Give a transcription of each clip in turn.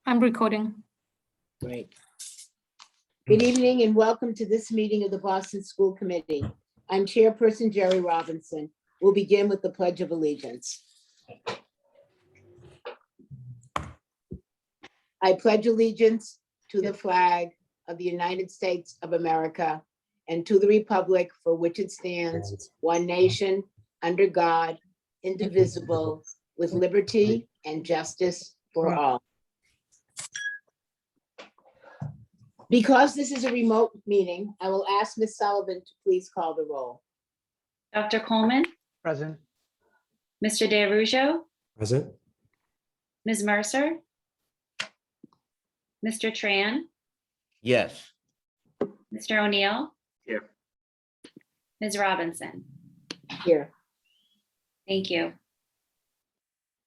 I'm recording. Great. Good evening and welcome to this meeting of the Boston School Committee. I'm Chairperson Jerry Robinson. We'll begin with the Pledge of Allegiance. I pledge allegiance to the flag of the United States of America and to the republic for which it stands, one nation, under God, indivisible, with liberty and justice for all. Because this is a remote meeting, I will ask Ms. Sullivan to please call the roll. Dr. Coleman, Present. Mr. DeRujo, Present. Ms. Mercer, Mr. Tran, Yes. Mr. O'Neill. Here. Ms. Robinson. Here. Thank you.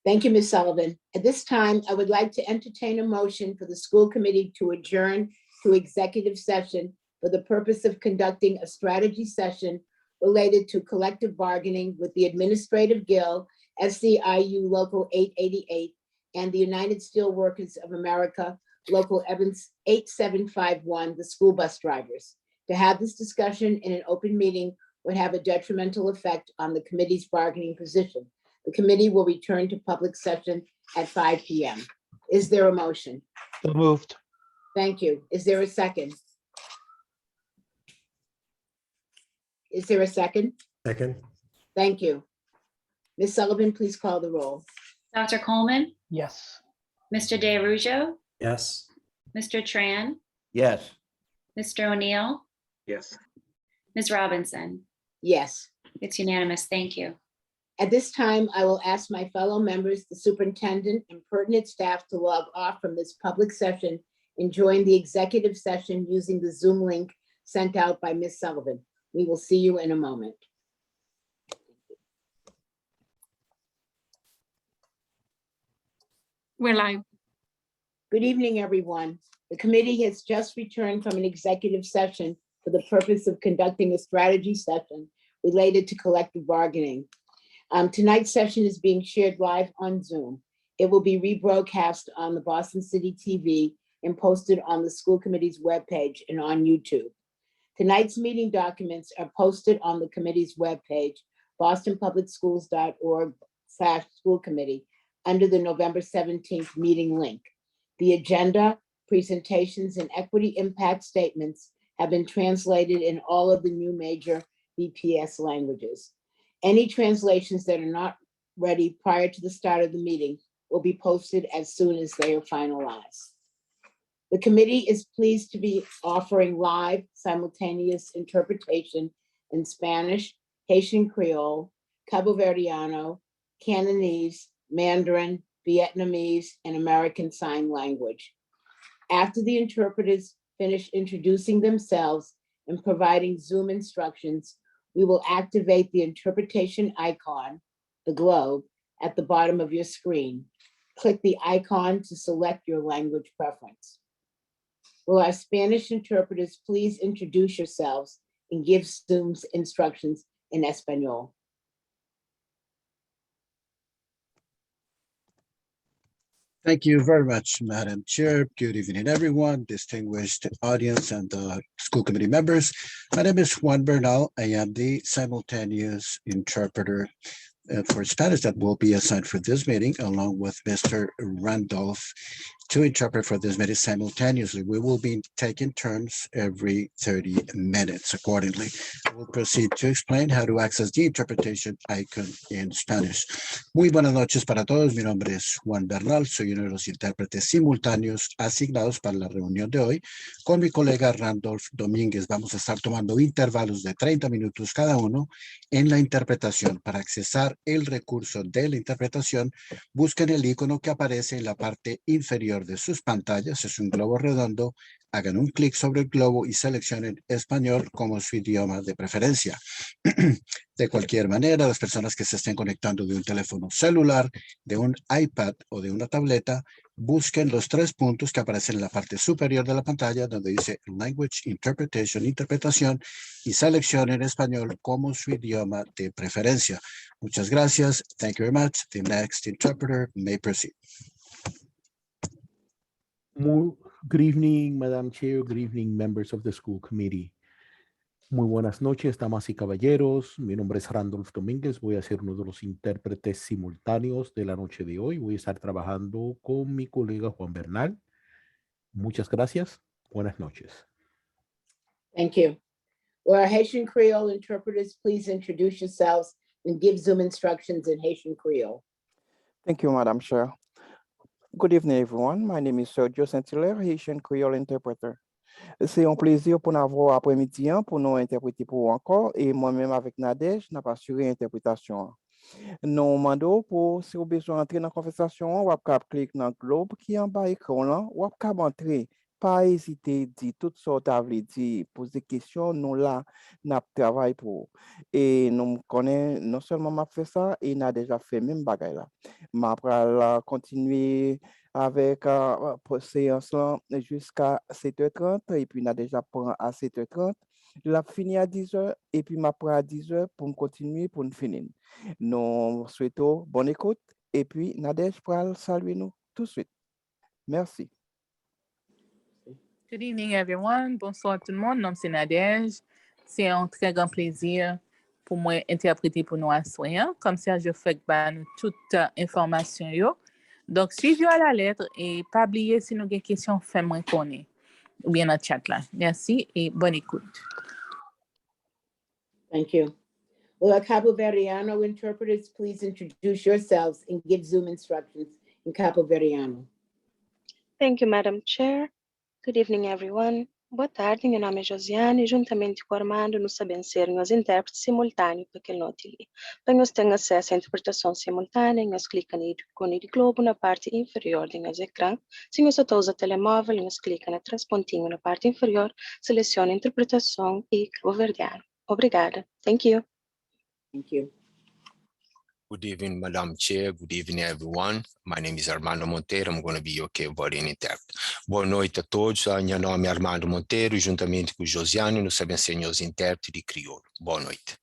Thank you, Ms. Sullivan. At this time, I would like to entertain a motion for the school committee to adjourn to executive session for the purpose of conducting a strategy session related to collective bargaining with the Administrative Guild, SCIU Local 888, and the United Steelworkers of America, Local Evans 8751, the school bus drivers. To have this discussion in an open meeting would have a detrimental effect on the committee's bargaining position. The committee will return to public session at 5 p.m. Is there a motion? So moved. Thank you. Is there a second? Is there a second? Second. Thank you. Ms. Sullivan, please call the roll. Dr. Coleman, Yes. Mr. DeRujo, Yes. Mr. Tran, Yes. Mr. O'Neill, Yes. Ms. Robinson. Yes. It's unanimous. Thank you. At this time, I will ask my fellow members, the superintendent, and pertinent staff to log off from this public session and join the executive session using the Zoom link sent out by Ms. Sullivan. We will see you in a moment. We're live. Good evening, everyone. The committee has just returned from an executive session for the purpose of conducting a strategy session related to collective bargaining. Tonight's session is being shared live on Zoom. It will be rebroadcast on the Boston City TV and posted on the school committee's webpage and on YouTube. Tonight's meeting documents are posted on the committee's webpage, bostonpublicschools.org/school committee, under the November 17th meeting link. The agenda, presentations, and equity impact statements have been translated in all of the new major BPS languages. Any translations that are not ready prior to the start of the meeting will be posted as soon as they are finalized. The committee is pleased to be offering live simultaneous interpretation in Spanish, Haitian Creole, Cabo Verdeano, Cantonese, Mandarin, Vietnamese, and American Sign Language. After the interpreters finish introducing themselves and providing Zoom instructions, we will activate the interpretation icon, the globe, at the bottom of your screen. Click the icon to select your language preference. Will our Spanish interpreters please introduce yourselves and give Zoom's instructions in Espanol? Thank you very much, Madam Chair. Good evening, everyone, distinguished audience and school committee members. My name is Juan Bernal. I am the simultaneous interpreter for Spanish that will be assigned for this meeting, along with Mr. Randolph to interpret for this meeting simultaneously. We will be taking turns every 30 minutes accordingly. I will proceed to explain how to access the interpretation icon in Spanish. Muy buenas noches para todos. Mi nombre es Juan Bernal. Soy uno de los intérpretes simultáneos asignados para la reunión de hoy. Con mi colega Randolph Domínguez vamos a estar tomando intervalos de 30 minutos cada uno en la interpretación. Para accesar el recurso de la interpretación, busquen el icono que aparece en la parte inferior de sus pantallas. Es un globo redondo. Hagan un clic sobre el globo y seleccionen español como su idioma de preferencia. De cualquier manera, las personas que se estén conectando de un teléfono celular, de un iPad o de una tableta, busquen los 3 puntos que aparecen en la parte superior de la pantalla donde dice Language Interpretation, interpretación, y seleccionen español como su idioma de preferencia. Muchas gracias. Thank you very much. The next interpreter may proceed. Good evening, Madam Chair. Good evening, members of the school committee. Muy buenas noches, damas y caballeros. Mi nombre es Randolph Domínguez. Voy a ser uno de los intérpretes simultáneos de la noche de hoy. Voy a estar trabajando con mi colega Juan Bernal. Muchas gracias. Buenas noches. Thank you. Will our Haitian Creole interpreters please introduce yourselves and give Zoom instructions in Haitian Creole? Thank you, Madam Chair. Good evening, everyone. My name is Sergio Saint-Hilaire, Haitian Creole interpreter. C'est un plaisir pour nous avoir après-midi pour nous interpréter pour vous encore et moi-même avec Nadège, n'a pas assuré l'interprétation. Nous demandons pour si vous avez besoin d'entrer dans la conversation, vous pouvez cliquer dans le globe qui est en bas écran là, vous pouvez entrer. Pas hésiter, dire toutes sortes à dire, poser des questions, nous là, nous travaillons pour. Et nous connaissons, non seulement m'a fait ça, et n'a déjà fait même bagaille là. M'a continuer avec pour séance là jusqu'à 7h30, et puis n'a déjà prend à 7h30. La fini à 10h, et puis m'a prend à 10h pour me continuer, pour nous finir. Nous souhaitons bonne écoute, et puis Nadège pour saluer nous tout de suite. Merci. Good evening, everyone. Bonsoir tout le monde. Mon nom c'est Nadège. C'est un très grand plaisir pour moi interpréter pour nous à soin. Comme ça, je fais que nous toute information yo. Donc, suivez à la lettre et pas oublier si nous avez des questions, faites-moi connaître ou bien dans le chat là. Merci et bonne écoute. Thank you. Will our Cabo Verdeano interpreters please introduce yourselves and give Zoom instructions in Cabo Verdeano? Thank you, Madam Chair. Good evening, everyone. Boa tarde, meu nome é Josiane e juntamente com o Armando nos sabem ser os intérpretes simultâneos para aquele note ali. Para nós ter acesso à interpretação simultânea, nós clicamos no ícone de globo na parte inferior do nosso ecrã. Se nós usa o telemóvel, nós clicamos no três pontinhos na parte inferior, seleciona interpretação e Cabo Verdeano. Obrigada. Thank you. Thank you. Good evening, Madam Chair. Good evening, everyone. My name is Armando Monteiro. I'm going to be your Cabo-Verdeano interpreter. Boa noite a todos. Meu nome é Armando Monteiro e juntamente com Josiane, nós sabemos ser os intérpretes de crioulo. Boa noite.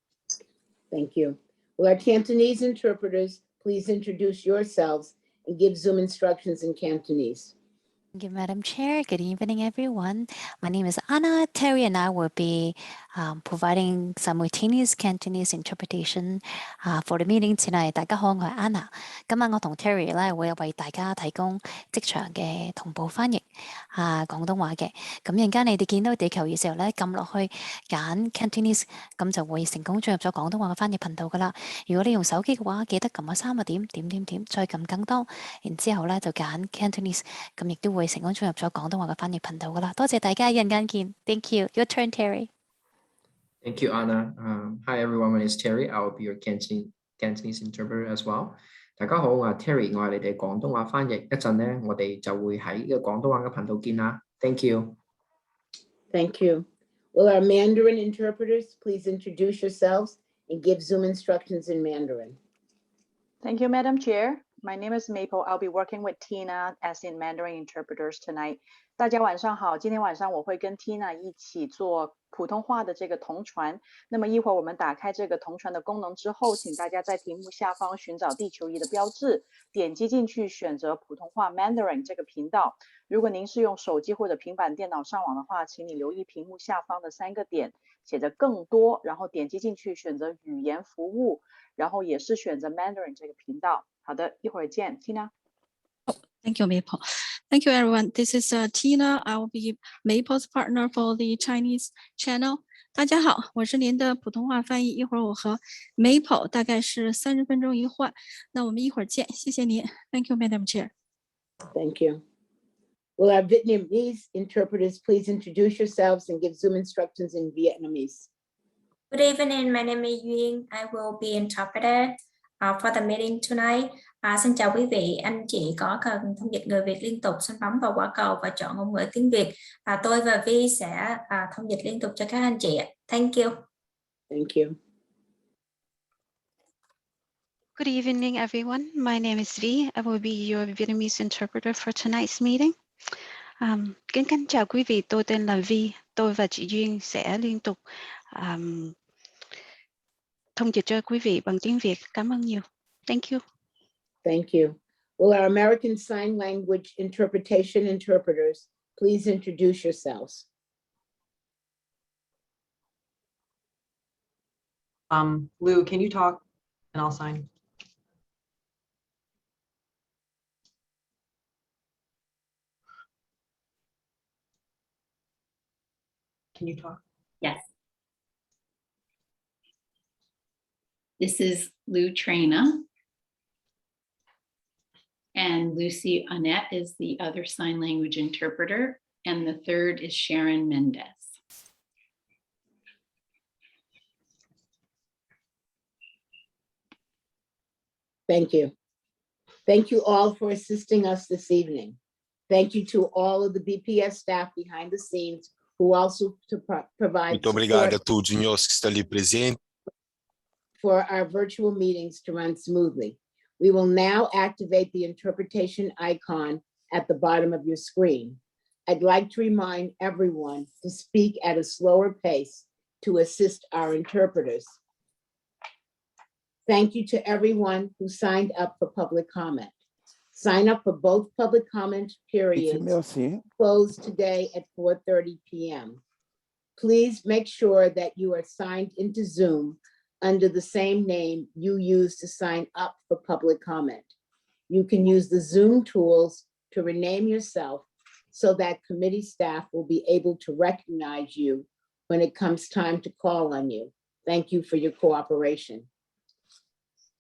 Thank you. Will our Cantonese interpreters please introduce yourselves and give Zoom instructions in Cantonese? Thank you, Madam Chair. Good evening, everyone. My name is Anna. Terry and I will be providing simultaneous Cantonese interpretation for the meeting tonight. 大家好，我係 Anna。今晚我同 Terry 咧會為大家提供即場嘅同步翻譯廣東話嘅。咁陣間你哋見到地球儀嘅時候咧，撳落去揀 Cantonese， 咁就會成功進入咗廣東話嘅翻譯頻道噶啦。如果你用手機嘅話，記得撳下3個點，再撳更多，然之後咧就揀 Cantonese， 咁亦都會成功進入咗廣東話嘅翻譯頻道噶啦。多謝大家，一陣間見。Thank you. Your turn, Terry. Thank you, Anna. Hi, everyone. My name is Terry. I will be your Cantonese interpreter as well. 大家好，我係 Terry， 我係你哋廣東話翻譯。一陣咧，我哋就會喺呢個廣東話嘅頻道見啦。Thank you. Thank you. Will our Mandarin interpreters please introduce yourselves and give Zoom instructions in Mandarin? Thank you, Madam Chair. My name is Maple. I'll be working with Tina as in Mandarin interpreters tonight. 大家晚上好，今天晚上我会跟 Tina 一起做普通话的这个同传。那么一会儿我们打开这个同传的功能之后，请大家在屏幕下方寻找地球仪的标志，点击进去选择普通话 Mandarin 这个频道。如果您是用手机或者平板电脑上网的话，请你留意屏幕下方的3个点，写着更多，然后点击进去选择语言服务，然后也是选择 Mandarin 这个频道。好的，一会儿见 ，Tina。Thank you, Maple. Thank you, everyone. This is Tina. I will be Maple's partner for the Chinese channel. 大家好，我是您的普通话翻译。一会儿我和 Maple 大概是30分钟一换，那我们一会儿见。谢谢您。Thank you, Madam Chair. Thank you. Will our Vietnamese interpreters please introduce yourselves and give Zoom instructions in Vietnamese? Good evening. My name is Duyên. I will be interpreter for the meeting tonight. Xin chào quý vị, anh chị có cần thông dịch người Việt liên tục, xin bấm vào quả cầu và chọn ngôn ngữ tiếng Việt. Tôi và Vi sẽ thông dịch liên tục cho các anh chị. Thank you. Thank you. Good evening, everyone. My name is Vi. I will be your Vietnamese interpreter for tonight's meeting. Kính chào quý vị, tôi tên là Vi. Tôi và chị Duyên sẽ liên tục thông dịch cho quý vị bằng tiếng Việt. Cảm ơn nhiều. Thank you. Thank you. Will our American Sign Language interpretation interpreters please introduce yourselves? Lou, can you talk and I'll sign? Can you talk? Yes. This is Lou Traina. And Lucy Annette is the other sign language interpreter. And the third is Sharon Mendez. Thank you. Thank you all for assisting us this evening. Thank you to all of the BPS staff behind the scenes who also provide Muito obrigado a support todos nós que estão ali presentes. for our virtual meetings to run smoothly. We will now activate the interpretation icon at the bottom of your screen. I'd like to remind everyone to speak at a slower pace to assist our interpreters. Thank you to everyone who signed up for public comment. Sign up for both public comment periods Merci. closed today at 4:30 p.m. Please make sure that you are signed into Zoom under the same name you used to sign up for public comment. You can use the Zoom tools to rename yourself so that committee staff will be able to recognize you when it comes time to call on you. Thank you for your cooperation.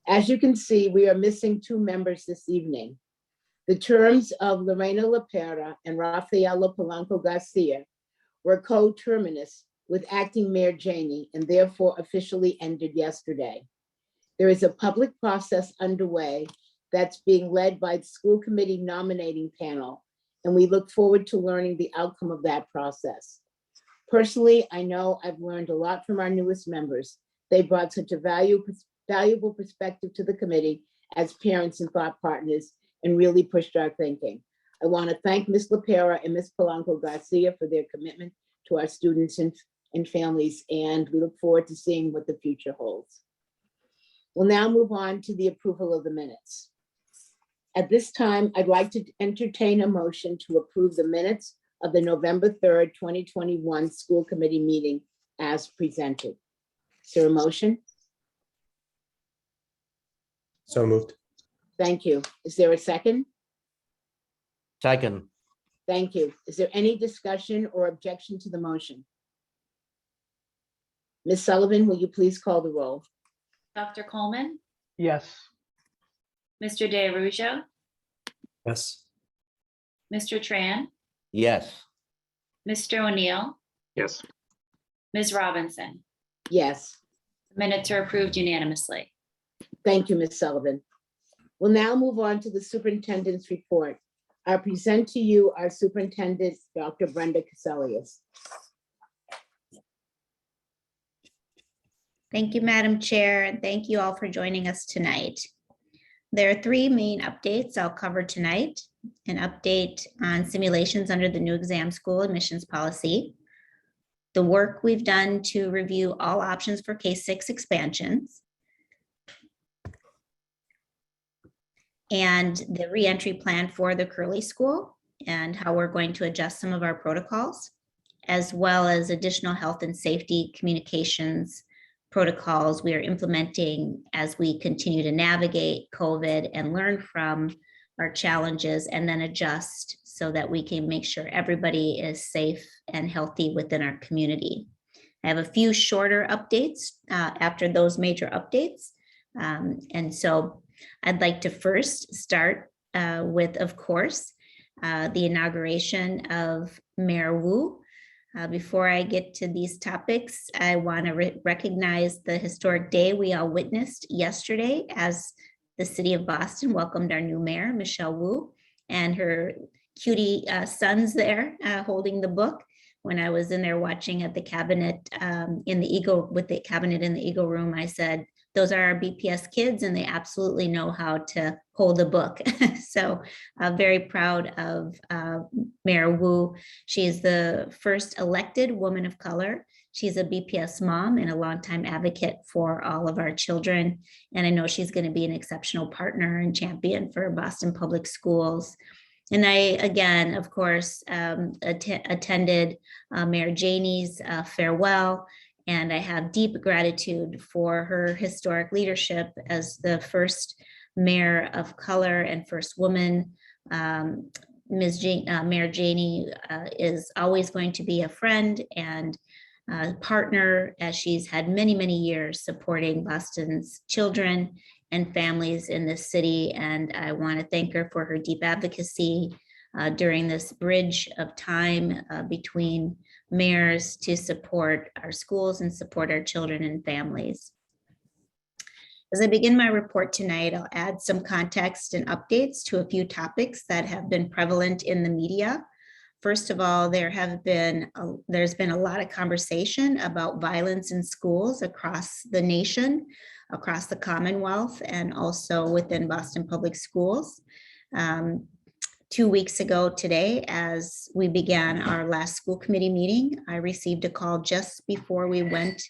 As you can see, we are missing two members this evening. The terms of Lorena LaPera and Rafaela Polanco Garcia were co-terminus with acting Mayor Janey and therefore officially ended yesterday. There is a public process underway that's being led by the school committee nominating panel, and we look forward to learning the outcome of that process. Personally, I know I've learned a lot from our newest members. They brought such a valuable perspective to the committee as parents and thought partners and really pushed our thinking. I want to thank Ms. LaPera and Ms. Polanco Garcia for their commitment to our students and families, and we look forward to seeing what the future holds. We'll now move on to the approval of the minutes. At this time, I'd like to entertain a motion to approve the minutes of the November 3rd, 2021 school committee meeting as presented. Is there a motion? So moved. Thank you. Is there a second? Second. Thank you. Is there any discussion or objection to the motion? Ms. Sullivan, will you please call the roll? Dr. Coleman, Yes. Mr. DeArujo, Yes. Mr. Tran, Yes. Mr. O'Neill, Yes. Ms. Robinson. Yes. Minutes are approved unanimously. Thank you, Ms. Sullivan. We'll now move on to the superintendent's report. I present to you our superintendent, Dr. Brenda Cassellius. Thank you, Madam Chair, and thank you all for joining us tonight. There are three main updates I'll cover tonight: an update on simulations under the new exam school admissions policy, the work we've done to review all options for K-6 expansions, and the reentry plan for the Curley School and how we're going to adjust some of our protocols, as well as additional health and safety communications protocols we are implementing as we continue to navigate COVID and learn from our challenges and then adjust so that we can make sure everybody is safe and healthy within our community. I have a few shorter updates after those major updates. And so I'd like to first start with, of course, the inauguration of Mayor Wu. Before I get to these topics, I want to recognize the historic day we all witnessed yesterday as the city of Boston welcomed our new mayor, Michelle Wu, and her cutie sons there holding the book. When I was in there watching at the cabinet in the Eagle, with the cabinet in the Eagle Room, I said, those are our BPS kids, and they absolutely know how to hold a book. So very proud of Mayor Wu. She is the first elected woman of color. She's a BPS mom and a longtime advocate for all of our children. And I know she's going to be an exceptional partner and champion for Boston Public Schools. And I, again, of course, attended Mayor Janey's farewell, and I have deep gratitude for her historic leadership as the first mayor of color and first woman. Mayor Janey is always going to be a friend and partner, as she's had many, many years supporting Boston's children and families in this city. And I want to thank her for her deep advocacy during this bridge of time between mayors to support our schools and support our children and families. As I begin my report tonight, I'll add some context and updates to a few topics that have been prevalent in the media. First of all, there's been a lot of conversation about violence in schools across the nation, across the Commonwealth, and also within Boston Public Schools. 2 weeks ago today, as we began our last school committee meeting, I received a call just before we went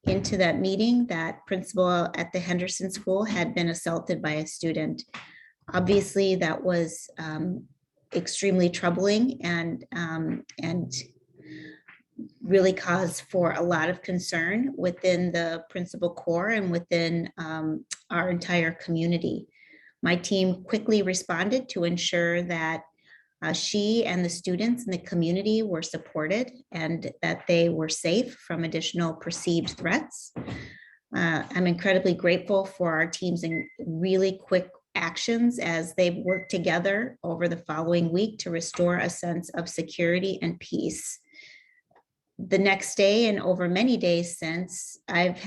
into that meeting that principal at the Henderson School had been assaulted by a student. Obviously, that was extremely troubling and really cause for a lot of concern within the principal corps and within our entire community. My team quickly responded to ensure that she and the students in the community were supported and that they were safe from additional perceived threats. I'm incredibly grateful for our team's really quick actions as they've worked together over the following week to restore a sense of security and peace. The next day and over many days since, I've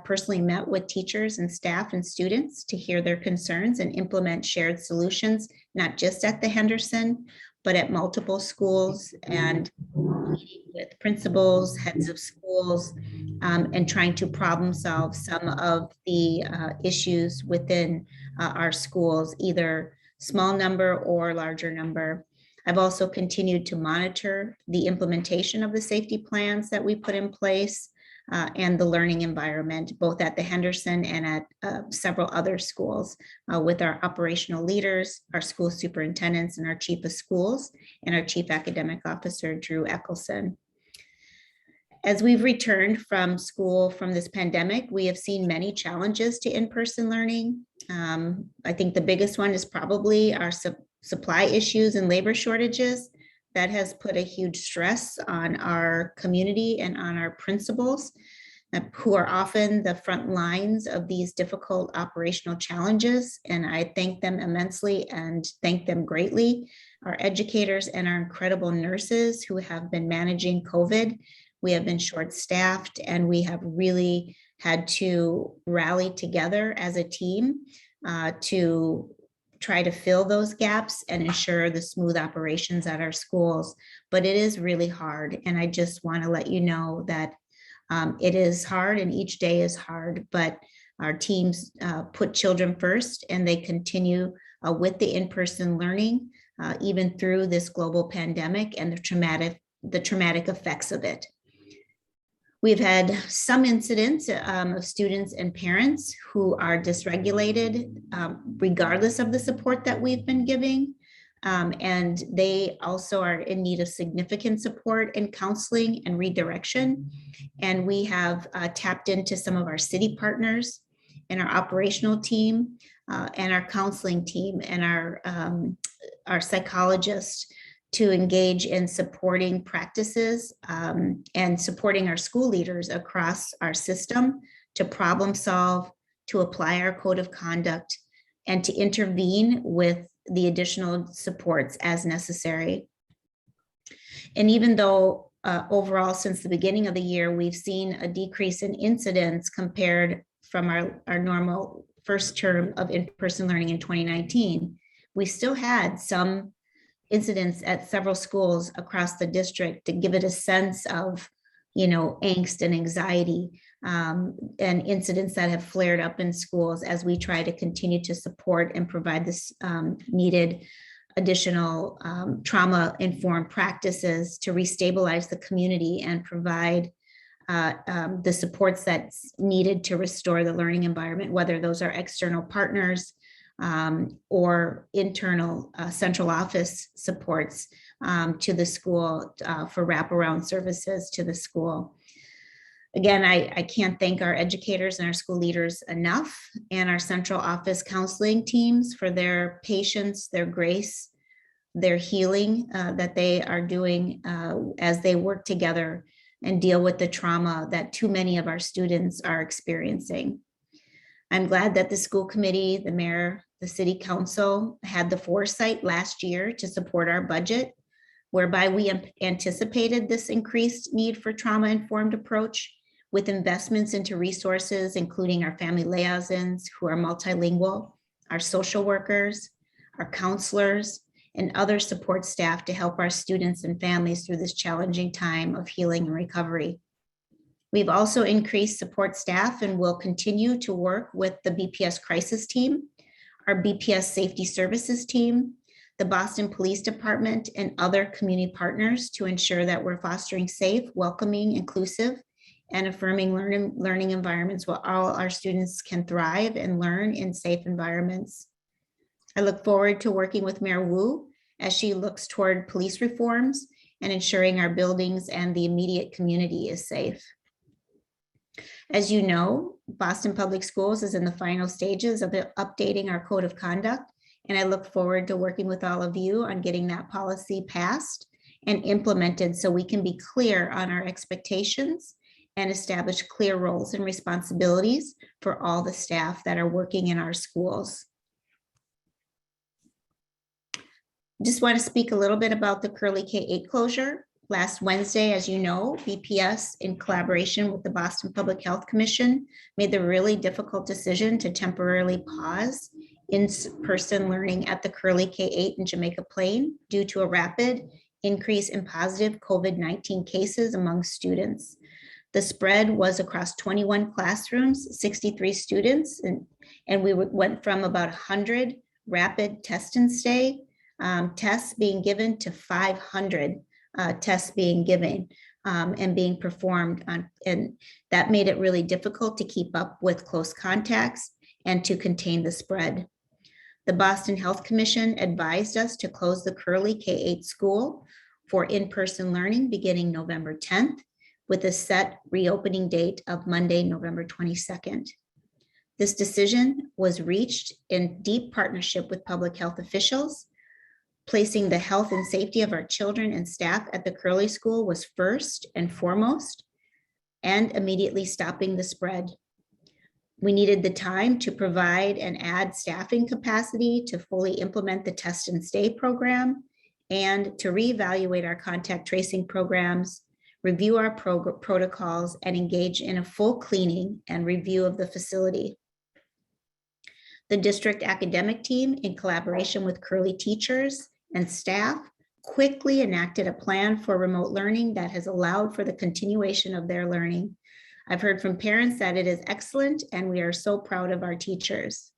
personally met with teachers and staff and students to hear their concerns and implement shared solutions, not just at the Henderson, but at multiple schools, and meeting with principals, heads of schools, and trying to problem solve some of the issues within our schools, either small number or larger number. I've also continued to monitor the implementation of the safety plans that we put in place and the learning environment, both at the Henderson and at several other schools with our operational leaders, our school superintendents, and our chief of schools, and our chief academic officer, Drew Eckelson. As we've returned from school from this pandemic, we have seen many challenges to in-person learning. I think the biggest one is probably our supply issues and labor shortages. That has put a huge stress on our community and on our principals, who are often the front lines of these difficult operational challenges. And I thank them immensely and thank them greatly. Our educators and our incredible nurses who have been managing COVID. We have been short-staffed, and we have really had to rally together as a team to try to fill those gaps and ensure the smooth operations at our schools. But it is really hard. And I just want to let you know that it is hard and each day is hard, but our teams put children first, and they continue with the in-person learning, even through this global pandemic and the traumatic effects of it. We've had some incidents of students and parents who are dysregulated, regardless of the support that we've been giving. And they also are in need of significant support and counseling and redirection. And we have tapped into some of our city partners and our operational team and our counseling team and our psychologists to engage in supporting practices and supporting our school leaders across our system to problem solve, to apply our code of conduct, and to intervene with the additional supports as necessary. And even though overall, since the beginning of the year, we've seen a decrease in incidents compared from our normal first term of in-person learning in 2019, we still had some incidents at several schools across the district to give it a sense of, angst and anxiety. and incidents that have flared up in schools as we try to continue to support and provide this needed additional trauma-informed practices to restabilize the community and provide the supports that's needed to restore the learning environment, whether those are external partners or internal central office supports to the school for wraparound services to the school. Again, I can't thank our educators and our school leaders enough, and our central office counseling teams for their patience, their grace, their healing that they are doing as they work together and deal with the trauma that too many of our students are experiencing. I'm glad that the school committee, the mayor, the city council had the foresight last year to support our budget, whereby we anticipated this increased need for trauma-informed approach with investments into resources, including our family liaisons who are multilingual, our social workers, our counselors, and other support staff to help our students and families through this challenging time of healing and recovery. We've also increased support staff and will continue to work with the BPS crisis team, our BPS safety services team, the Boston Police Department, and other community partners to ensure that we're fostering safe, welcoming, inclusive, and affirming learning environments where all our students can thrive and learn in safe environments. I look forward to working with Mayor Wu as she looks toward police reforms and ensuring our buildings and the immediate community is safe. As you know, Boston Public Schools is in the final stages of updating our code of conduct, and I look forward to working with all of you on getting that policy passed and implemented so we can be clear on our expectations and establish clear roles and responsibilities for all the staff that are working in our schools. Just want to speak a little bit about the Curley K-8 closure. Last Wednesday, as you know, BPS, in collaboration with the Boston Public Health Commission, made the really difficult decision to temporarily pause in-person learning at the Curley K-8 in Jamaica Plain due to a rapid increase in positive COVID-19 cases among students. The spread was across 21 classrooms, 63 students, and we went from about 100 rapid test and stay tests being given to 500 tests being given and being performed on, and that made it really difficult to keep up with close contacts and to contain the spread. The Boston Health Commission advised us to close the Curley K-8 school for in-person learning beginning November 10th, with a set reopening date of Monday, November 22nd. This decision was reached in deep partnership with public health officials. Placing the health and safety of our children and staff at the Curley School was first and foremost, and immediately stopping the spread. We needed the time to provide and add staffing capacity to fully implement the test and stay program and to reevaluate our contact tracing programs, review our protocols, and engage in a full cleaning and review of the facility. The district academic team, in collaboration with Curley teachers and staff, quickly enacted a plan for remote learning that has allowed for the continuation of their learning. I've heard from parents that it is excellent, and we are so proud of our teachers.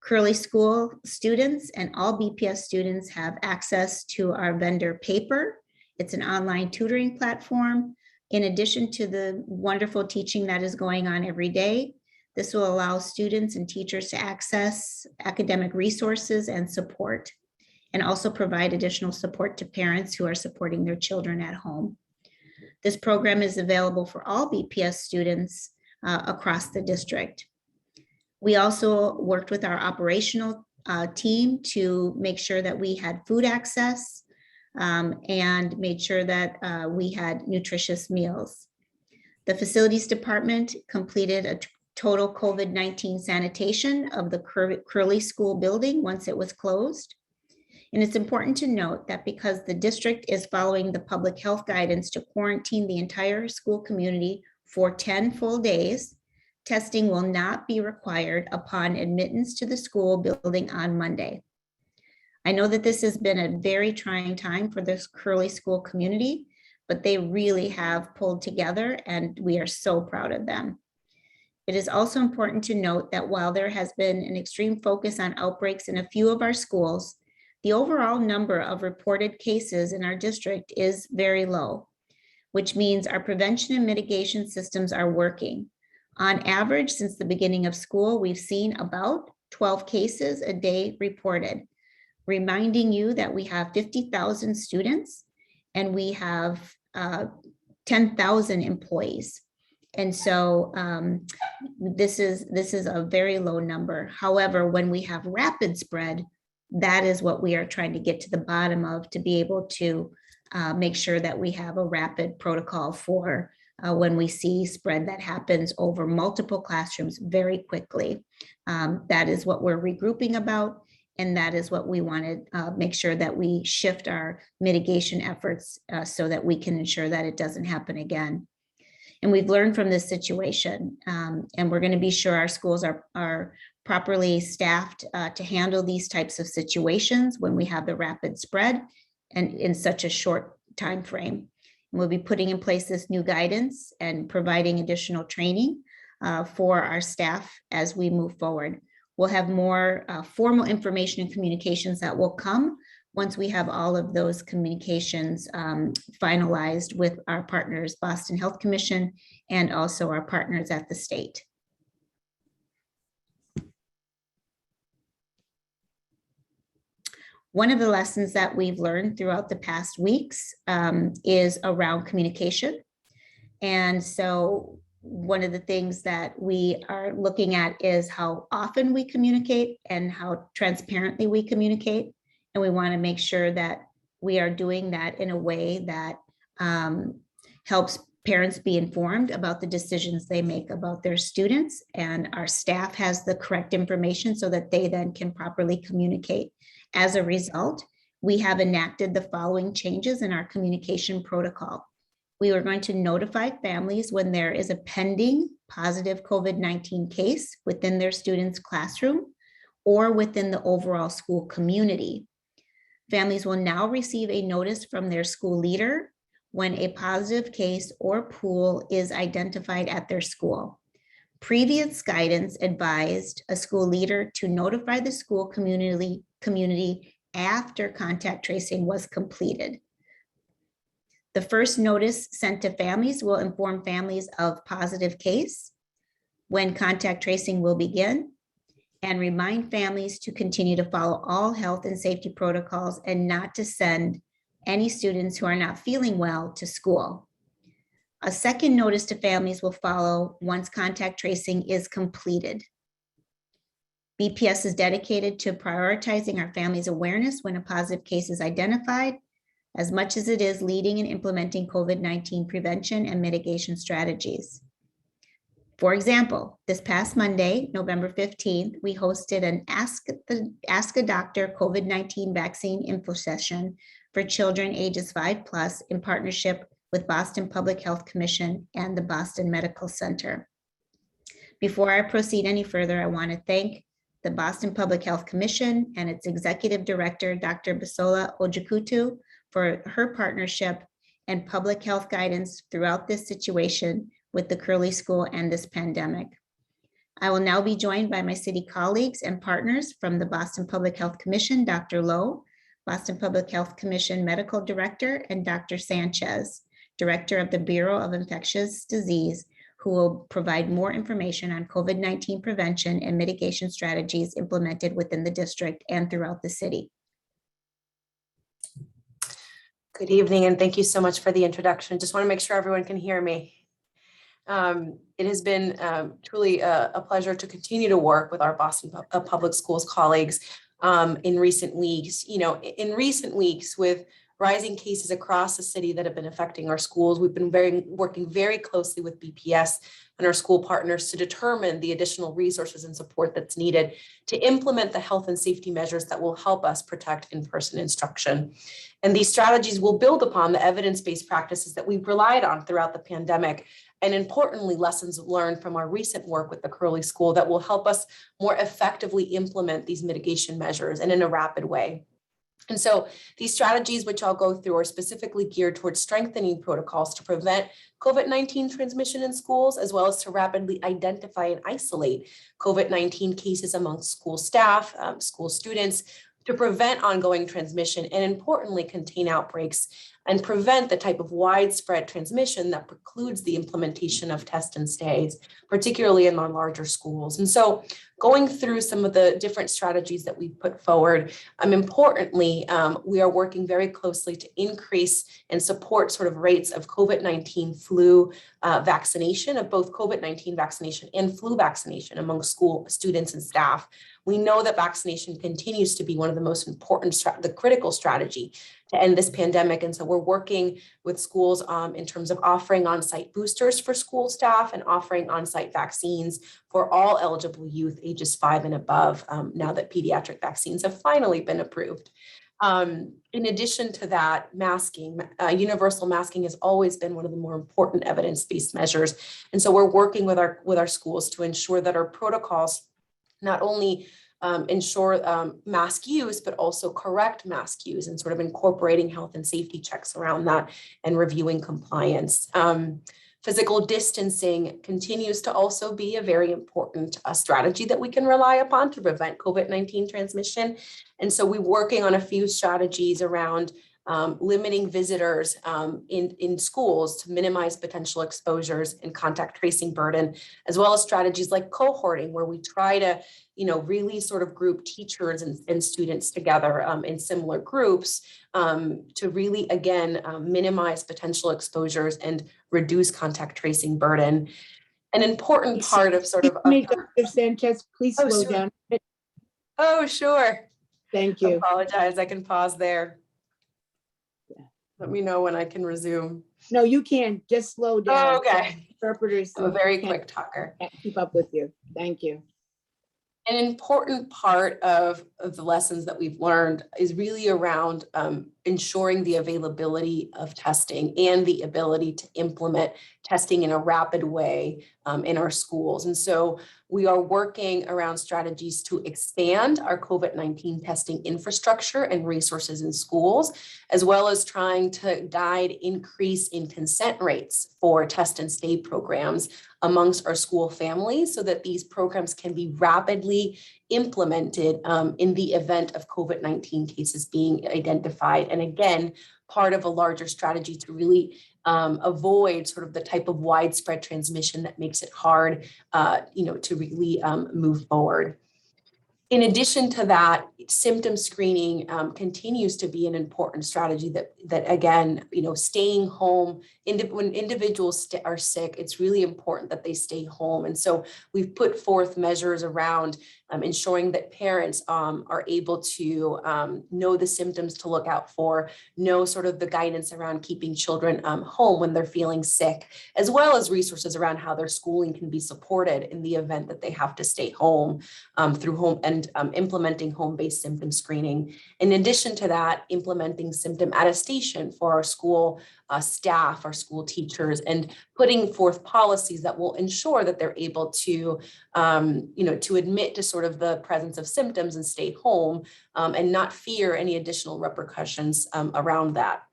Curley School students and all BPS students have access to our vendor Paper. It's an online tutoring platform. In addition to the wonderful teaching that is going on every day, this will allow students and teachers to access academic resources and support, and also provide additional support to parents who are supporting their children at home. This program is available for all BPS students across the district. We also worked with our operational team to make sure that we had food access and made sure that we had nutritious meals. The facilities department completed a total COVID-19 sanitation of the Curley School building once it was closed. And it's important to note that because the district is following the public health guidance to quarantine the entire school community for 10 full days, testing will not be required upon admittance to the school building on Monday. I know that this has been a very trying time for this Curley School community, but they really have pulled together and we are so proud of them. It is also important to note that while there has been an extreme focus on outbreaks in a few of our schools, the overall number of reported cases in our district is very low, which means our prevention and mitigation systems are working. On average, since the beginning of school, we've seen about 12 cases a day reported, reminding you that we have 50,000 students and we have 10,000 employees. And so this is a very low number. However, when we have rapid spread, that is what we are trying to get to the bottom of, to be able to make sure that we have a rapid protocol for when we see spread that happens over multiple classrooms very quickly. That is what we're regrouping about, and that is what we want to make sure that we shift our mitigation efforts so that we can ensure that it doesn't happen again. And we've learned from this situation, and we're going to be sure our schools are properly staffed to handle these types of situations when we have the rapid spread and in such a short time frame. And we'll be putting in place this new guidance and providing additional training for our staff as we move forward. We'll have more formal information and communications that will come once we have all of those communications finalized with our partners, Boston Health Commission, and also our partners at the state. One of the lessons that we've learned throughout the past weeks is around communication. And so one of the things that we are looking at is how often we communicate and how transparently we communicate. And we want to make sure that we are doing that in a way that helps parents be informed about the decisions they make about their students, and our staff has the correct information so that they then can properly communicate. As a result, we have enacted the following changes in our communication protocol. We are going to notify families when there is a pending positive COVID-19 case within their student's classroom or within the overall school community. Families will now receive a notice from their school leader when a positive case or pool is identified at their school. Previous guidance advised a school leader to notify the school community after contact tracing was completed. The first notice sent to families will inform families of positive case, when contact tracing will begin, and remind families to continue to follow all health and safety protocols and not to send any students who are not feeling well to school. A second notice to families will follow once contact tracing is completed. BPS is dedicated to prioritizing our families' awareness when a positive case is identified, as much as it is leading and implementing COVID-19 prevention and mitigation strategies. For example, this past Monday, November 15th, we hosted an Ask a Doctor COVID-19 vaccine info session for children ages 5+ in partnership with Boston Public Health Commission and the Boston Medical Center. Before I proceed any further, I want to thank the Boston Public Health Commission and its Executive Director, Dr. Bisola Ojikutu, for her partnership and public health guidance throughout this situation with the Curley School and this pandemic. I will now be joined by my city colleagues and partners from the Boston Public Health Commission, Dr. Lowe, Boston Public Health Commission Medical Director, and Dr. Sanchez, Director of the Bureau of Infectious Disease, who will provide more information on COVID-19 prevention and mitigation strategies implemented within the district and throughout the city. Good evening, and thank you so much for the introduction. Just want to make sure everyone can hear me. It has been truly a pleasure to continue to work with our Boston Public Schools colleagues in recent weeks. In recent weeks, with rising cases across the city that have been affecting our schools, we've been working very closely with BPS and our school partners to determine the additional resources and support that's needed to implement the health and safety measures that will help us protect in-person instruction. And these strategies will build upon the evidence-based practices that we've relied on throughout the pandemic, and importantly, lessons learned from our recent work with the Curley School that will help us more effectively implement these mitigation measures and in a rapid way. And so these strategies, which I'll go through, are specifically geared towards strengthening protocols to prevent COVID-19 transmission in schools, as well as to rapidly identify and isolate COVID-19 cases among school staff, school students, to prevent ongoing transmission and, importantly, contain outbreaks and prevent the type of widespread transmission that precludes the implementation of test and stays, particularly in our larger schools. And so going through some of the different strategies that we've put forward, importantly, we are working very closely to increase and support sort of rates of COVID-19 flu vaccination, of both COVID-19 vaccination and flu vaccination among school students and staff. We know that vaccination continues to be one of the most important, the critical strategy to end this pandemic. And so we're working with schools in terms of offering on-site boosters for school staff and offering on-site vaccines for all eligible youth ages 5 and above, now that pediatric vaccines have finally been approved. In addition to that, masking, universal masking has always been one of the more important evidence-based measures. And so we're working with our schools to ensure that our protocols not only ensure mask use, but also correct mask use and sort of incorporating health and safety checks around that and reviewing compliance. Physical distancing continues to also be a very important strategy that we can rely upon to prevent COVID-19 transmission. And so we're working on a few strategies around limiting visitors in schools to minimize potential exposures and contact tracing burden, as well as strategies like cohorting, where we try to, really sort of group teachers and students together in similar groups to really, again, minimize potential exposures and reduce contact tracing burden. An important part of sort of— Dr. Sanchez, please slow sure. down. Oh, sure. Thank you. Apologize, I can pause there. Let me know when I can resume. No, you can't. Just slow down. Oh, okay. Interpreters. I'm a very can't- quick talker. can't keep up with you. Thank you. An important part of the lessons that we've learned is really around ensuring the availability of testing and the ability to implement testing in a rapid way in our schools. And so we are working around strategies to expand our COVID-19 testing infrastructure and resources in schools, as well as trying to guide increase in consent rates for test and stay programs amongst our school families so that these programs can be rapidly implemented in the event of COVID-19 cases being identified. And again, part of a larger strategy to really avoid sort of the type of widespread transmission that makes it hard, to really move forward. In addition to that, symptom screening continues to be an important strategy that again, staying home, when individuals are sick, it's really important that they stay home. And so we've put forth measures around ensuring that parents are able to know the symptoms to look out for, know sort of the guidance around keeping children home when they're feeling sick, as well as resources around how their schooling can be supported in the event that they have to stay home through home and implementing home-based symptom screening. In addition to that, implementing symptom attestation for our school staff, our school teachers, and putting forth policies that will ensure that they're able to, to admit to sort of the presence of symptoms and stay home and not fear any additional repercussions around that.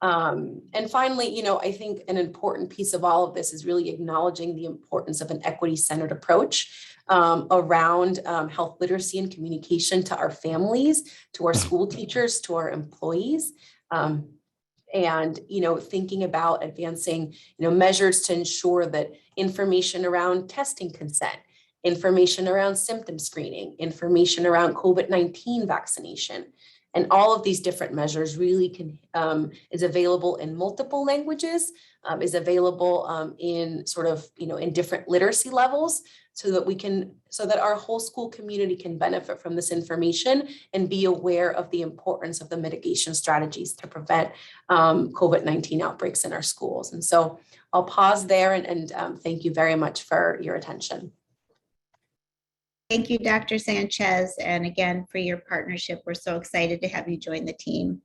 And finally, I think an important piece of all of this is really acknowledging the importance of an equity-centered approach around health literacy and communication to our families, to our school teachers, to our employees. And, thinking about advancing, measures to ensure that information around testing consent, information around symptom screening, information around COVID-19 vaccination, and all of these different measures really is available in multiple languages, is available in sort of, in different literacy levels, so that our whole school community can benefit from this information and be aware of the importance of the mitigation strategies to prevent COVID-19 outbreaks in our schools. And so I'll pause there and thank you very much for your attention. Thank you, Dr. Sanchez, and again for your partnership. We're so excited to have you join the team.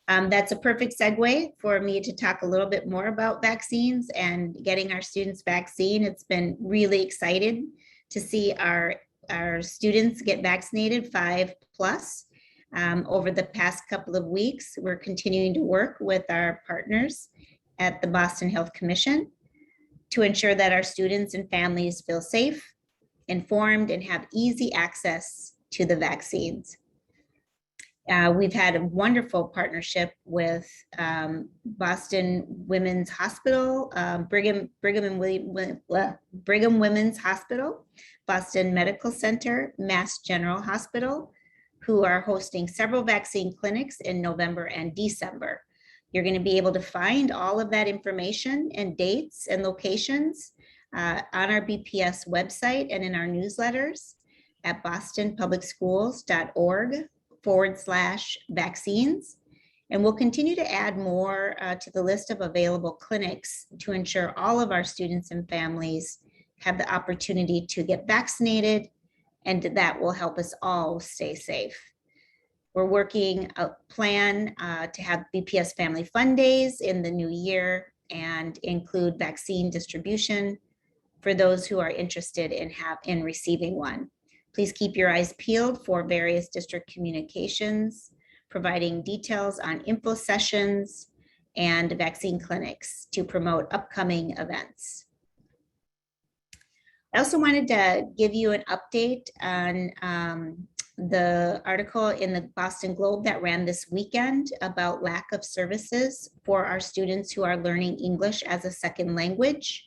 That's a perfect segue for me to talk a little bit more about vaccines and getting our students vaccine. It's been really excited to see our students get vaccinated 5+. Over the past couple of weeks, we're continuing to work with our partners at the Boston Health Commission to ensure that our students and families feel safe, informed, and have easy access to the vaccines. We've had a wonderful partnership with Boston Women's Hospital, Brigham Women's Hospital, Boston Medical Center, Mass General Hospital, who are hosting several vaccine clinics in November and December. You're going to be able to find all of that information and dates and locations on our BPS website and in our newsletters at bostonpublicsschools.org/vaccines. And we'll continue to add more to the list of available clinics to ensure all of our students and families have the opportunity to get vaccinated, and that will help us all stay safe. We're working a plan to have BPS Family Fun Days in the new year and include vaccine distribution for those who are interested in receiving one. Please keep your eyes peeled for various district communications, providing details on info sessions and vaccine clinics to promote upcoming events. I also wanted to give you an update on the article in the Boston Globe that ran this weekend about lack of services for our students who are learning English as a second language.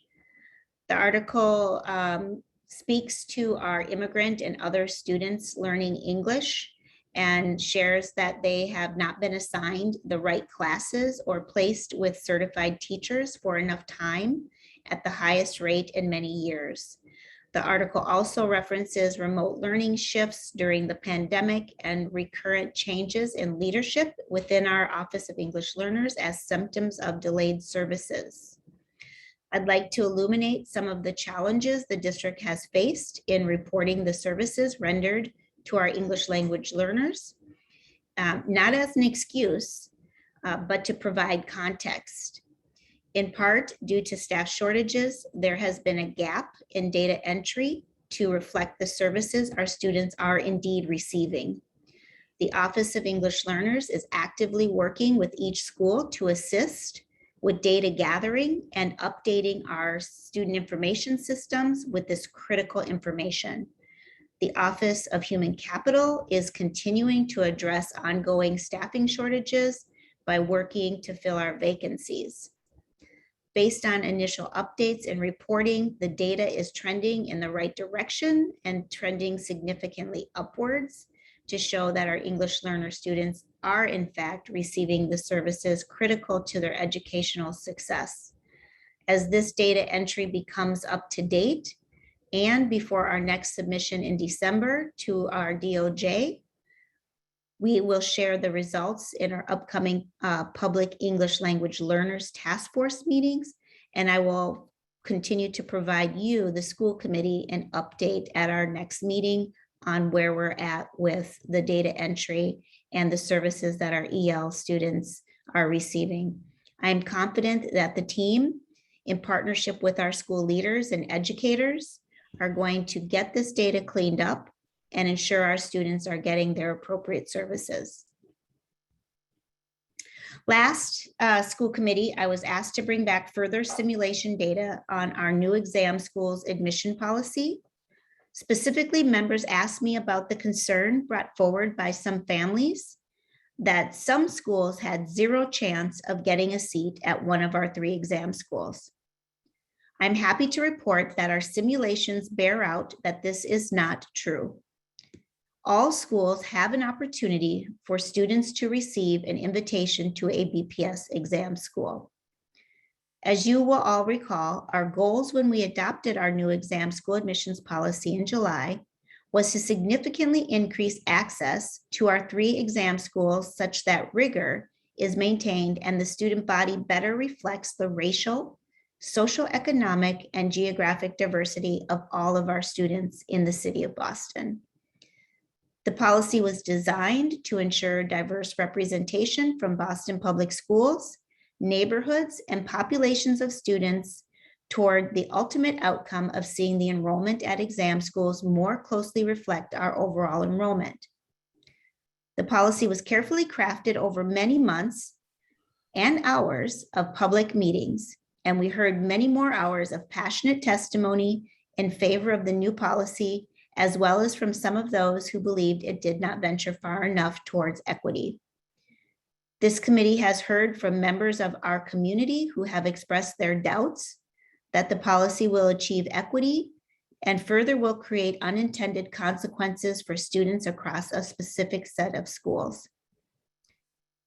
The article speaks to our immigrant and other students learning English and shares that they have not been assigned the right classes or placed with certified teachers for enough time at the highest rate in many years. The article also references remote learning shifts during the pandemic and recurrent changes in leadership within our Office of English Learners as symptoms of delayed services. I'd like to illuminate some of the challenges the district has faced in reporting the services rendered to our English language learners, not as an excuse, but to provide context. In part, due to staff shortages, there has been a gap in data entry to reflect the services our students are indeed receiving. The Office of English Learners is actively working with each school to assist with data gathering and updating our student information systems with this critical information. The Office of Human Capital is continuing to address ongoing staffing shortages by working to fill our vacancies. Based on initial updates and reporting, the data is trending in the right direction and trending significantly upwards to show that our English learner students are in fact receiving the services critical to their educational success. As this data entry becomes up to date and before our next submission in December to our DOJ, we will share the results in our upcoming public English language learners task force meetings, and I will continue to provide you, the school committee, an update at our next meeting on where we're at with the data entry and the services that our EL students are receiving. I'm confident that the team, in partnership with our school leaders and educators, are going to get this data cleaned up and ensure our students are getting their appropriate services. Last school committee, I was asked to bring back further simulation data on our new exam schools admission policy. Specifically, members asked me about the concern brought forward by some families that some schools had zero chance of getting a seat at one of our 3 exam schools. I'm happy to report that our simulations bear out that this is not true. All schools have an opportunity for students to receive an invitation to a BPS exam school. As you will all recall, our goals when we adopted our new exam school admissions policy in July was to significantly increase access to our 3 exam schools such that rigor is maintained and the student body better reflects the racial, socioeconomic, and geographic diversity of all of our students in the city of Boston. The policy was designed to ensure diverse representation from Boston Public Schools, neighborhoods, and populations of students toward the ultimate outcome of seeing the enrollment at exam schools more closely reflect our overall enrollment. The policy was carefully crafted over many months and hours of public meetings, and we heard many more hours of passionate testimony in favor of the new policy, as well as from some of those who believed it did not venture far enough towards equity. This committee has heard from members of our community who have expressed their doubts that the policy will achieve equity and further will create unintended consequences for students across a specific set of schools.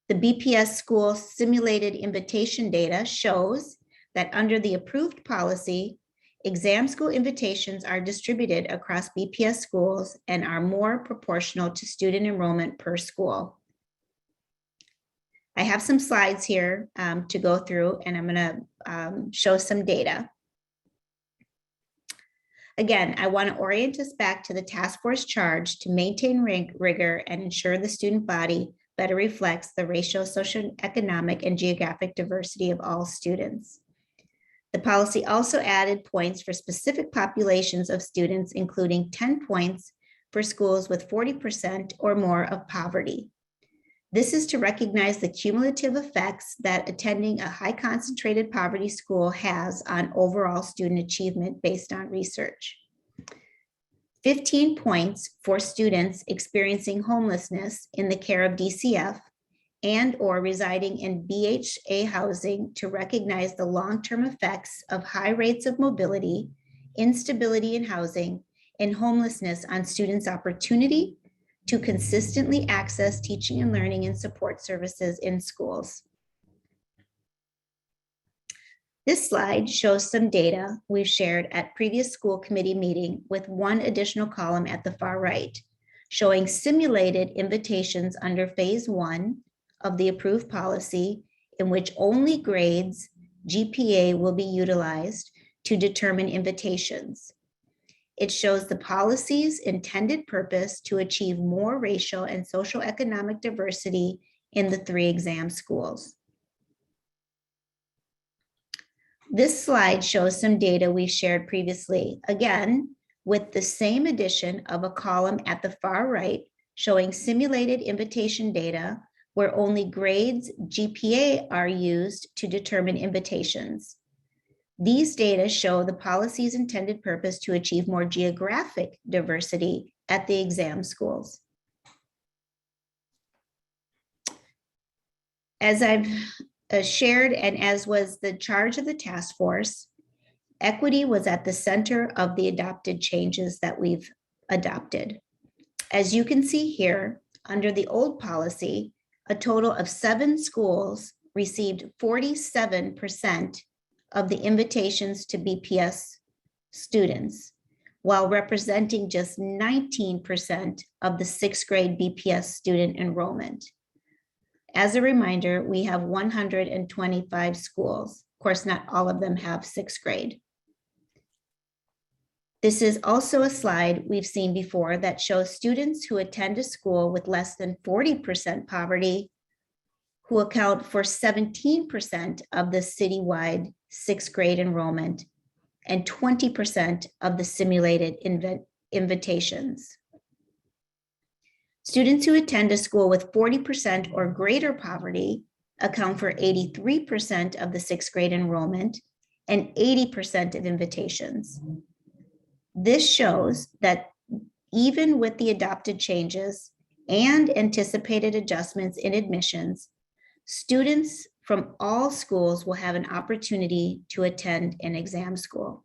The BPS school simulated invitation data shows that under the approved policy, exam school invitations are distributed across BPS schools and are more proportional to student enrollment per school. I have some slides here to go through, and I'm going to show some data. Again, I want to orient us back to the task force charge to maintain rigor and ensure the student body better reflects the racial, socioeconomic, and geographic diversity of all students. The policy also added points for specific populations of students, including 10 points for schools with 40% or more of poverty. This is to recognize the cumulative effects that attending a high concentrated poverty school has on overall student achievement based on research. 15 points for students experiencing homelessness in the care of DCF and or residing in BHA housing to recognize the long-term effects of high rates of mobility, instability in housing, and homelessness on students' opportunity to consistently access teaching and learning and support services in schools. This slide shows some data we've shared at previous school committee meeting with one additional column at the far right, showing simulated invitations under phase 1 of the approved policy, in which only grades GPA will be utilized to determine invitations. It shows the policy's intended purpose to achieve more racial and social economic diversity in the 3 exam schools. This slide shows some data we shared previously, again, with the same addition of a column at the far right showing simulated invitation data where only grades GPA are used to determine invitations. These data show the policy's intended purpose to achieve more geographic diversity at the exam schools. As I've shared, and as was the charge of the task force, equity was at the center of the adopted changes that we've adopted. As you can see here, under the old policy, a total of 7 schools received 47% of the invitations to BPS students, while representing just 19% of the 6th grade BPS student enrollment. As a reminder, we have 125 schools. Of course, not all of them have 6th grade. This is also a slide we've seen before that shows students who attend a school with less than 40% poverty, who account for 17% of the citywide 6th grade enrollment and 20% of the simulated invitations. Students who attend a school with 40% or greater poverty account for 83% of the 6th grade enrollment and 80% of invitations. This shows that even with the adopted changes and anticipated adjustments in admissions, students from all schools will have an opportunity to attend an exam school.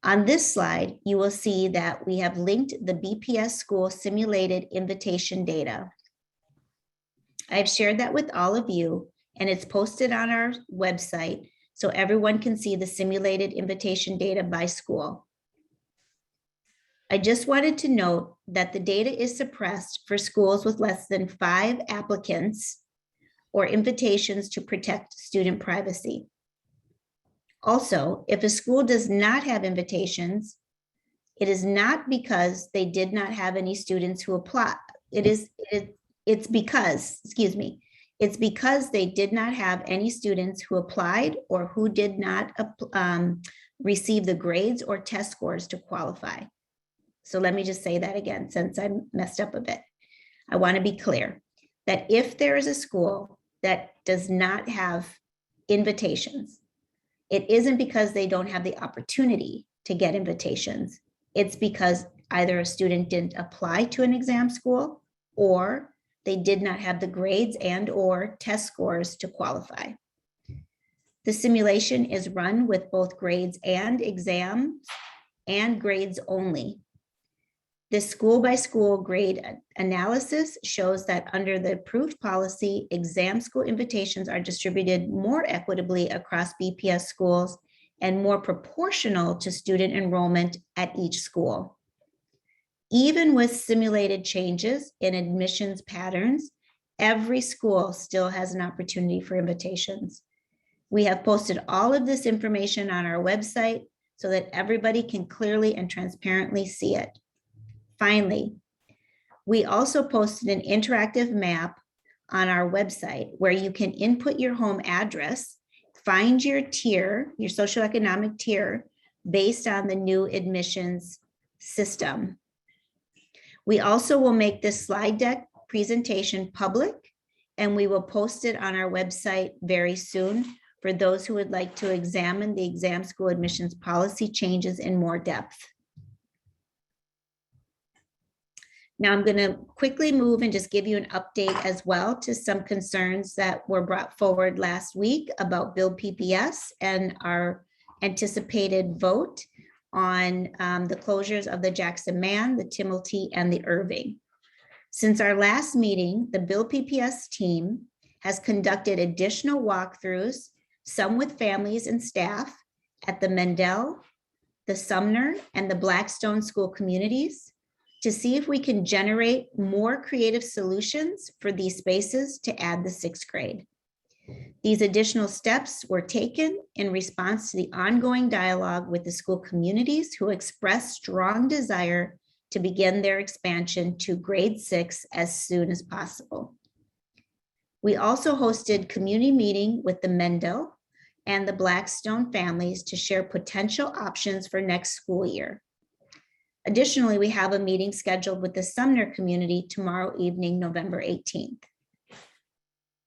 On this slide, you will see that we have linked the BPS school simulated invitation data. I've shared that with all of you, and it's posted on our website so everyone can see the simulated invitation data by school. I just wanted to note that the data is suppressed for schools with less than 5 applicants or invitations to protect student privacy. Also, if a school does not have invitations, it is not because they did not have any students who apply. It's because they did not have any students who applied or who did not receive the grades or test scores to qualify. So let me just say that again, since I messed up a bit. I want to be clear that if there is a school that does not have invitations, it isn't because they don't have the opportunity to get invitations. It's because either a student didn't apply to an exam school or they did not have the grades and/or test scores to qualify. The simulation is run with both grades and exams and grades only. This school-by-school grade analysis shows that under the approved policy, exam school invitations are distributed more equitably across BPS schools and more proportional to student enrollment at each school. Even with simulated changes in admissions patterns, every school still has an opportunity for invitations. We have posted all of this information on our website so that everybody can clearly and transparently see it. Finally, we also posted an interactive map on our website where you can input your home address, find your tier, your socioeconomic tier, based on the new admissions system. We also will make this slide deck presentation public, and we will post it on our website very soon for those who would like to examine the exam school admissions policy changes in more depth. Now I'm going to quickly move and just give you an update as well to some concerns that were brought forward last week about Build PPS and our anticipated vote on the closures of the Jackson Man, the Timothy, and the Irving. Since our last meeting, the Build PPS team has conducted additional walkthroughs, some with families and staff at the Mendel, the Sumner, and the Blackstone school communities, to see if we can generate more creative solutions for these spaces to add the 6th grade. These additional steps were taken in response to the ongoing dialogue with the school communities who expressed strong desire to begin their expansion to grade 6 as soon as possible. We also hosted community meeting with the Mendel and the Blackstone families to share potential options for next school year. Additionally, we have a meeting scheduled with the Sumner community tomorrow evening, November 18th.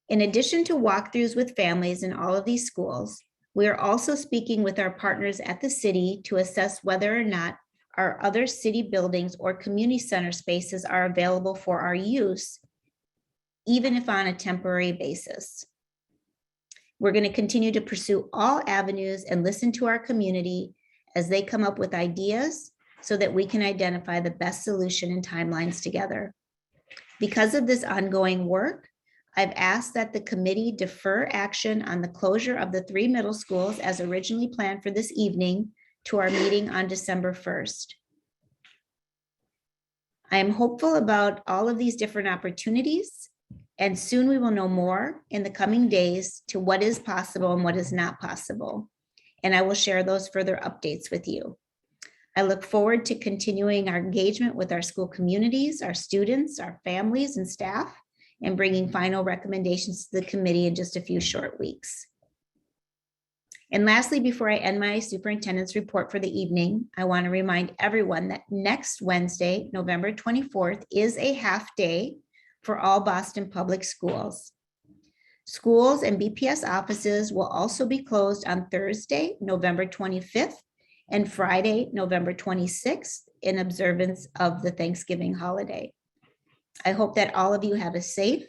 In addition to walkthroughs with families in all of these schools, we are also speaking with our partners at the city to assess whether or not our other city buildings or community center spaces are available for our use, even if on a temporary basis. We're going to continue to pursue all avenues and listen to our community as they come up with ideas so that we can identify the best solution and timelines together. Because of this ongoing work, I've asked that the committee defer action on the closure of the 3 middle schools as originally planned for this evening to our meeting on December 1st. I am hopeful about all of these different opportunities, and soon we will know more in the coming days to what is possible and what is not possible. And I will share those further updates with you. I look forward to continuing our engagement with our school communities, our students, our families and staff, and bringing final recommendations to the committee in just a few short weeks. And lastly, before I end my superintendent's report for the evening, I want to remind everyone that next Wednesday, November 24th, is a half day for all Boston Public Schools. Schools and BPS offices will also be closed on Thursday, November 25th, and Friday, November 26th, in observance of the Thanksgiving holiday. I hope that all of you have a safe,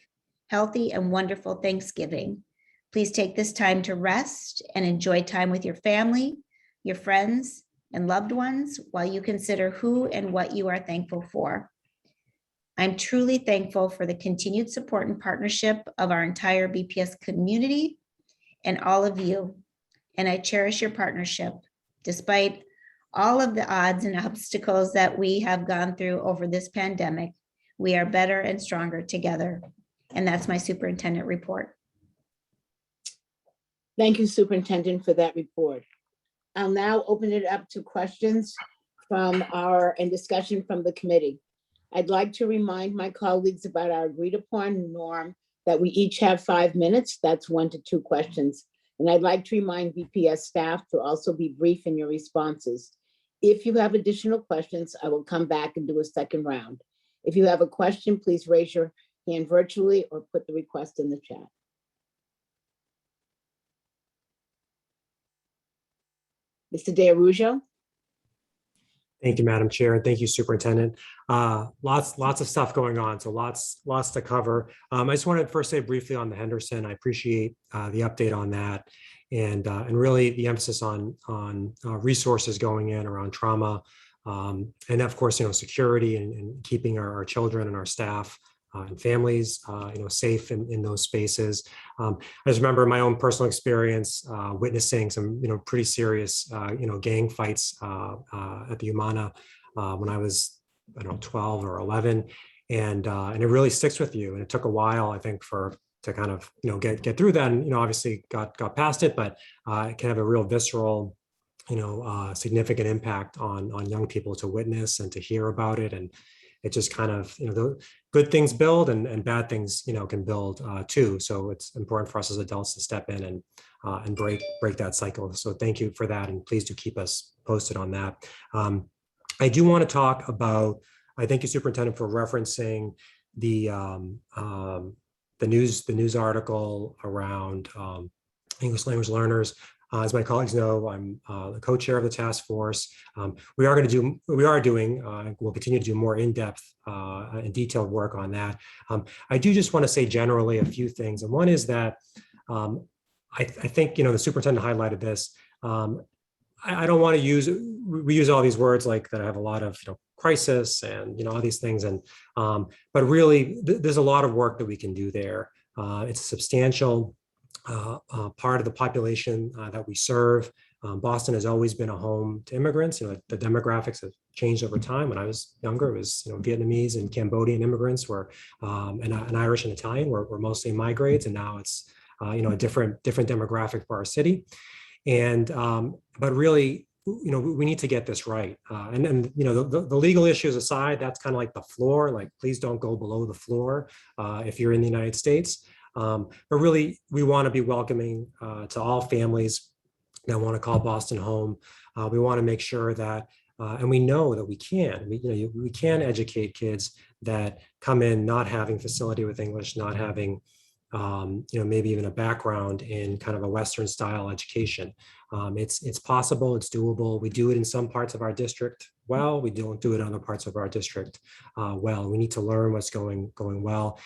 healthy, and wonderful Thanksgiving. Please take this time to rest and enjoy time with your family, your friends, and loved ones while you consider who and what you are thankful for. I'm truly thankful for the continued support and partnership of our entire BPS community and all of you, and I cherish your partnership. Despite all of the odds and obstacles that we have gone through over this pandemic, we are better and stronger together. And that's my superintendent report. Thank you, Superintendent, for that report. I'll now open it up to questions from and discussion from the committee. I'd like to remind my colleagues about our agreed upon norm that we each have 5 minutes. That's 1 to 2 questions. And I'd like to remind BPS staff to also be brief in your responses. If you have additional questions, I will come back and do a second round. If you have a question, please raise your hand virtually or put the request in the chat. Mr. DeArujo? Thank you, Madam Chair, and thank you, Superintendent. Lots of stuff going on, so lots to cover. I just wanted to first say briefly on the Henderson. I appreciate the update on that, and really the emphasis on resources going in around trauma, and of course, security and keeping our children and our staff and families, safe in those spaces. I just remember my own personal experience witnessing some, pretty serious, gang fights at the Umana when I was, 12 or 11, and it really sticks with you. And it took a while, I think, to kind of, get through that. And obviously got past it, but it can have a real visceral, significant impact on young people to witness and to hear about it. And it just kind of, the good things build and bad things, can build too. So it's important for us as adults to step in and break that cycle. So thank you for that. And please do keep us posted on that. I do want to talk about, I thank you, Superintendent, for referencing the news article around English language learners. As my colleagues know, I'm the co-chair of the task force. We are doing, we'll continue to do more in-depth and detailed work on that. I do just want to say generally a few things. And one is that I think, the superintendent highlighted this. I don't want to we use all these words like that have a lot of, crisis and, all these things. And, but really there's a lot of work that we can do there. It's a substantial part of the population that we serve. Boston has always been a home to immigrants. The demographics have changed over time. When I was younger, it was Vietnamese and Cambodian immigrants were, and Irish and Italian were mostly migrants, and now it's a different demographic for our city. And but really, we need to get this right. And the legal issues aside, that's kind of like the floor. Like, please don't go below the floor if you're in the United States. But really, we want to be welcoming to all families that want to call Boston home. We want to make sure that, and we know that we can. We can educate kids that come in not having facility with English, not having, maybe even a background in kind of a Western style education. It's possible. It's doable. We do it in some parts of our district well. We don't do it in other parts of our district well. We need to learn what's going well.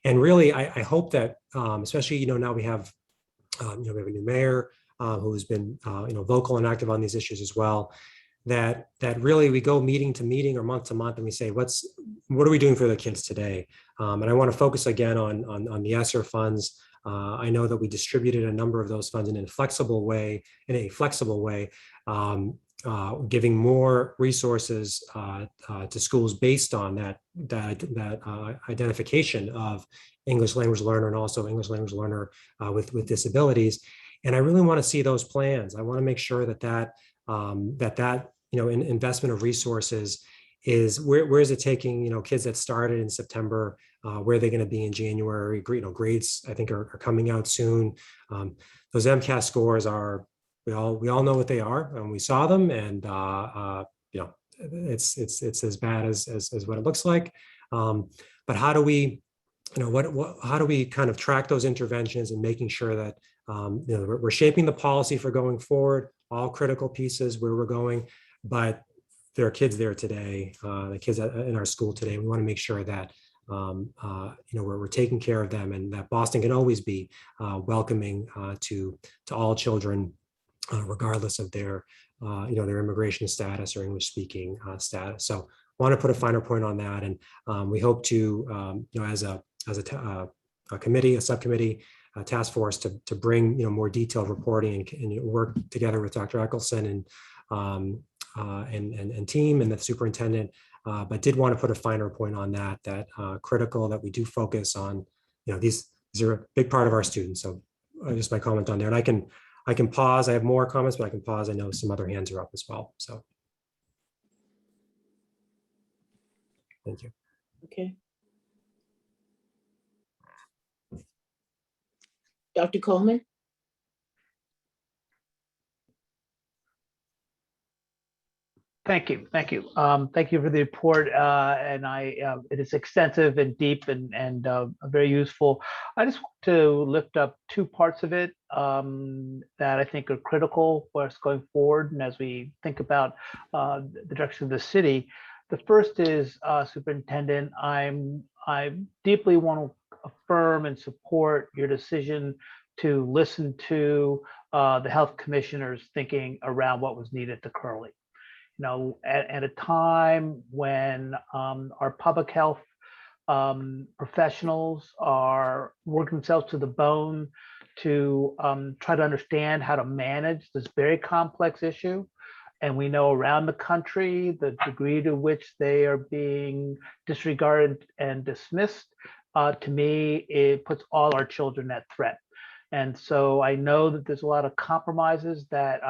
And really, I hope that, especially, now we have a new mayor who's been, vocal and active on these issues as well, that really we go meeting to meeting or month to month and we say, what are we doing for the kids today? And I want to focus again on the ESSER funds. I know that we distributed a number of those funds in a flexible way, giving more resources to schools based on that identification of English language learner and also English language learner with disabilities. And I really want to see those plans. I want to make sure that investment of resources is where is it taking kids that started in September, where are they going to be in January? Grades I think are coming out soon. Those MCAS scores are, we all know what they are, and we saw them, and it's as bad as what it looks like. But how do we, how do we kind of track those interventions and making sure that we're shaping the policy for going forward, all critical pieces where we're going, but there are kids there today, the kids in our school today. We want to make sure that we're taking care of them, and that Boston can always be welcoming to all children, regardless of their their immigration status or English speaking status. So I want to put a finer point on that, and we hope to as a committee, a subcommittee, a task force to bring more detailed reporting and work together with Dr. Eccleston and team and the superintendent, but did want to put a finer point on that critical that we do focus on, these are a big part of our students. So just my comment on there, and I can pause. I have more comments, but I can pause. I know some other hands are up as well. So thank you. Okay. Dr. Coleman? Thank you. Thank you. Thank you for the report. And it is extensive and deep and very useful. I just want to lift up two parts of it that I think are critical for us going forward. And as we think about the direction of the city, the first is Superintendent, I deeply want to affirm and support your decision to listen to the health commissioners thinking around what was needed to Curley. You know, at a time when our public health professionals are working themselves to the bone to try to understand how to manage this very complex issue. And we know around the country, the degree to which they are being disregarded and dismissed, to me, it puts all our children at threat. And so I know that there's a lot of compromises that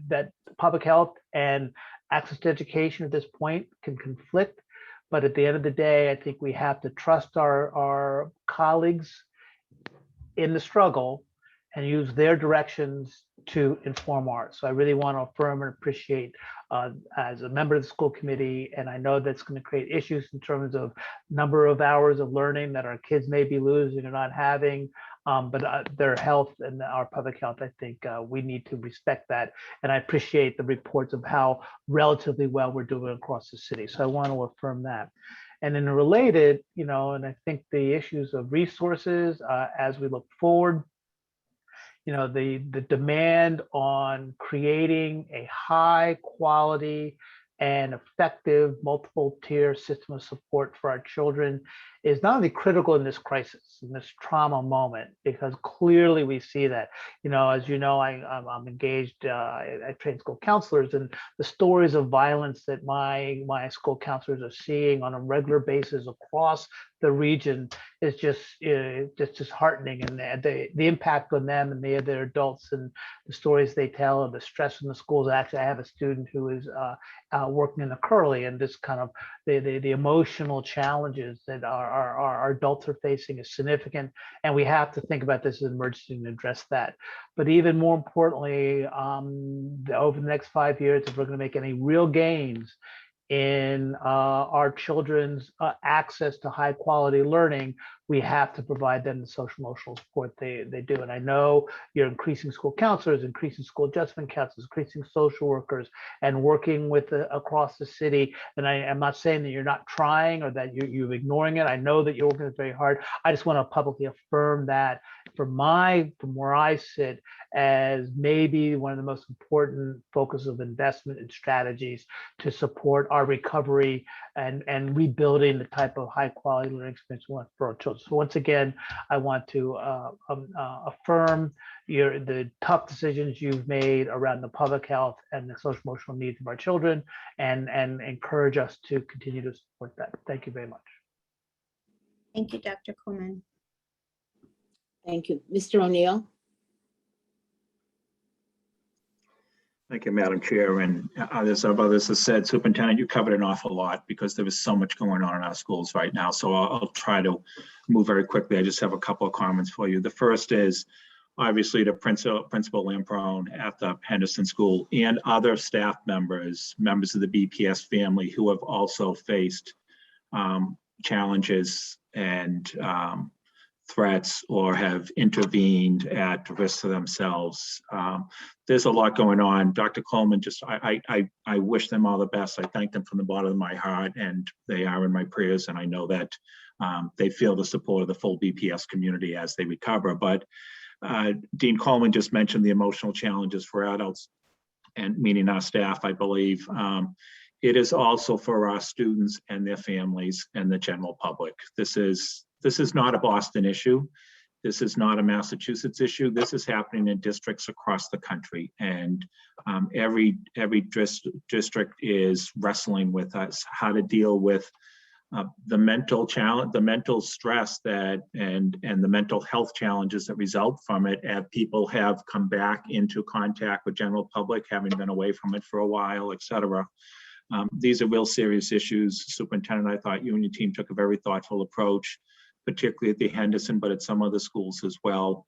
that public health and access to education at this point can conflict. But at the end of the day, I think we have to trust our colleagues in the struggle and use their directions to inform ours. So I really want to affirm and appreciate as a member of the school committee, and I know that's going to create issues in terms of number of hours of learning that our kids may be losing or not having, but their health and our public health, I think we need to respect that. And I appreciate the reports of how relatively well we're doing across the city. So I want to affirm that. And then related, you know, and I think the issues of resources as we look forward, you know, the demand on creating a high quality and effective multiple tier system of support for our children is not only critical in this crisis, in this trauma moment, because clearly we see that, you know, as you know, I'm engaged, I train school counselors, and the stories of violence that my school counselors are seeing on a regular basis across the region is just disheartening, and the impact on them and their adults and the stories they tell and the stress in the schools. Actually, I have a student who is working in the Curley, and this kind of the emotional challenges that our adults are facing is significant, and we have to think about this as an emergency and address that. But even more importantly, over the next 5 years, if we're going to make any real gains in our children's access to high quality learning, we have to provide them the social emotional support they do. And I know you're increasing school counselors, increasing school adjustment counselors, increasing social workers, and working with across the city. And I'm not saying that you're not trying or that you're ignoring it. I know that you're working very hard. I just want to publicly affirm that from where I sit as maybe one of the most important focus of investment and strategies to support our recovery and rebuilding the type of high quality learning experience we want for our children. So once again, I want to affirm the tough decisions you've made around the public health and the social emotional needs of our children, and encourage us to continue to support that. Thank you very much. Thank you, Dr. Coleman. Thank you. Mr. O'Neill. Thank you, Madam Chair. And as others have said, Superintendent, you covered an awful lot because there is so much going on in our schools right now. So I'll try to move very quickly. I just have a couple of comments for you. The first is obviously the Principal Lamprone at the Henderson School and other staff members of the BPS family who have also faced challenges and threats or have intervened at risk to themselves. There's a lot going on. Dr. Coleman, I wish them all the best. I thank them from the bottom of my heart, and they are in my prayers, and I know that they feel the support of the full BPS community as they recover. But Dean Coleman just mentioned the emotional challenges for adults, and meaning our staff, I believe. It is also for our students and their families and the general public. This is not a Boston issue. This is not a Massachusetts issue. This is happening in districts across the country. And every district is wrestling with us how to deal with the mental challenge, the mental stress and the mental health challenges that result from it as people have come back into contact with general public, having been away from it for a while, et cetera. These are real serious issues. Superintendent, I thought you and your team took a very thoughtful approach, particularly at the Henderson, but at some other schools as well.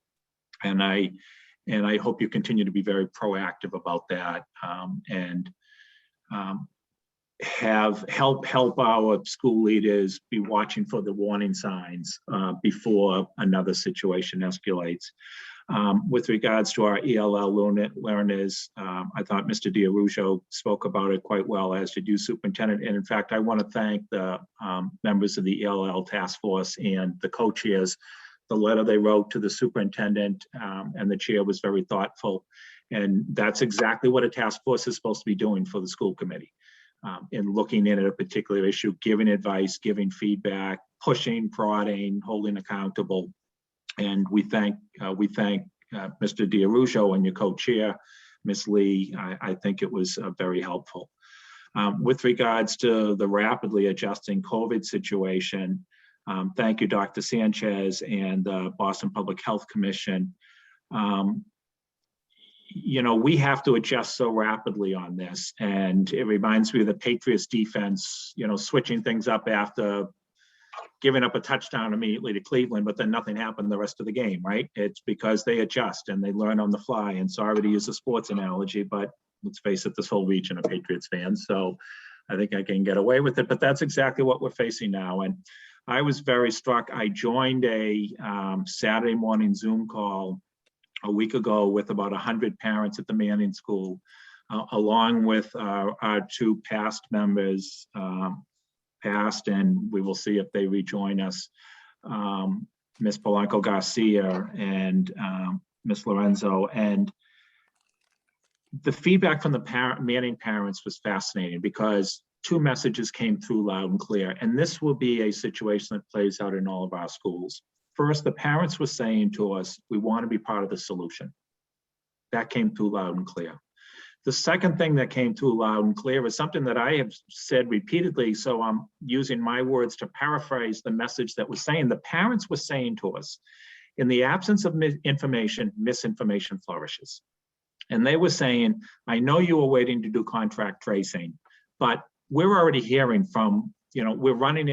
And I hope you continue to be very proactive about that. And help our school leaders be watching for the warning signs before another situation escalates. With regards to our ELL learners, I thought Mr. D'Arrujo spoke about it quite well, as did you, Superintendent. And in fact, I want to thank the members of the ELL task force and the co-chairs. The letter they wrote to the superintendent and the chair was very thoughtful. And that's exactly what a task force is supposed to be doing for the school committee. In looking at a particular issue, giving advice, giving feedback, pushing, prodding, holding accountable. And we thank Mr. D'Arrujo and your co-chair, Ms. Lee. I think it was very helpful. With regards to the rapidly adjusting COVID situation, thank you, Dr. Sanchez and the Boston Public Health Commission. You know, we have to adjust so rapidly on this. And it reminds me of the Patriots defense, you know, switching things up after giving up a touchdown immediately to Cleveland, but then nothing happened the rest of the game, right? It's because they adjust and they learn on the fly. And sorry to use a sports analogy, but let's face it, this whole region of Patriots fans. So I think I can get away with it, but that's exactly what we're facing now. And I was very struck. I joined a Saturday morning Zoom call a week ago with about 100 parents at the Manning School, along with our two past members, and we will see if they rejoin us, Ms. Polanco Garcia and Ms. Lorenzo. And the feedback from the Manning parents was fascinating because two messages came through loud and clear. And this will be a situation that plays out in all of our schools. First, the parents were saying to us, we want to be part of the solution. That came through loud and clear. The second thing that came through loud and clear is something that I have said repeatedly, so I'm using my words to paraphrase the message that was saying. The parents were saying to us, in the absence of information, misinformation flourishes. And they were saying, I know you were waiting to do contract tracing, but we're already hearing from, you know, we're bumping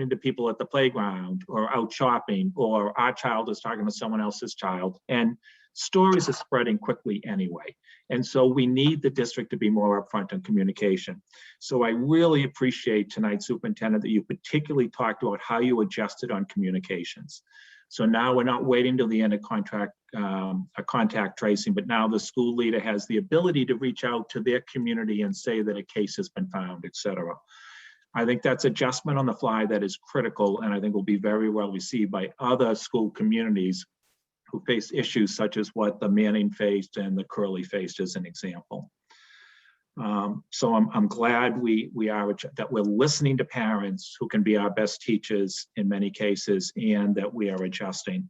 into people at the playground or out shopping, or our child is talking to someone else's child, and stories are spreading quickly anyway. And so we need the district to be more upfront on communication. So I really appreciate tonight, Superintendent, that you particularly talked about how you adjusted on communications. So now we're not waiting till the end of contact tracing, but now the school leader has the ability to reach out to their community and say that a case has been found, et cetera. I think that's adjustment on the fly that is critical, and I think will be very well received by other school communities who face issues such as what the Manning faced and the Curley faced as an example. So I'm glad that we're listening to parents who can be our best teachers in many cases, and that we are adjusting.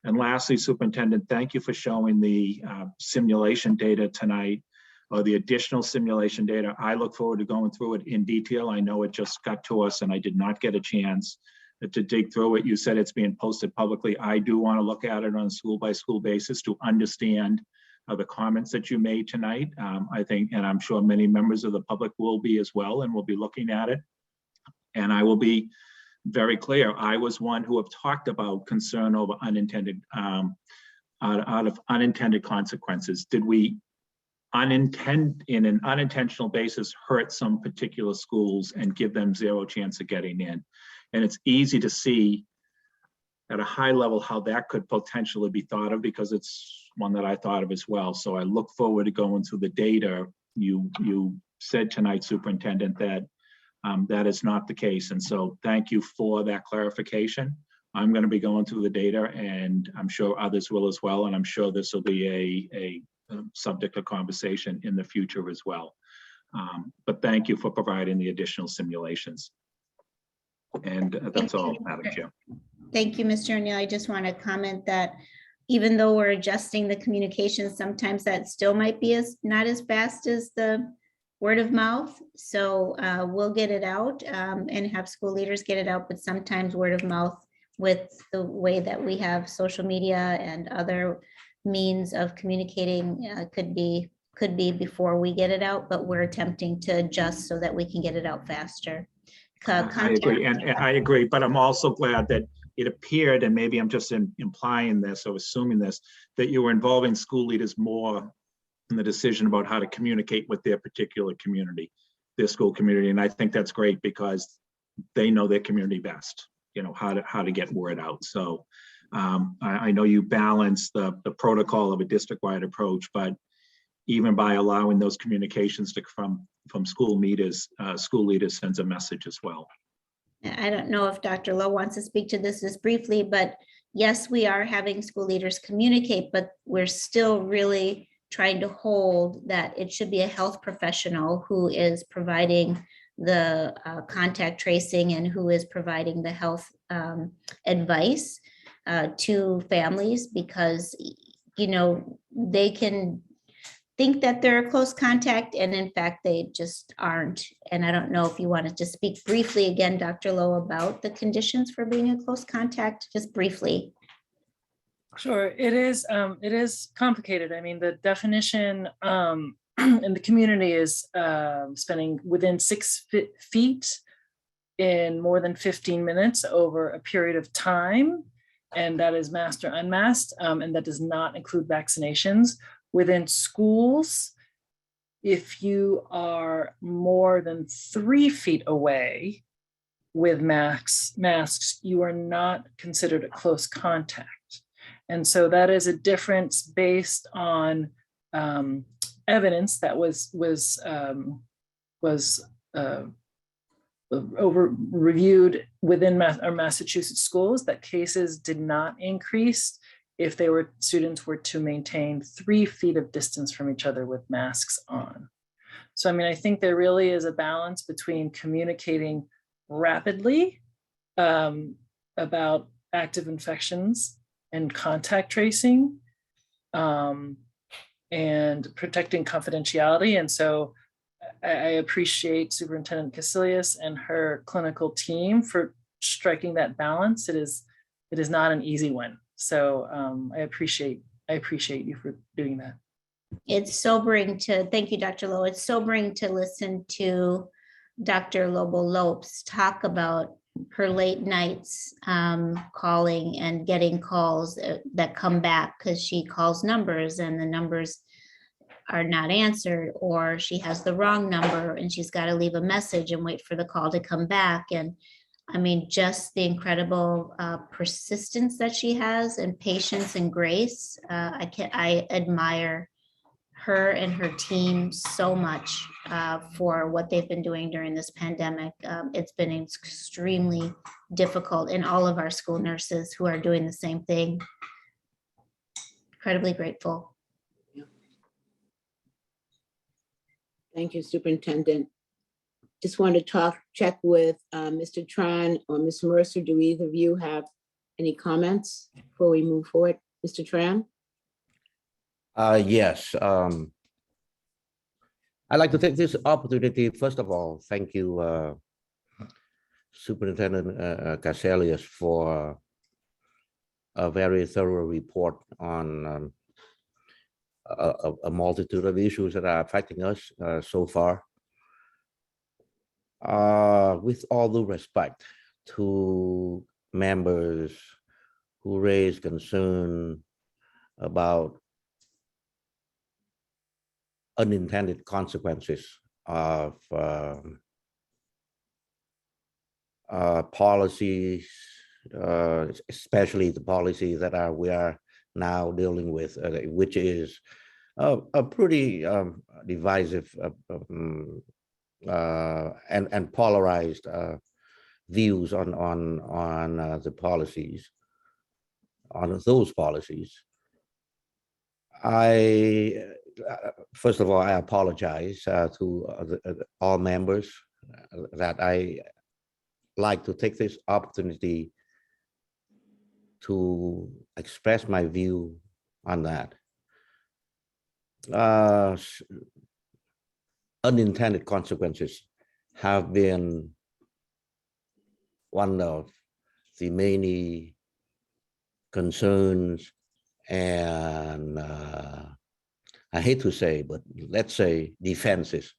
And lastly, Superintendent, thank you for showing the simulation data tonight, or the additional simulation data. I look forward to going through it in detail. I know it just got to us and I did not get a chance to dig through it. You said it's being posted publicly. I do want to look at it on a school by school basis to understand the comments that you made tonight. I think, and I'm sure many members of the public will be as well, and will be looking at it. And I will be very clear. I was one who have talked about concern over unintended, out of unintended consequences. Did we in an unintentional basis hurt some particular schools and give them zero chance of getting in? And it's easy to see at a high level how that could potentially be thought of, because it's one that I thought of as well. So I look forward to going through the data. You said tonight, Superintendent, that that is not the case. And so thank you for that clarification. I'm going to be going through the data, and I'm sure others will as well. And I'm sure this will be a subject of conversation in the future as well. But thank you for providing the additional simulations. And that's all, Madam Chair. Thank you, Mr. O'Neill. I just want to comment that even though we're adjusting the communication, sometimes that still might be not as fast as the word of mouth. So we'll get it out and have school leaders get it out, but sometimes word of mouth, with the way that we have social media and other means of communicating, could be before we get it out, but we're attempting to adjust so that we can get it out faster. I agree, and I agree, but I'm also glad that it appeared, and maybe I'm just implying this or assuming this, that you were involving school leaders more in the decision about how to communicate with their particular community. their school community. And I think that's great because they know their community best, you know, how to get word out. So I know you balance the protocol of a district-wide approach, but even by allowing those communications to come from school leaders sends a message as well. I don't know if Dr. Lowe wants to speak to this just briefly, but yes, we are having school leaders communicate, but we're still really trying to hold that it should be a health professional who is providing the contact tracing and who is providing the health advice to families, because, you know, they can think that they're a close contact and in fact they just aren't. And I don't know if you wanted to speak briefly again, Dr. Lowe, about the conditions for being a close contact, just briefly. Sure, it is complicated. I mean, the definition in the community is spending within 6 feet in more than 15 minutes over a period of time. And that is masked or unmasked, and that does not include vaccinations. Within schools, if you are more than 3 feet away with masks, you are not considered a close contact. And so that is a difference based on evidence that was reviewed within our Massachusetts schools, that cases did not increase if students were to maintain 3 feet of distance from each other with masks on. So, I mean, I think there really is a balance between communicating rapidly about active infections and contact tracing and protecting confidentiality. And so I appreciate Superintendent Casilius and her clinical team for striking that balance. It is not an easy one. So I appreciate you for doing that. It's sobering thank you, Dr. Lowe. It's sobering to listen to Dr. Lobo Lopes talk about her late nights calling and getting calls that come back because she calls numbers and the numbers are not answered, or she has the wrong number and she's got to leave a message and wait for the call to come back. And I mean, just the incredible persistence that she has and patience and grace. I admire her and her team so much for what they've been doing during this pandemic. It's been extremely difficult, and all of our school nurses who are doing the same thing. Incredibly grateful. Thank you, Superintendent. Just want to check with Mr. Tran or Ms. Mercer. Do either of you have any comments before we move forward? Mr. Tran? Yes. I'd like to take this opportunity. First of all, thank you, Superintendent Casilius, for a very thorough report on a multitude of issues that are affecting us so far. With all due respect to members who raise concern about unintended consequences of policies, especially the policies that we are now dealing with, which is a pretty divisive and polarized views on the policies, on those policies. First of all, I apologize to all members that I like to take this opportunity to express my view on that. Unintended consequences have been one of the many concerns and I hate to say, but let's say defenses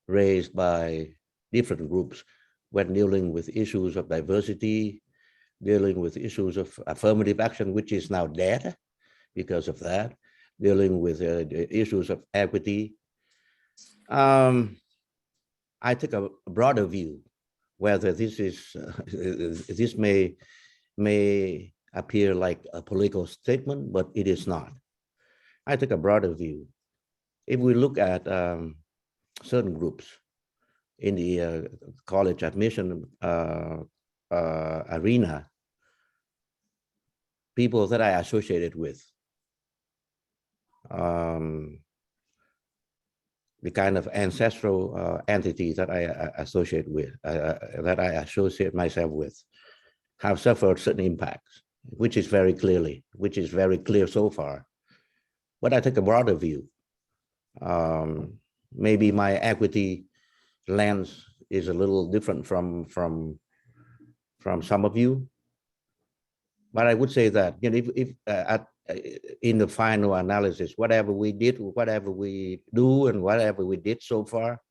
raised by different groups when dealing with issues of diversity, dealing with issues of affirmative action, which is now dead because of that, dealing with issues of equity. I took a broader view, whether this is this may appear like a political statement, but it is not. I took a broader view. If we look at certain groups in the college admission arena, people that I associated with, the kind of ancestral entities that I associate with, that I associate myself with, have suffered certain impacts, which is very clear so far. But I take a broader view. Maybe my equity lens is a little different from some of you. But I would say that, you know, if in the final analysis, whatever we did, whatever we do, and whatever we did so far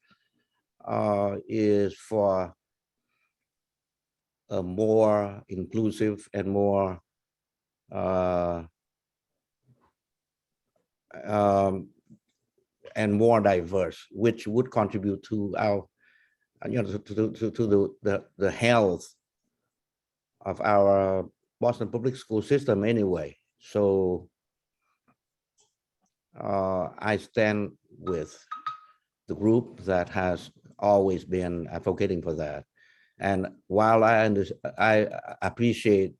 is for a more inclusive and more diverse, which would contribute to our, you know, to the health of our Boston public school system anyway. So I stand with the group that has always been advocating for that. And while I appreciate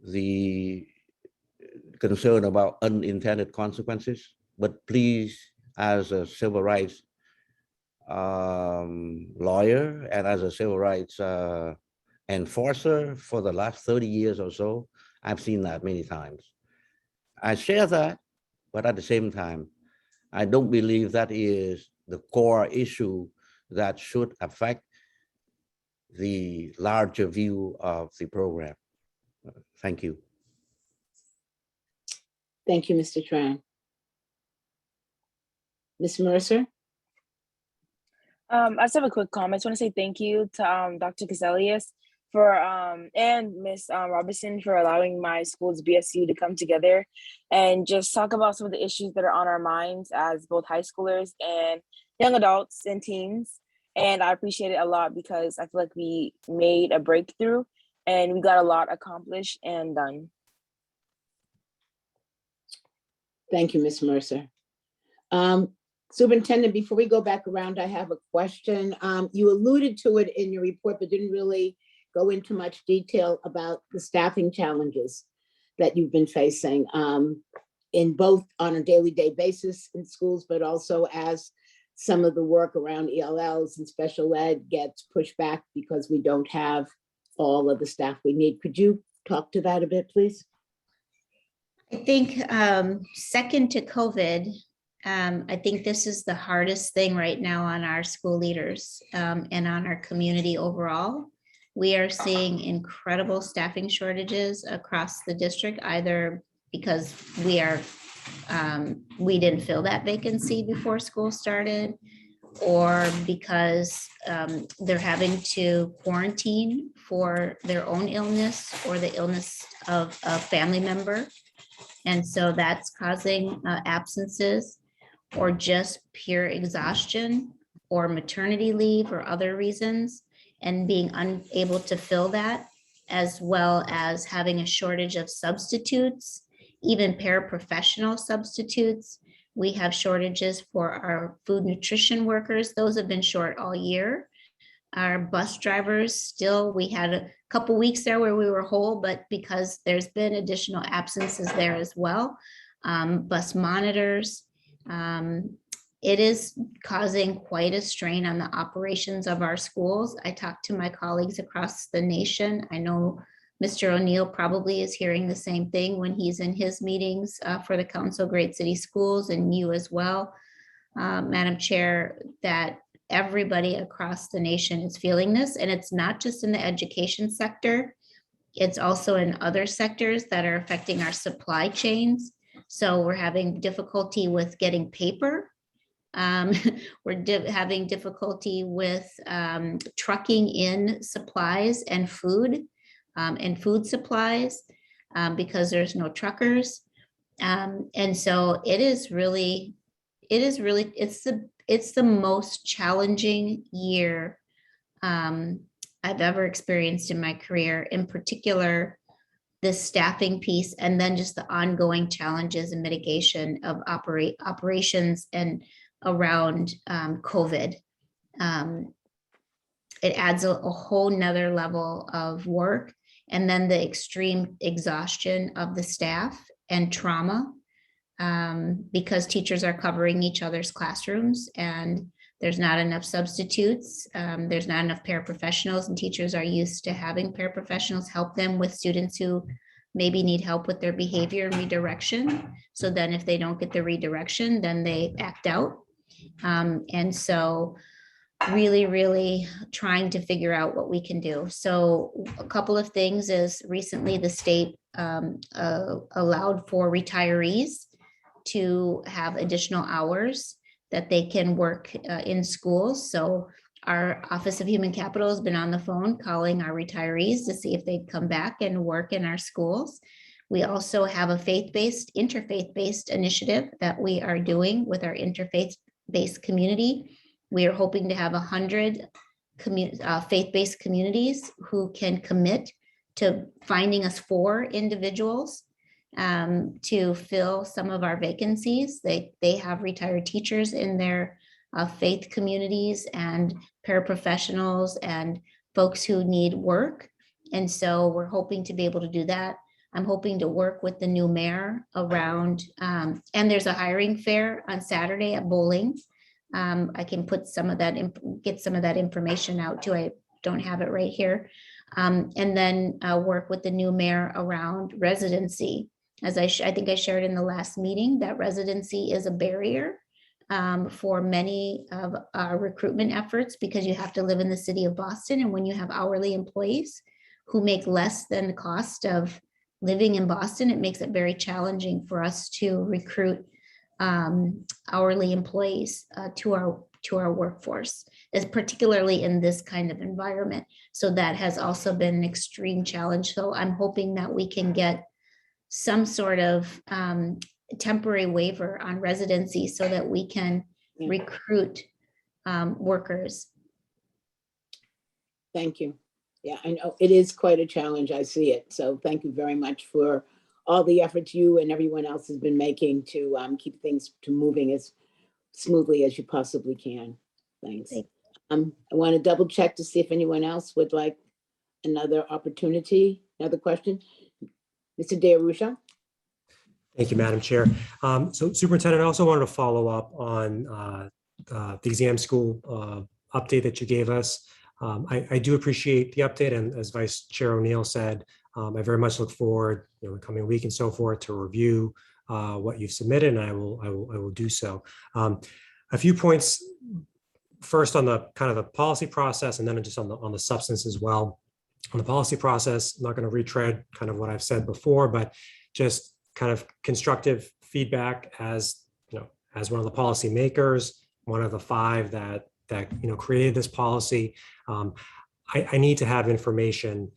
the concern about unintended consequences, but please, as a civil rights lawyer and as a civil rights enforcer for the last 30 years or so, I've seen that many times. I share that, but at the same time, I don't believe that is the core issue that should affect the larger view of the program. Thank you. Thank you, Mr. Tran. Ms. Mercer? I just have a quick comment. I just want to say thank you to Dr. Caselius for and Ms. Robinson for allowing my school's BSU to come together and just talk about some of the issues that are on our minds as both high schoolers and young adults and teens. And I appreciate it a lot because I feel like we made a breakthrough and we got a lot accomplished and done. Thank you, Ms. Mercer. Superintendent, before we go back around, I have a question. You alluded to it in your report, but didn't really go into much detail about the staffing challenges that you've been facing in both on a daily basis in schools, but also as some of the work around ELLs and special ed gets pushed back because we don't have all of the staff we need. Could you talk to that a bit, please? I think second to COVID, I think this is the hardest thing right now on our school leaders and on our community overall. We are seeing incredible staffing shortages across the district, either because we didn't fill that vacancy before school started, or because they're having to quarantine for their own illness or the illness of a family member. And so that's causing absences, or just pure exhaustion or maternity leave or other reasons, and being unable to fill that, as well as having a shortage of substitutes, even paraprofessional substitutes. We have shortages for our food nutrition workers. Those have been short all year. Our bus drivers still, we had a couple weeks there where we were whole, but because there's been additional absences there as well. Bus monitors. It is causing quite a strain on the operations of our schools. I talked to my colleagues across the nation. I know Mr. O'Neill probably is hearing the same thing when he's in his meetings for the Council of Great City Schools, and you as well, Madam Chair, that everybody across the nation is feeling this. And it's not just in the education sector, it's also in other sectors that are affecting our supply chains. So we're having difficulty with getting paper. We're having difficulty with trucking in supplies and food supplies because there's no truckers. And so it's it's the most challenging year I've ever experienced in my career, in particular, the staffing piece, and then just the ongoing challenges and mitigation of operations and around COVID. It adds a whole nother level of work, and then the extreme exhaustion of the staff and trauma, because teachers are covering each other's classrooms and there's not enough substitutes. There's not enough paraprofessionals, and teachers are used to having paraprofessionals help them with students who maybe need help with their behavior and redirection. So then if they don't get the redirection, then they act out. And so really trying to figure out what we can do. So a couple of things is recently the state allowed for retirees to have additional hours that they can work in schools. So our Office of Human Capital has been on the phone calling our retirees to see if they'd come back and work in our schools. We also have a interfaith-based initiative that we are doing with our interfaith-based community. We are hoping to have 100 faith-based communities who can commit to finding us 4 individuals to fill some of our vacancies. They have retired teachers in their faith communities and paraprofessionals and folks who need work. And so we're hoping to be able to do that. I'm hoping to work with the new mayor around, and there's a hiring fair on Saturday at Bowling. I can put some of that, get some of that information out too. I don't have it right here. And then work with the new mayor around residency. As I think I shared in the last meeting, that residency is a barrier for many of our recruitment efforts, because you have to live in the city of Boston. And when you have hourly employees who make less than the cost of living in Boston, it makes it very challenging for us to recruit hourly employees to our workforce, as particularly in this kind of environment. So that has also been an extreme challenge. So I'm hoping that we can get some sort of temporary waiver on residency so that we can recruit workers. Thank you. Yeah, I know it is quite a challenge. I see it. So thank you very much for all the efforts you and everyone else has been making to keep things moving as smoothly as you possibly can. Thanks. I want to double check to see if anyone else would like another opportunity, another question. Mr. DeArusha. Thank you, Madam Chair. So Superintendent, I also wanted to follow up on the exam school update that you gave us. I do appreciate the update, and as Vice Chair O'Neill said, I very much look forward, the coming week and so forth, to review what you've submitted, and I will do so. A few points. First, on the kind of the policy process, and then just on the substance as well. On the policy process, I'm not going to retread kind of what I've said before, but just kind of constructive feedback as as one of the policy makers, one of the 5 that created this policy. I need to have information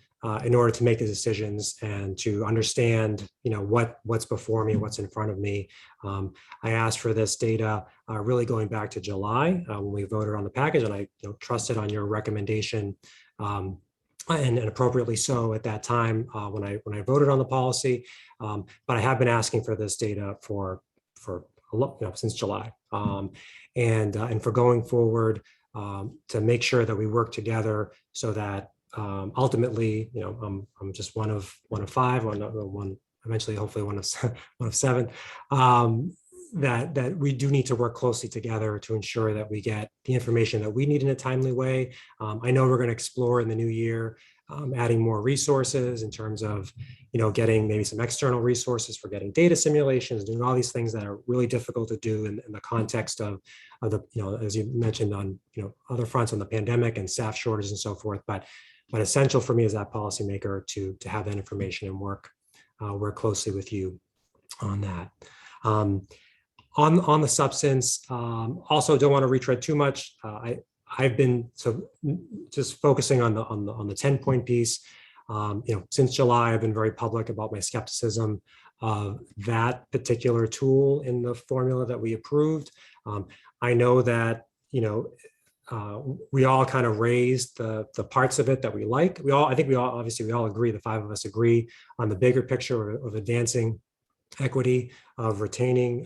in order to make the decisions and to understand what's before me, what's in front of me. I asked for this data really going back to July when we voted on the package, and I trusted on your recommendation. And appropriately so at that time when I voted on the policy, but I have been asking for this data for a lot, since July, and for going forward to make sure that we work together so that ultimately, I'm just one of 5, one eventually, hopefully one of 7. That we do need to work closely together to ensure that we get the information that we need in a timely way. I know we're going to explore in the new year, adding more resources in terms of, getting maybe some external resources for getting data simulations, doing all these things that are really difficult to do in the context of the, as you mentioned on, other fronts on the pandemic and staff shortages and so forth. But essential for me as that policymaker to have that information and work closely with you on that. On the substance, also don't want to retread too much. I've been just focusing on the 10-point piece. Since July, I've been very public about my skepticism of that particular tool in the formula that we approved. I know that, we all kind of raised the parts of it that we like. I think we all agree, the five of us agree on the bigger picture of advancing equity, of retaining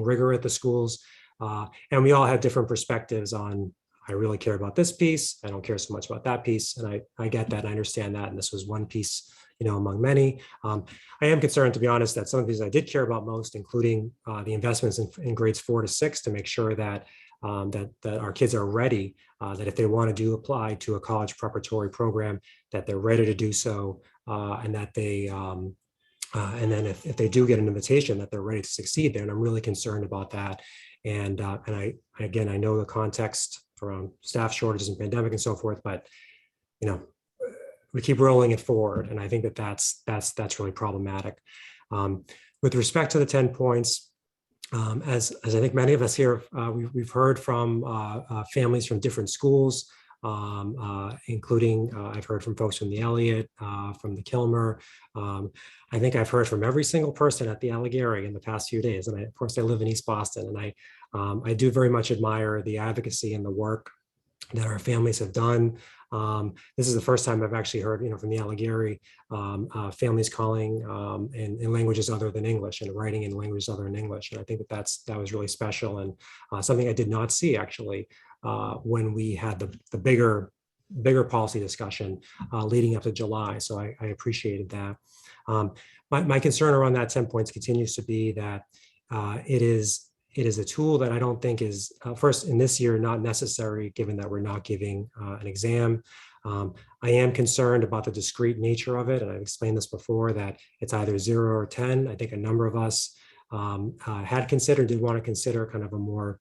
rigor at the schools. And we all have different perspectives on, I really care about this piece, I don't care so much about that piece. And I get that, I understand that. And this was one piece, among many. I am concerned, to be honest, that some of these I did care about most, including the investments in grades 4 to 6 to make sure that that our kids are ready, that if they want to apply to a college preparatory program, that they're ready to do so, and that they, and then if they do get an invitation, that they're ready to succeed there. And I'm really concerned about that. And I know the context around staff shortages and pandemic and so forth, but we keep rolling it forward, and I think that that's really problematic. With respect to the 10 points. As I think many of us here, we've heard from families from different schools, including I've heard from folks from the Elliott, from the Kilmer. I think I've heard from every single person at the Allegheny in the past few days. And of course, I live in East Boston, and I do very much admire the advocacy and the work that our families have done. This is the first time I've actually heard, from the Allegheny, families calling in languages other than English and writing in languages other than English. And I think that was really special, and something I did not see actually when we had the bigger policy discussion leading up to July. So I appreciated that. My concern around that 10 points continues to be that it is a tool that I don't think is, first in this year, not necessary, given that we're not giving an exam. I am concerned about the discrete nature of it. And I've explained this before, that it's either 0 or 10. I think a number of us did want to consider kind of a more,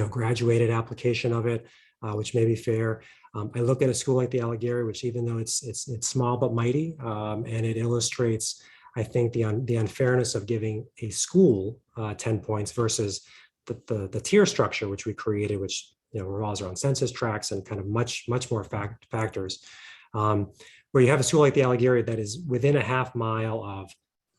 graduated application of it, which may be fair. I look at a school like the Allegheny, which even though it's small but mighty, and it illustrates, I think, the unfairness of giving a school 10 points versus the tier structure which we created, which revolves around census tracts and kind of much more factors. Where you have a school like the Allegheny that is within a half mile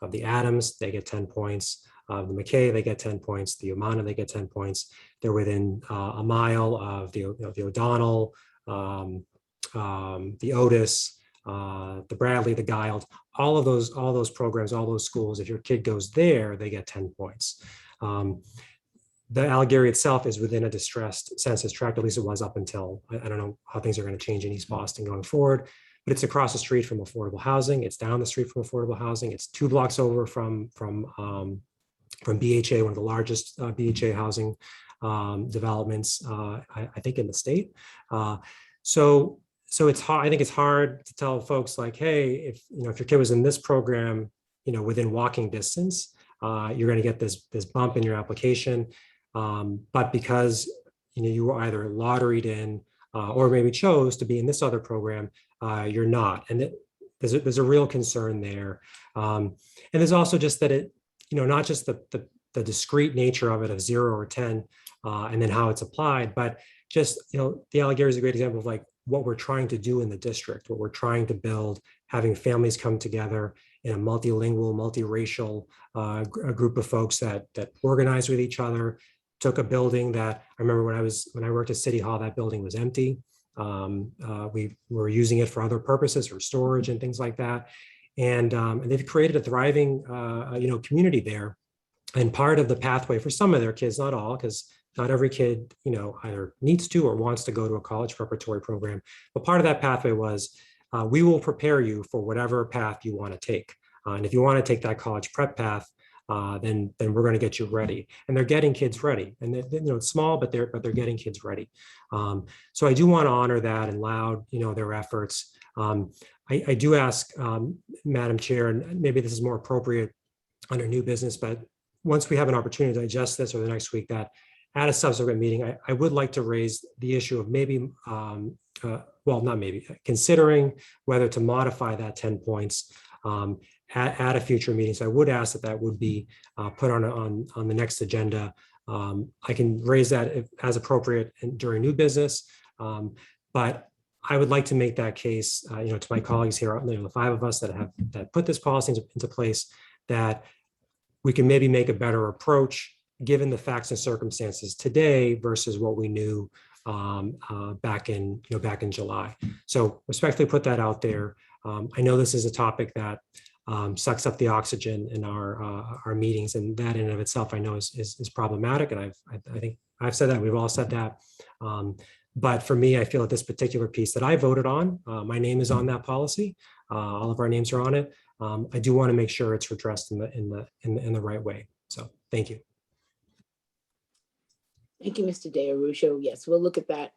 of the Adams, they get 10 points. The McKay, they get 10 points. The Umana, they get 10 points. They're within a mile of the O'Donnell, the Otis, the Bradley, the Guild, all those programs, all those schools. If your kid goes there, they get 10 points. The Allegheny itself is within a distressed census tract, at least it was up until, I don't know how things are going to change in East Boston going forward, but it's across the street from affordable housing. It's down the street from affordable housing. It's 2 blocks over from BHA, one of the largest BHA housing developments, I think, in the state. So it's hard. I think it's hard to tell folks like, hey, if your kid was in this program, within walking distance, you're going to get this bump in your application. But because you were either lotteried in or maybe chose to be in this other program, you're not. And there's a real concern there. And there's also just that it, not just the discrete nature of it of 0 or 10, and then how it's applied, but just, the Allegheny is a great example of like what we're trying to do in the district, what we're trying to build, having families come together in a multilingual, multiracial group of folks that organize with each other, took a building that I remember when I worked at City Hall, that building was empty. We were using it for other purposes, for storage and things like that. And they've created a thriving, community there. And part of the pathway for some of their kids, not all, because not every kid, either needs to or wants to go to a college preparatory program. But part of that pathway was, we will prepare you for whatever path you want to take. And if you want to take that college prep path, then we're going to get you ready. And they're getting kids ready. And it's small, but they're getting kids ready. So I do want to honor that and laud, their efforts. I do ask, Madam Chair, and maybe this is more appropriate under new business, but once we have an opportunity to digest this or the next week, that at a subsequent meeting, I would like to raise the issue of maybe, considering whether to modify that 10 points at a future meeting. So I would ask that would be put on the next agenda. I can raise that as appropriate during new business, but I would like to make that case, to my colleagues here, the 5 of us that put this policy into place, that we can maybe make a better approach given the facts and circumstances today versus what we knew back in July. So respectfully put that out there. I know this is a topic that sucks up the oxygen in our meetings, and that in and of itself I know is problematic. And I think I've said that, we've all said that. But for me, I feel that this particular piece that I voted on, my name is on that policy. All of our names are on it. I do want to make sure it's redressed in the right way. So thank you. Thank you, Mr. De Araujo. Yes, we'll look at that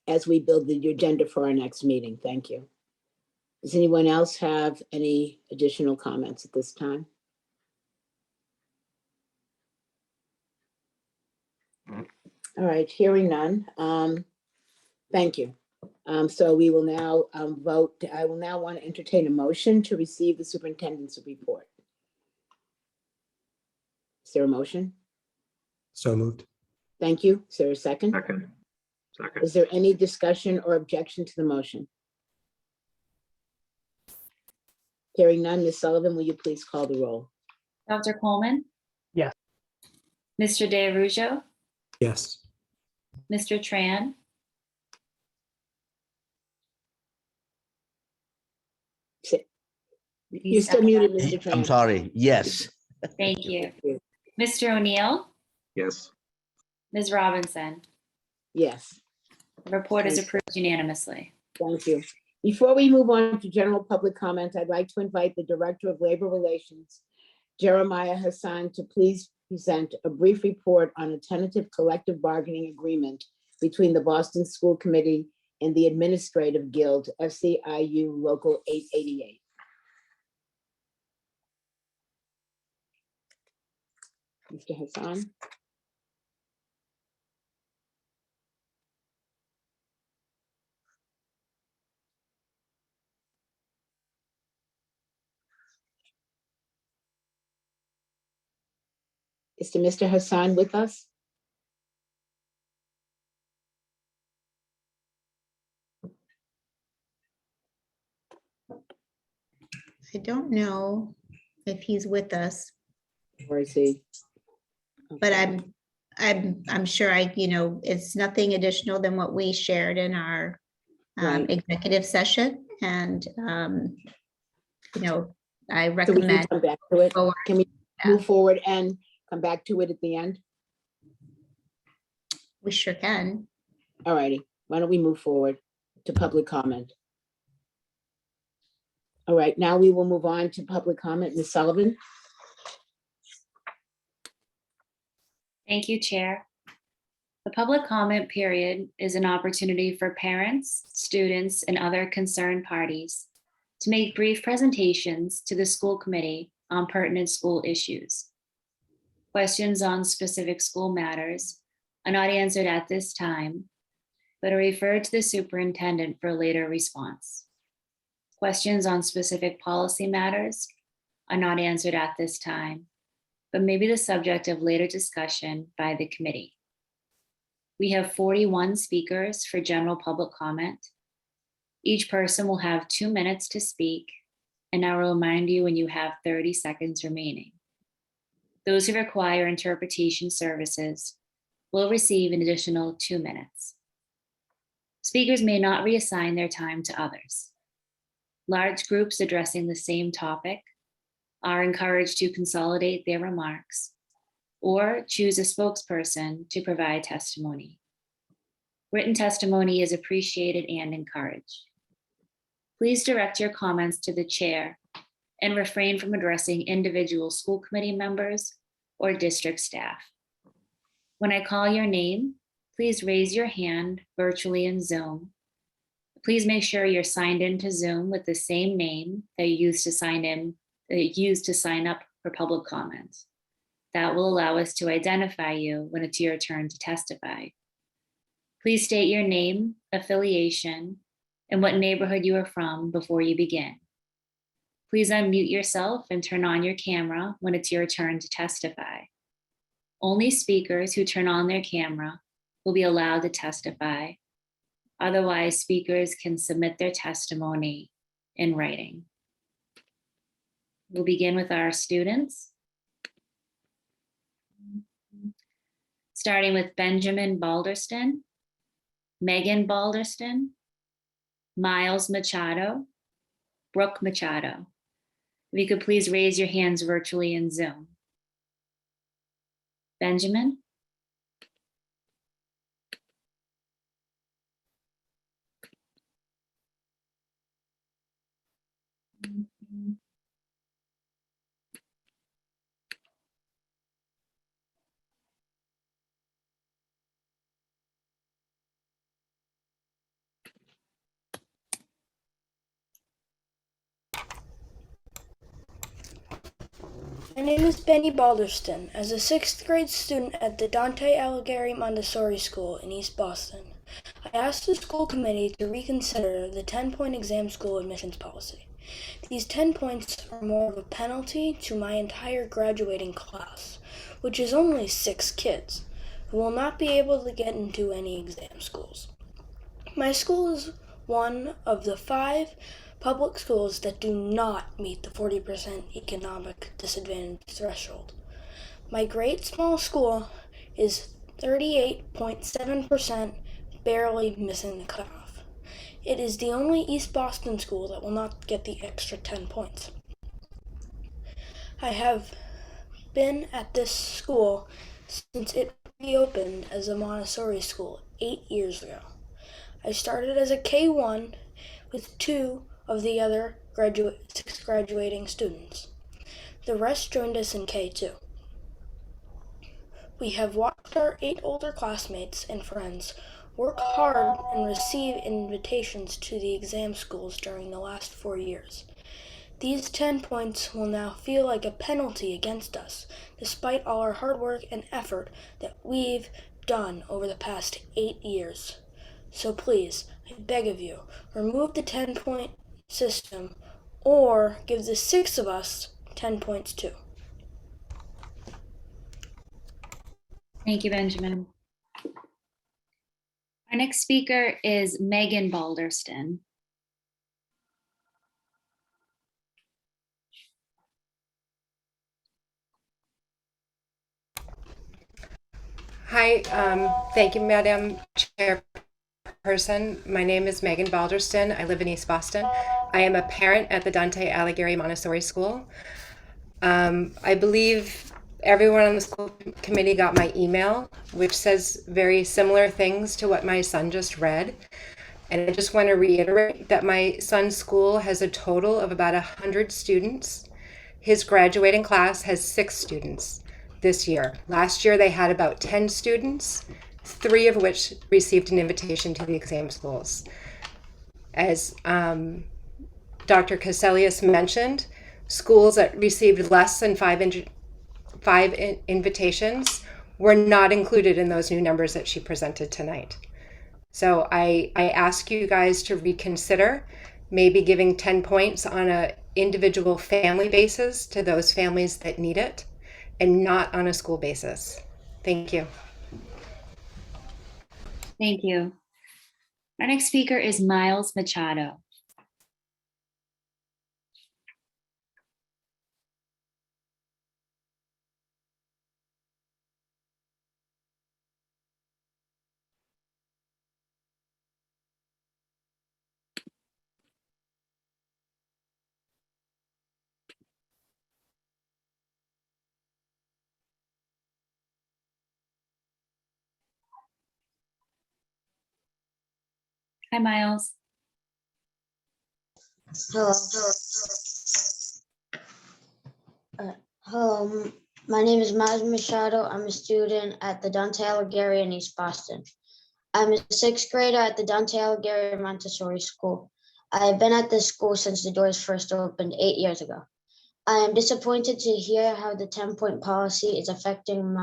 as we build the agenda for our next meeting. Thank you. Does anyone else have any additional comments at this time? All right, hearing none. Thank you. So we will now vote. I will now want to entertain a motion to receive the superintendent's report. Is there a motion? So moved. Thank you. Is there a second? Second. Is there any discussion or objection to the motion? Hearing none, Ms. Sullivan, will you please call the roll? Dr. Coleman? Yes. Mr. De Araujo? Yes. Mr. Tran? You're still muted, Mr. Tran. I'm sorry. Yes. Thank you. Mr. O'Neill? Yes. Ms. Robinson? Yes. The report is Thank approved unanimously. Thank you. Before we move on to general public comment, I'd like to invite the Director of Labor Relations, Jeremiah Hassan, to please present a brief report on a tentative collective bargaining agreement between the Boston School Committee and the Administrative Guild, FCIU Local 888. Mr. Hassan. Is Mr. Hassan with us? I don't know if he's with us, Where is he? but I'm sure it's nothing additional than what we shared in our Right. executive session. And, I So we can recommend. come back to it. forward. Can we move forward and come back to it at the end? We sure can. All righty. Why don't we move forward to public comment? All right, now we will move on to public comment. Ms. Sullivan? Thank you, Chair. The public comment period is an opportunity for parents, students, and other concerned parties to make brief presentations to the school committee on pertinent school issues. Questions on specific school matters are not answered at this time, but are referred to the superintendent for later response. Questions on specific policy matters are not answered at this time, but may be the subject of later discussion by the committee. We have 41 speakers for general public comment. Each person will have 2 minutes to speak, and I will remind you when you have 30 seconds remaining. Those who require interpretation services will receive an additional 2 minutes. Speakers may not reassign their time to others. Large groups addressing the same topic are encouraged to consolidate their remarks or choose a spokesperson to provide testimony. Written testimony is appreciated and encouraged. Please direct your comments to the chair and refrain from addressing individual school committee members or district staff. When I call your name, please raise your hand virtually in Zoom. Please make sure you're signed into Zoom with the same name that you used to sign up for public comment. That will allow us to identify you when it's your turn to testify. Please state your name, affiliation, and what neighborhood you are from before you begin. Please unmute yourself and turn on your camera when it's your turn to testify. Only speakers who turn on their camera will be allowed to testify. Otherwise, speakers can submit their testimony in writing. We'll begin with our students. starting with Benjamin Balderston, Megan Balderston, Miles Machado, Brooke Machado. If you could please raise your hands virtually in Zoom. Benjamin? My name is Benny Balderston. As a 6th grade student at the Dante Alighieri Montessori School in East Boston, I asked the school committee to reconsider the 10-point exam school admissions policy. These 10 points are more of a penalty to my entire graduating class, which is only 6 kids, who will not be able to get into any exam schools. My school is one of the 5 public schools that do not meet the 40% economic disadvantage threshold. My great small school is 38.7%, barely missing the cutoff. It is the only East Boston school that will not get the extra 10 points. I have been at this school since it reopened as a Montessori school 8 years ago. I started as a K1 with 2 of the other 6 graduating students. The rest joined us in K2. We have watched our 8 older classmates and friends work hard and receive invitations to the exam schools during the last 4 years. These 10 points will now feel like a penalty against us, despite all our hard work and effort that we've done over the past 8 years. So please, I beg of you, remove the 10-point system or give the 6 of us 10 points too. Thank you, Benjamin. Our next speaker is Megan Balderston. Hi, thank you, Madam Chairperson. My name is Megan Balderston. I live in East Boston. I am a parent at the Dante Alighieri Montessori School. I believe everyone on the school committee got my email, which says very similar things to what my son just read. And I just want to reiterate that my son's school has a total of about 100 students. His graduating class has 6 students this year. Last year they had about 10 students, 3 of which received an invitation to the exam schools. As Dr. Caselius mentioned, schools that received less than 5 invitations were not included in those new numbers that she presented tonight. So I ask you guys to reconsider maybe giving 10 points on an individual family basis to those families that need it and not on a school basis. Thank you. Thank you. Our next speaker is Miles Machado. Hi, Miles. Hello. Hello, my name is Miles Machado. I'm a student at the Dante Alighieri in East Boston. I'm a 6th grader at the Dante Alighieri Montessori School. I have been at this school since the doors first opened 8 years ago. I am disappointed to hear how the 10-point policy is affecting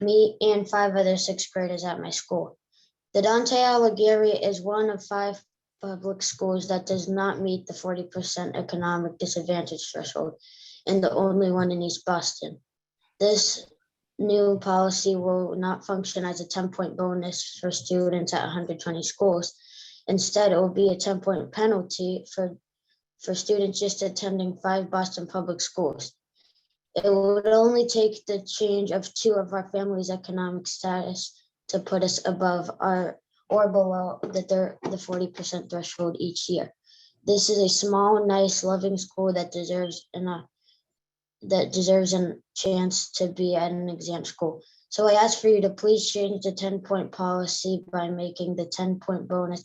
me and 5 other 6th graders at my school. The Dante Alighieri is one of 5 public schools that does not meet the 40% economic disadvantage threshold and the only one in East Boston. This new policy will not function as a 10-point bonus for students at 120 schools. Instead, it will be a 10-point penalty for students just attending 5 Boston public schools. It would only take the change of 2 of our family's economic status to put us above our or below the 40% threshold each year. This is a small, nice, loving school that deserves a chance to be at an exam school. So I ask for you to please change the 10-point policy by making the 10-point bonus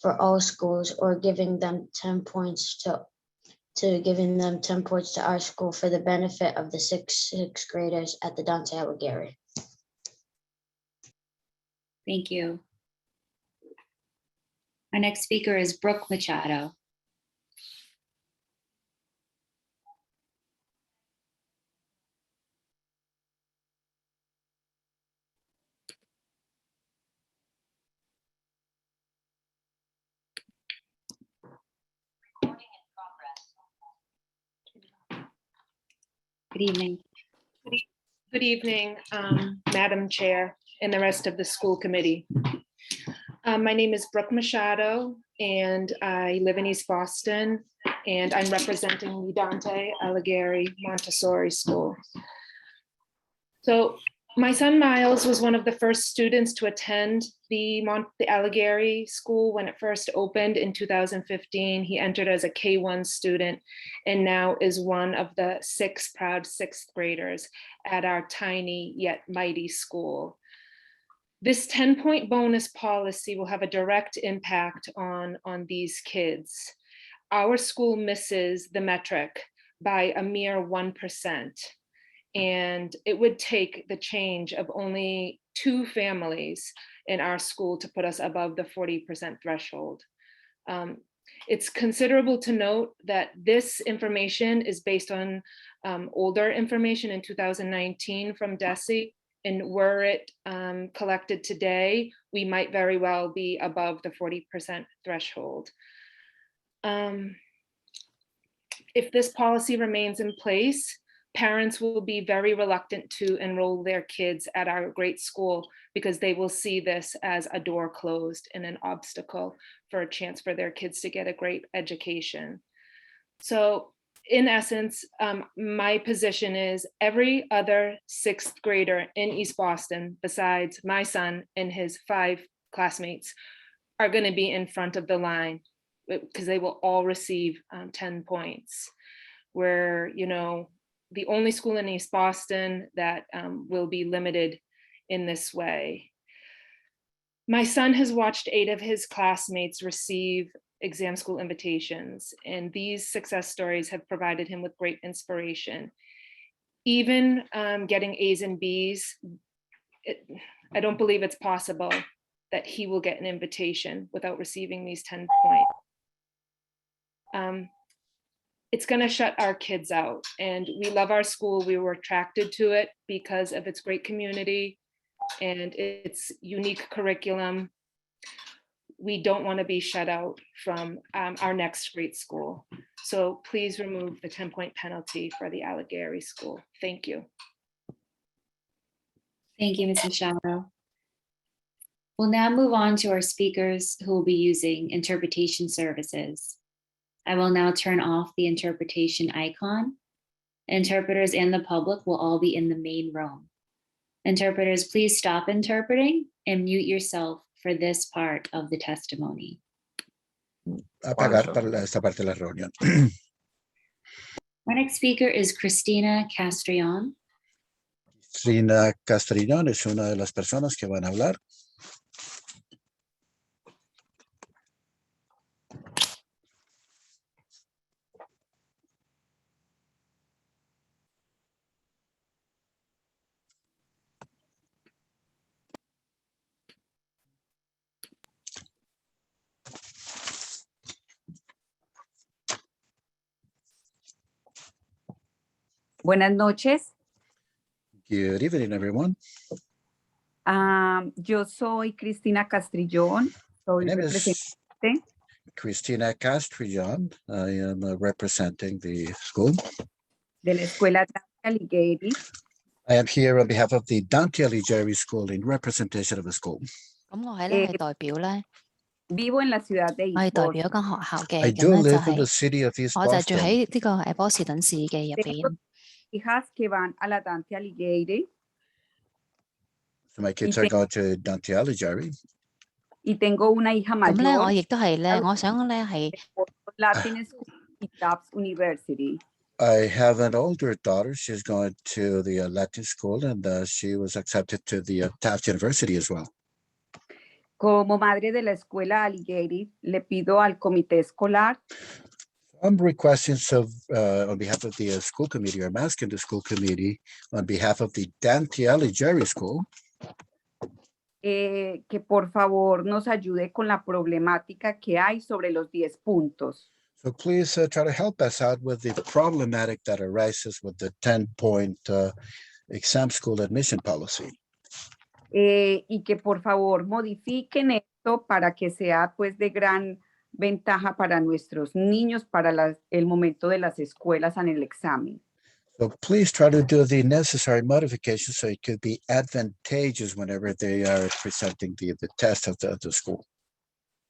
for all schools, or giving them 10 points to our school for the benefit of the sixth graders at the Dante Alighieri. Thank you. Our next speaker is Brooke Machado. Good evening. Good evening, Madam Chair and the rest of the school committee. My name is Brooke Machado, and I live in East Boston, and I'm representing the Dante Alighieri Montessori School. So my son Miles was one of the first students to attend the Alighieri School when it first opened in 2015. He entered as a K-1 student and now is one of the 6 proud 6th graders at our tiny yet mighty school. This 10-point bonus policy will have a direct impact on these kids. Our school misses the metric by a mere 1%. And it would take the change of only 2 families in our school to put us above the 40% threshold. It's considerable to note that this information is based on older information in 2019 from DESE, and were it collected today, we might very well be above the 40% threshold. If this policy remains in place, parents will be very reluctant to enroll their kids at our great school because they will see this as a door closed and an obstacle for a chance for their kids to get a great education. So in essence, my position is every other 6th grader in East Boston, besides my son and his 5 classmates, are going to be in front of the line because they will all receive 10 points. We're, you know, the only school in East Boston that will be limited in this way. My son has watched 8 of his classmates receive exam school invitations, and these success stories have provided him with great inspiration. Even getting A's and B's, I don't believe it's possible that he will get an invitation without receiving these 10 points. It's going to shut our kids out, and we love our school. We were attracted to it because of its great community and its unique curriculum. We don't want to be shut out from our next great school. So please remove the 10-point penalty for the Alighieri School. Thank you. Thank you, Ms. Machado. We'll now move on to our speakers who will be using interpretation services. I will now turn off the interpretation icon. Interpreters and the public will all be in the main room. Interpreters, please stop interpreting and mute yourself for this part of the testimony. Apagar para esta parte de la reunión. Our next speaker is Cristina Castrillon. Cristina Castrillon es una de las personas que van a hablar. Buenas noches. Good evening, everyone. Yo soy Cristina Castrillón. Soy My name is representante Cristina Castrillon. I am representing the school. de la Escuela Dante Alighieri. I am here on behalf of the Dante Alighieri School in representation of the school. 咁我係代表咧 Vivo en la ciudad de 我係 East 代 Boston. 表一間學校嘅， I 咁 do 咧就 live in the 係 city of East 我就住 Boston. 喺呢個波士頓市嘅入邊。hijas que van a la Dante Alighieri So my kids are going to Dante Alighieri. y tengo una hija 咁咧，我 mayor 亦都係咧，我想咧係 Latin School y Tufts University. I have an older daughter. She's going to the Latin school, and she was accepted to the Taft University as well. Como madre de la escuela Alighieri, le pido al comité escolar I'm requesting on behalf of the school committee, or I'm asking the school committee on behalf of the Dante Alighieri School que por favor nos ayude con la problemática que hay sobre los 10 puntos. So please try to help us out with the problematic that arises with the 10-point exam school admission policy. Y que por favor modifiquen esto para que sea pues de gran ventaja para nuestros niños para el momento de las escuelas en el examen. So please try to do the necessary modifications so it could be advantageous whenever they are presenting the test of the school.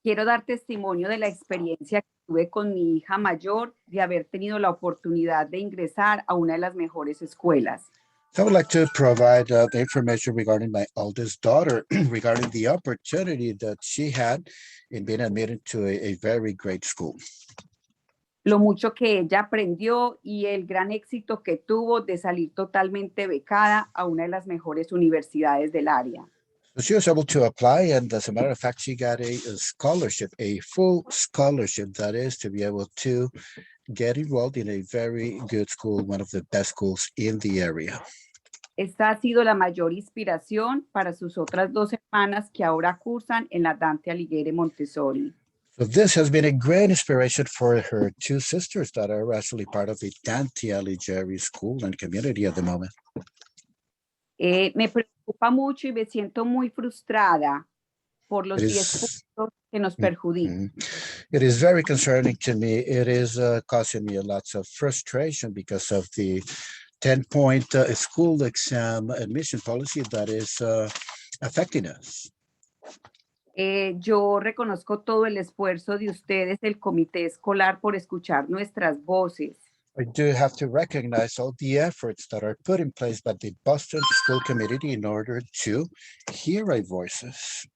Quiero dar testimonio de la experiencia que tuve con mi hija mayor de haber tenido la oportunidad de ingresar a una de las mejores escuelas. So I would like to provide the information regarding my oldest daughter, regarding the opportunity that she had in being admitted to a very great school. Lo mucho que ella aprendió y el gran éxito que tuvo de salir totalmente becada a una de las mejores universidades del área. So she was able to apply, and as a matter of fact, she got a scholarship, a full scholarship, that is to be able to get enrolled in a very good school, one of the best schools in the area. Esta ha sido la mayor inspiración para sus otras 2 hermanas que ahora cursan en la Dante Alighieri Montessori. So this has been a great inspiration for her 2 sisters that are actually part of the Dante Alighieri school and community at the moment. Me preocupa mucho y me siento muy frustrada por los 10 puntos que nos perjudican. It is very concerning to me. It is causing me lots of frustration because of the 10-point school exam admission policy that is affecting us. Yo reconozco todo el esfuerzo de ustedes, del comité escolar, por escuchar nuestras voces. I do have to recognize all the efforts that are put in place by the Boston School Committee in order to hear our voices.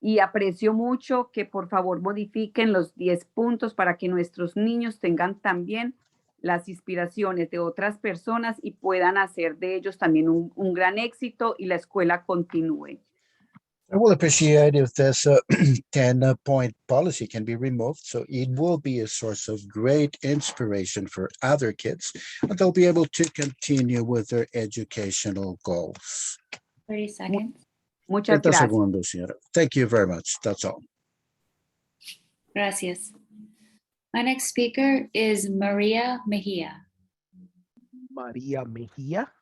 Y aprecio mucho que por favor modifiquen los 10 puntos para que nuestros niños tengan también las inspiraciones de otras personas y puedan hacer de ellos también un gran éxito y la escuela continúe. I will appreciate if this 10-point policy can be removed, so it will be a source of great inspiration for other kids, and they'll be able to continue with their educational goals. 30 seconds. Muchas 30 gracias. segundos, señora. Thank you very much. That's all. Gracias. My next speaker is Maria Mejia. María Mejía.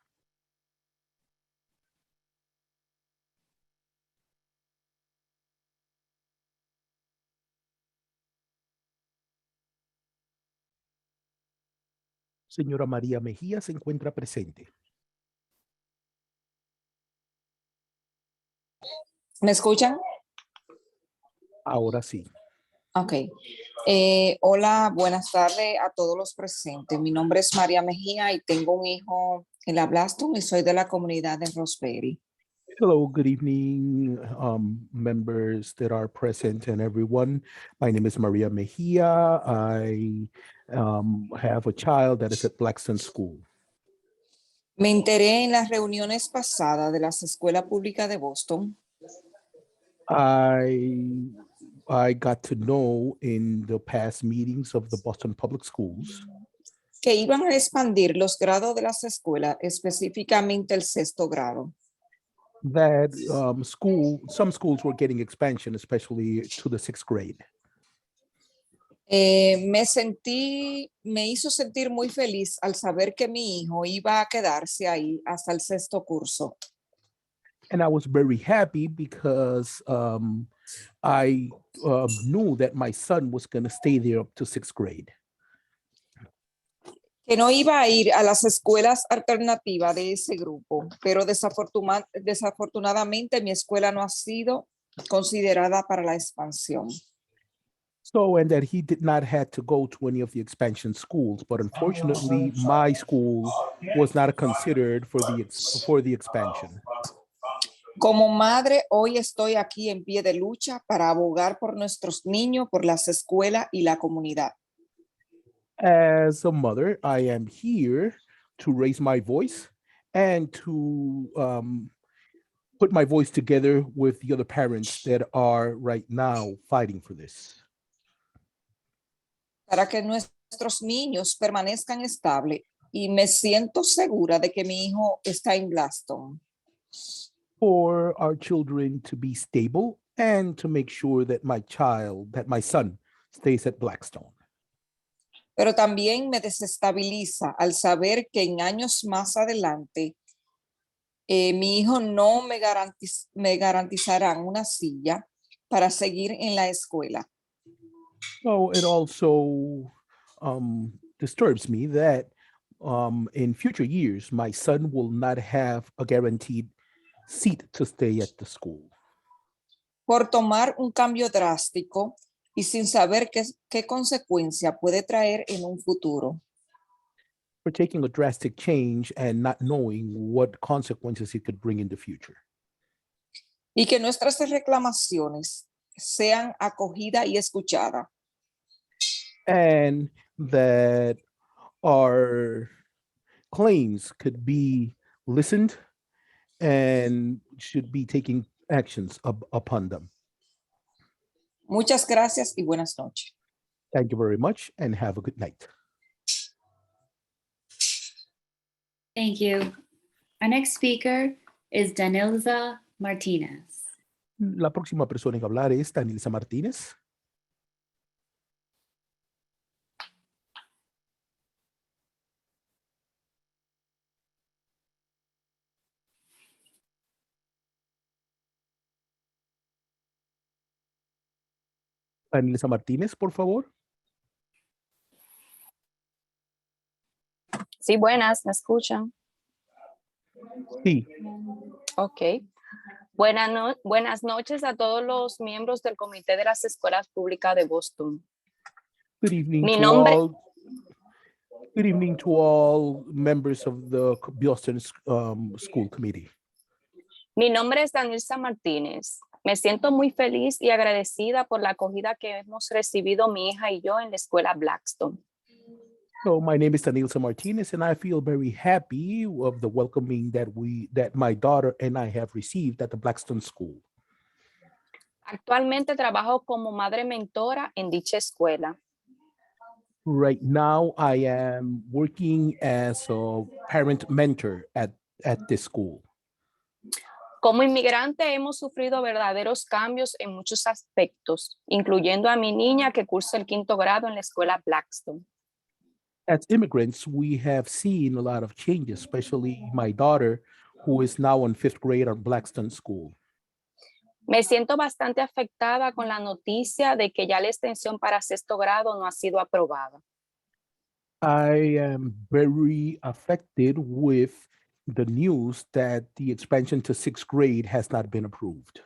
Señora María Mejía se encuentra presente. ¿Me escuchan? Ahora sí. Ok. Hola, buenas tardes a todos los presentes. Mi nombre es María Mejía y tengo un hijo en la Blaston y soy de la comunidad de Roseberry. Hello, good evening, members that are present and everyone. My name is Maria Mejia. I have a child that is at Blackstone School. Me enteré en las reuniones pasadas de las escuelas públicas de Boston I got to know in the past meetings of the Boston Public Schools que iban a expandir los grados de las escuelas, específicamente el 6º grado. that some schools were getting expansion, especially to the 6th grade. Me hizo sentir muy feliz al saber que mi hijo iba a quedarse ahí hasta el 6º curso. And I was very happy because I knew that my son was going to stay there up to 6th grade. Que no iba a ir a las escuelas alternativas de ese grupo, pero desafortunadamente mi escuela no ha sido considerada para la expansión. So, and that he did not have to go to any of the expansion schools, but unfortunately, my school was not considered for the expansion. Como madre, hoy estoy aquí en pie de lucha para abogar por nuestros niños, por las escuelas y la comunidad. As a mother, I am here to raise my voice and to put my voice together with the other parents that are right now fighting for this. Para que nuestros niños permanezcan estables y me siento segura de que mi hijo está en Blaston. For our children to be stable and to make sure that my son stays at Blackstone. Pero también me desestabiliza al saber que en años más adelante mi hijo no me garantizarán una silla para seguir en la escuela. So it also disturbs me that in future years, my son will not have a guaranteed seat to stay at the school. Por tomar un cambio drástico y sin saber qué consecuencia puede traer en un futuro. For taking a drastic change and not knowing what consequences it could bring in the future. Y que nuestras reclamaciones sean acogidas y escuchadas. And that our claims could be listened and should be taking actions upon them. Muchas gracias y buenas noches. Thank you very much and have a good night. Thank you. Our next speaker is Danilza Martinez. La próxima persona en hablar es Danilza Martínez. Danilza Martínez, por favor. Sí, buenas, ¿me escuchan? Sí. Ok. Buenas noches a todos los miembros del Comité de las Escuelas Públicas de Boston. Good evening Mi to nombre- all. Good evening to all members of the Boston School Committee. Mi nombre es Danilza Martínez. Me siento muy feliz y agradecida por la acogida que hemos recibido mi hija y yo en la escuela Blackstone. So my name is Danilza Martinez, and I feel very happy of the welcoming that my daughter and I have received at the Blackstone School. Actualmente trabajo como madre mentora en dicha escuela. Right now, I am working as a parent mentor at this school. Como inmigrante hemos sufrido verdaderos cambios en muchos aspectos, incluyendo a mi niña que cursa el 5º grado en la escuela Blackstone. As immigrants, we have seen a lot of changes, especially my daughter, who is now in 5th grade at Blackstone School. Me siento bastante afectada con la noticia de que ya la extensión para 6º grado no ha sido aprobada. I am very affected with the news that the expansion to 6th grade has not been approved.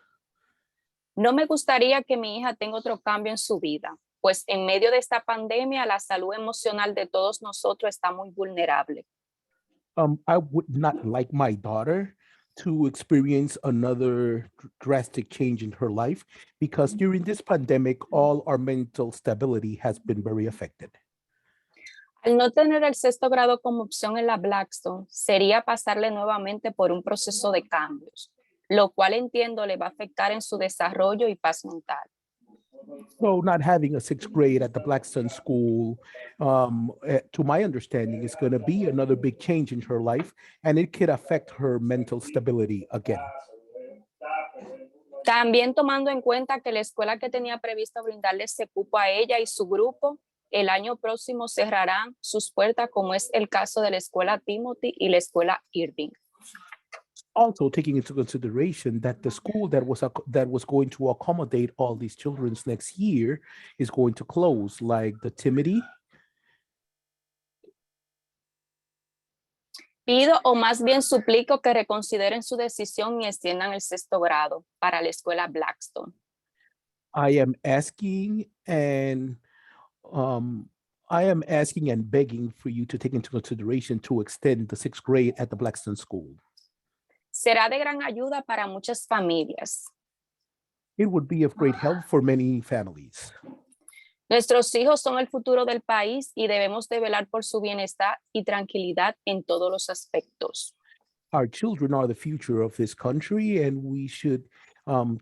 No me gustaría que mi hija tenga otro cambio en su vida, pues en medio de esta pandemia la salud emocional de todos nosotros está muy vulnerable. I would not like my daughter to experience another drastic change in her life because during this pandemic, all our mental stability has been very affected. Al no tener el 6º grado como opción en la Blackstone, sería pasarle nuevamente por un proceso de cambios, lo cual entiendo le va a afectar en su desarrollo y paz mental. So not having a 6th grade at the Blackstone School, to my understanding, is going to be another big change in her life, and it could affect her mental stability again. También tomando en cuenta que la escuela que tenía previsto brindarle ese cupo a ella y su grupo, el año próximo cerrarán sus puertas, como es el caso de la escuela Timothy y la escuela Irving. Also taking into consideration that the school that was going to accommodate all these children next year is going to close, like the Timothy. Pido o más bien suplico que reconsideren su decisión y extiendan el 6º grado para la escuela Blackstone. I am asking And I am asking and begging for you to take into consideration to extend the 6th grade at the Blackston School. Será de gran ayuda para muchas familias. It would be of great help for many families. Nuestros hijos son el futuro del país y debemos de velar por su bienestar y tranquilidad en todos los aspectos. Our children are the future of this country, and we should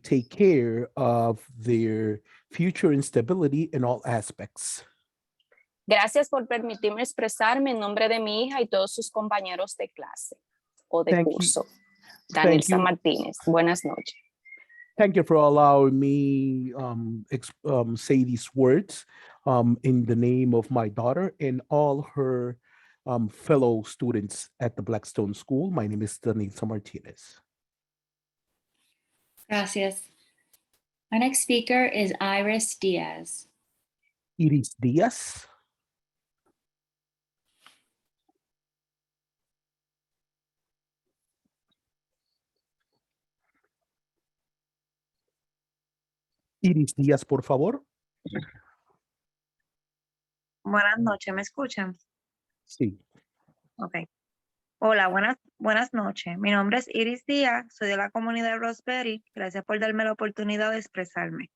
take care of their future and stability in all aspects. Gracias por permitirme expresarme en nombre de mi hija y todos sus compañeros de clase o de Thank you. curso. Daniel Thank you. San Martínez, buenas noches. Thank you for allowing me say these words in the name of my daughter and all her fellow students at the Blackstone School. My name is Daniel San Martínez. Gracias. Our next speaker is Iris Diaz. Iris Diaz. Iris Díaz, por favor. Buenas noches, ¿me escuchan? Sí. Ok. Hola, buenas noches. Mi nombre es Iris Díaz, soy de la comunidad de Roseberry. Gracias por darme la oportunidad de expresarme.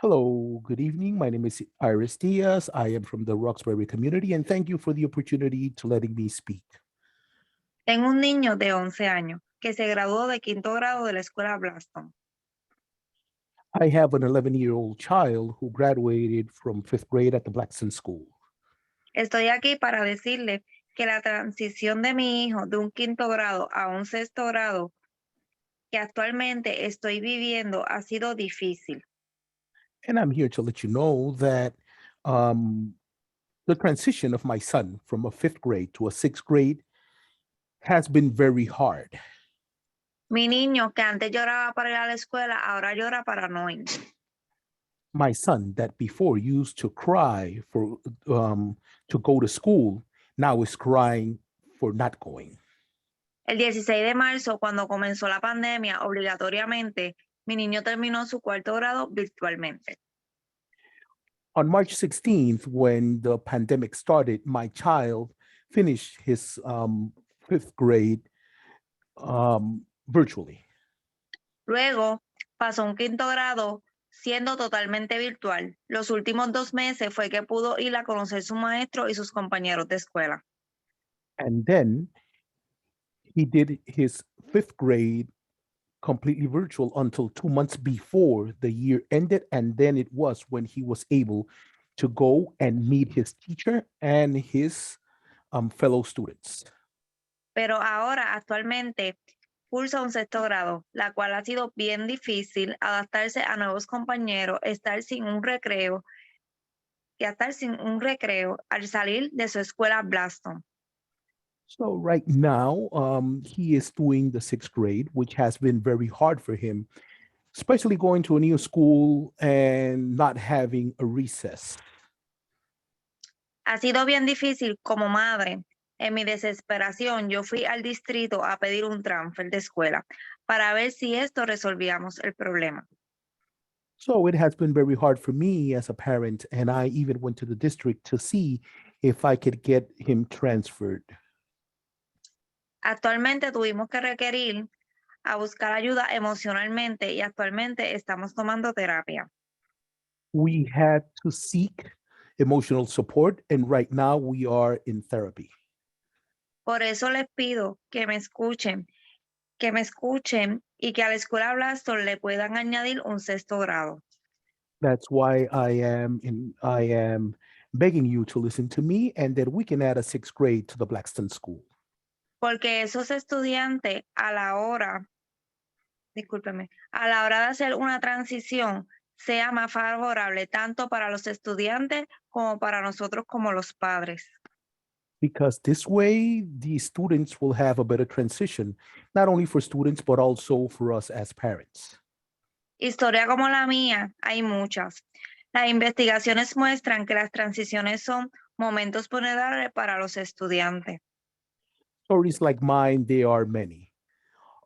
Hello, good evening. My name is Iris Diaz. I am from the Roxbury community, and thank you for the opportunity to letting me speak. Tengo un niño de 11 años que se graduó de 5º grado de la escuela Blackstone. I have an 11-year-old child who graduated from 5th grade at the Blackstone School. Estoy aquí para decirle que la transición de mi hijo de un 5º grado a un 6º grado que actualmente estoy viviendo ha sido difícil. And I'm here to let you know that the transition of my son from a 5th grade to a 6th grade has been very hard. Mi niño que antes lloraba para ir a la escuela, ahora llora para no ir. My son that before used to cry for to go to school now is crying for not going. El 16 de marzo, cuando comenzó la pandemia, obligatoriamente, mi niño terminó su 4º grado virtualmente. On March 16th, when the pandemic started, my child finished his 5th grade virtually. Luego pasó un 5º grado siendo totalmente virtual. Los últimos 2 meses fue que pudo ir a conocer su maestro y sus compañeros de escuela. And then he did his 5th grade completely virtual until 2 months before the year ended. And then it was when he was able to go and meet his teacher and his fellow students. Pero ahora, actualmente, cursa un 6º grado, la cual ha sido bien difícil adaptarse a nuevos compañeros, estar sin un recreo al salir de su escuela Blackstone. So right now, he is doing the 6th grade, which has been very hard for him, especially going to a new school and not having a recess. Ha sido bien difícil como madre. En mi desesperación, yo fui al distrito a pedir un transfer de escuela para ver si esto resolvíamos el problema. So it has been very hard for me as a parent, and I even went to the district to see if I could get him transferred. Actualmente tuvimos que requerir a buscar ayuda emocionalmente y actualmente estamos tomando terapia. We had to seek emotional support, and right now we are in therapy. Por eso les pido que me escuchen y que a la escuela Blackstone le puedan añadir un 6º grado. That's why I am begging you to listen to me, and that we can add a 6th grade to the Blackstone School. Porque esos estudiantes a la hora de hacer una transición sea más favorable tanto para los estudiantes como para nosotros como los padres. Because this way, the students will have a better transition, not only for students, but also for us as parents. Historia como la mía, hay muchas. Las investigaciones muestran que las transiciones son momentos vulnerables para los estudiantes. Stories like mine, there are many.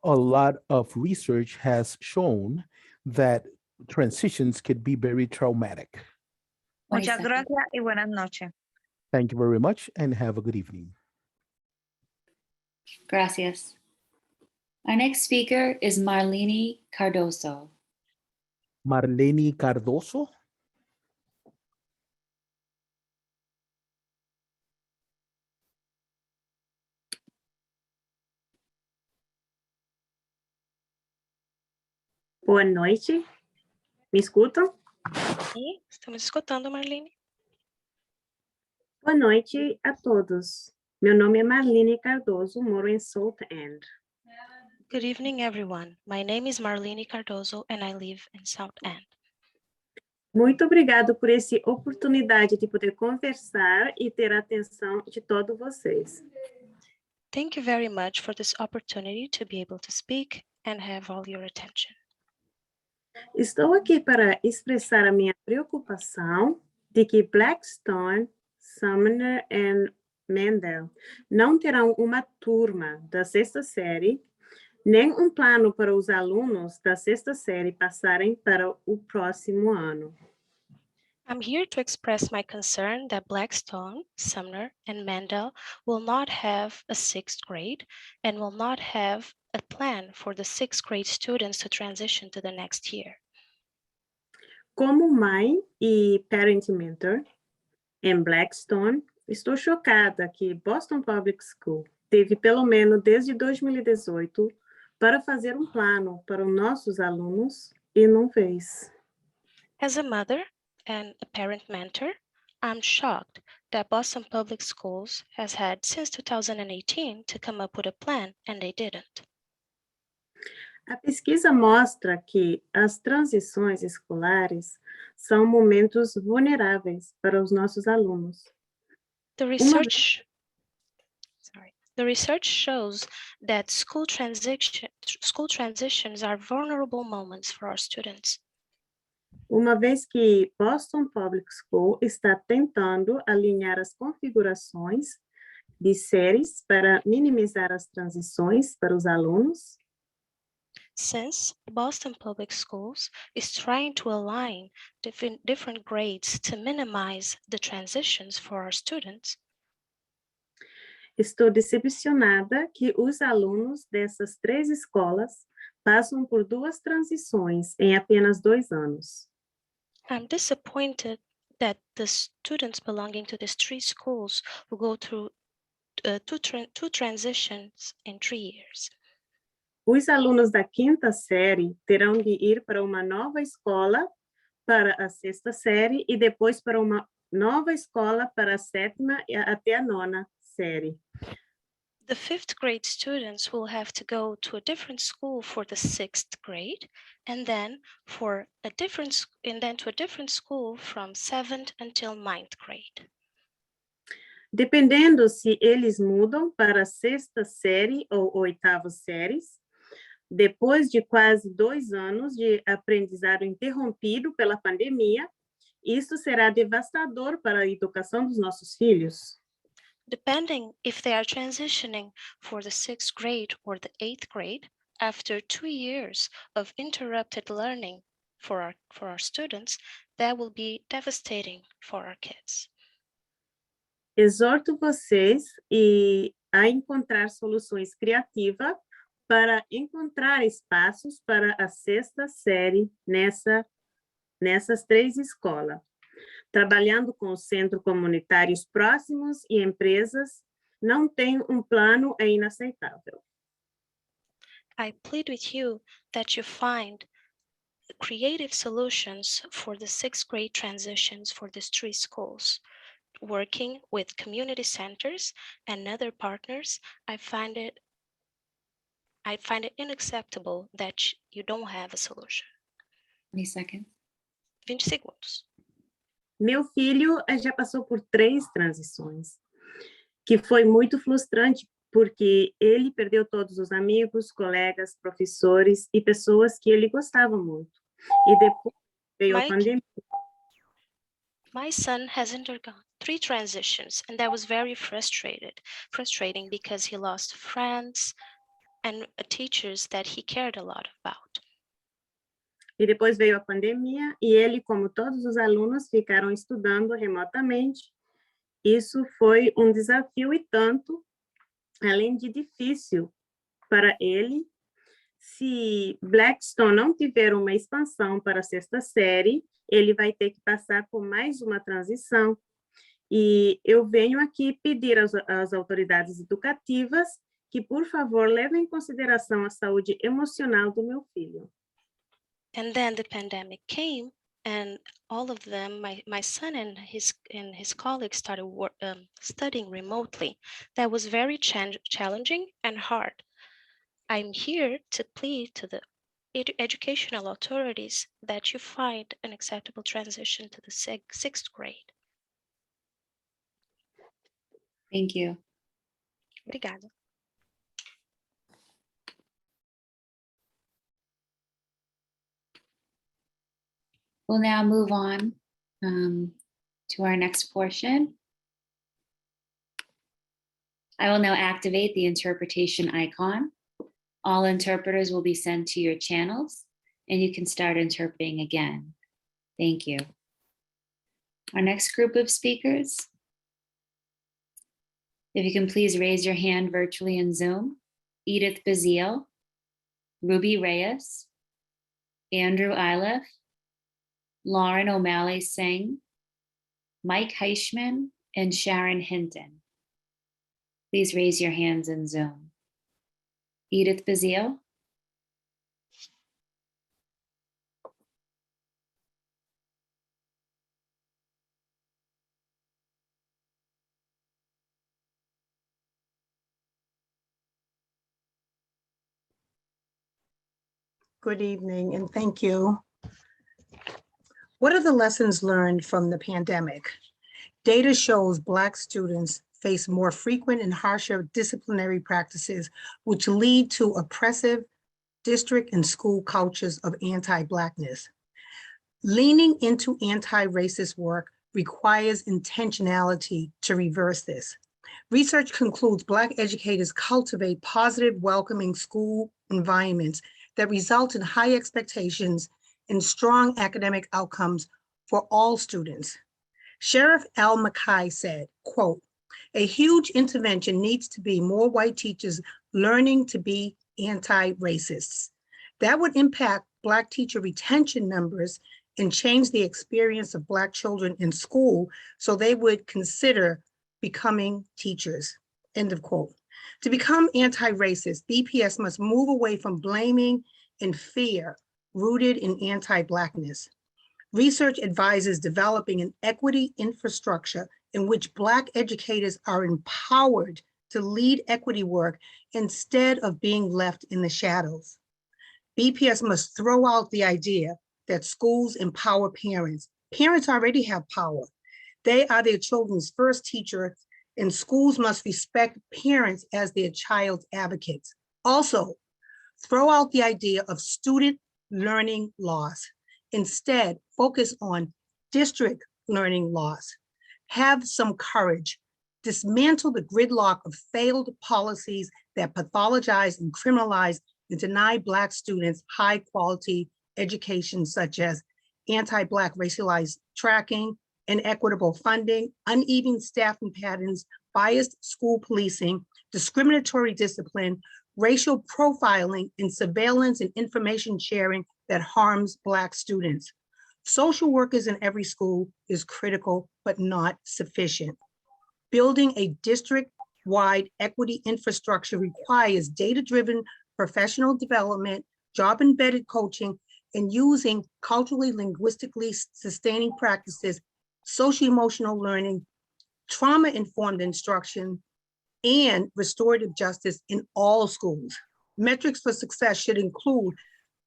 A lot of research has shown that transitions can be very traumatic. Muchas 22nd. gracias y buenas noches. Thank you very much and have a good evening. Gracias. Our next speaker is Marlene Cardoso. Marlene Cardoso. Boa noite. Me escutam? Sim, estamos escutando, Marlene. Boa noite a todos. Meu nome é Marlene Cardoso, moro em South End. Good evening, everyone. My name is Marlene Cardoso and I live in South End. Muito obrigado por essa oportunidade de poder conversar e ter a atenção de todos vocês. Thank you very much for this opportunity to be able to speak and have all your attention. Estou aqui para expressar a minha preocupação de que Blackstone, Sumner e Mendel não terão uma turma da sexta série, nem um plano para os alunos da sexta série passarem para o próximo ano. I'm here to express my concern that Blackstone, Sumner, and Mandel will not have a sixth grade and will not have a plan for the sixth grade students to transition to the next year. Como mãe e parent mentor em Blackstone, estou chocada que Boston Public School teve pelo menos desde 2018 para fazer um plano para os nossos alunos e não fez. As a mother and a parent mentor, I'm shocked that Boston Public Schools has had since 2018 to come up with a plan and they didn't. A pesquisa mostra que as transições escolares são momentos vulneráveis para os nossos alunos. The research shows that school transitions are vulnerable moments for our students. Uma vez que Boston Public School está tentando alinhar as configurações de séries para minimizar as transições para os alunos, since Boston Public Schools is trying to align different grades to minimize the transitions for our students, estou decepcionada que os alunos dessas 3 escolas passam por 2 transições em apenas 2 anos. I'm disappointed that the students belonging to these 3 schools will go through two transitions in 3 years. Os alunos da 5ª série terão de ir para uma nova escola para a 6ª série e depois para uma nova escola para a 7ª até a 9ª série. The 5th grade students will have to go to a different school for the 6th grade and then to a different school from 7th until 9th grade. Dependendo se eles mudam para a 6ª série ou 8ª séries, depois de quase 2 anos de aprendizado interrompido pela pandemia, isso será devastador para a educação dos nossos filhos. Depending if they are transitioning for the 6th grade or the 8th grade, after 2 years of interrupted learning for our students, that will be devastating for our kids. Exorto vocês a encontrar soluções criativas para encontrar espaços para a 6ª série nessas 3 escolas. Trabalhando com centros comunitários próximos e empresas, não tem um plano é inaceitável. I plead with you that you find creative solutions for the 6th grade transitions for these 3 schools. Working with community centers and other partners, I find it unacceptable that you don't have a solution. 20 seconds. 20 segundos. Meu filho já passou por 3 transições, que foi muito frustrante porque ele perdeu todos os amigos, colegas, professores e pessoas que ele gostava muito. E depois veio a pandemia. My son has undergone 3 transitions and that was very frustrating because he lost friends and teachers that he cared a lot about. E depois veio a pandemia e ele, como todos os alunos, ficaram estudando remotamente. Isso foi um desafio e tanto, além de difícil para ele. Se Blackstone não tiver uma expansão para a 6ª série, ele vai ter que passar por mais uma transição. E eu venho aqui pedir às autoridades educativas que, por favor, levem em consideração a saúde emocional do meu filho. And then the pandemic came, and all of them, my son and his colleagues started studying remotely. That was very challenging and hard. I'm here to plead to the educational authorities that you find an acceptable transition to the 6th grade. Thank you. Obrigada. We'll now move on to our next portion. I will now activate the interpretation icon. All interpreters will be sent to your channels, and you can start interpreting again. Thank you. Our next group of speakers, if you can please raise your hand virtually in Zoom: Edith Bazile, Ruby Reyes, Andrew Iliff, Lauren O'Malley Singh, Mike Heischman, and Sharon Hinton. Please raise your hands in Zoom. Edith Bazile. Good evening, and thank you. What are the lessons learned from the pandemic? Data shows Black students face more frequent and harsher disciplinary practices, which lead to oppressive district and school cultures of anti-Blackness. Leaning into anti-racist work requires intentionality to reverse this. Research concludes Black educators cultivate positive, welcoming school environments that result in high expectations and strong academic outcomes for all students. Sheriff Al Mackay said, quote, "A huge intervention needs to be more white teachers learning to be anti-racists. That would impact Black teacher retention numbers and change the experience of Black children in school so they would consider becoming teachers," end of quote. To become anti-racist, BPS must move away from blaming and fear rooted in anti-Blackness. Research advises developing an equity infrastructure in which Black educators are empowered to lead equity work instead of being left in the shadows. BPS must throw out the idea that schools empower parents. Parents already have power. They are their children's first teacher, and schools must respect parents as their child's advocates. Also, throw out the idea of student learning loss. Instead, focus on district learning loss. Have some courage. Dismantle the gridlock of failed policies that pathologize and criminalize and deny Black students high quality education, such as anti-Black racialized tracking, inequitable funding, uneven staffing patterns, biased school policing, discriminatory discipline, racial profiling, and surveillance and information sharing that harms Black students. Social workers in every school is critical, but not sufficient. Building a district-wide equity infrastructure requires data-driven professional development, job-embedded coaching, and using culturally, linguistically sustaining practices, socio-emotional learning, trauma-informed instruction, and restorative justice in all schools. Metrics for success should include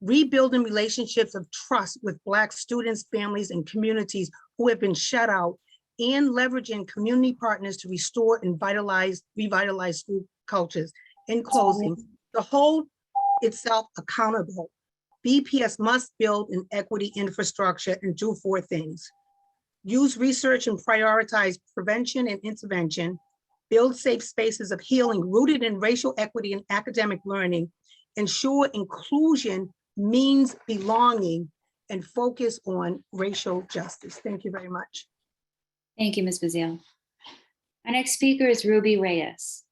rebuilding relationships of trust with Black students, families, and communities who have been shut out, and leveraging community partners to restore and revitalize school cultures. In closing, to hold itself accountable, BPS must build an equity infrastructure and do 4 things. Use research and prioritize prevention and intervention, build safe spaces of healing rooted in racial equity and academic learning, ensure inclusion means belonging, and focus on racial justice. Thank you very much. Thank you, Ms. Bazile. Our next speaker is Ruby Reyes.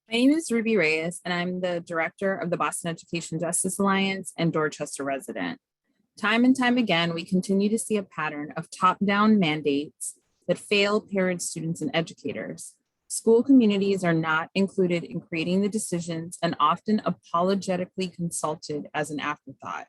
My name is Ruby Reyes, and I'm the director of the Boston Education Justice Alliance and Dorchester resident. Time and time again, we continue to see a pattern of top-down mandates that fail parents, students, and educators. School communities are not included in creating the decisions and often apologetically consulted as an afterthought.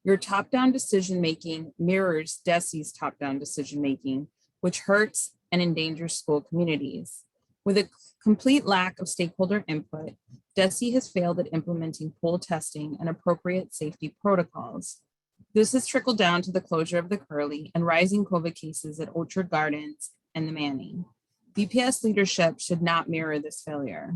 Your top-down decision-making mirrors DESE's top-down decision-making, which hurts and endangers school communities. With a complete lack of stakeholder input, DESE has failed at implementing pool testing and appropriate safety protocols. This has trickled down to the closure of the Curly and rising COVID cases at Orchard Gardens and the Manning. BPS leadership should not mirror this failure.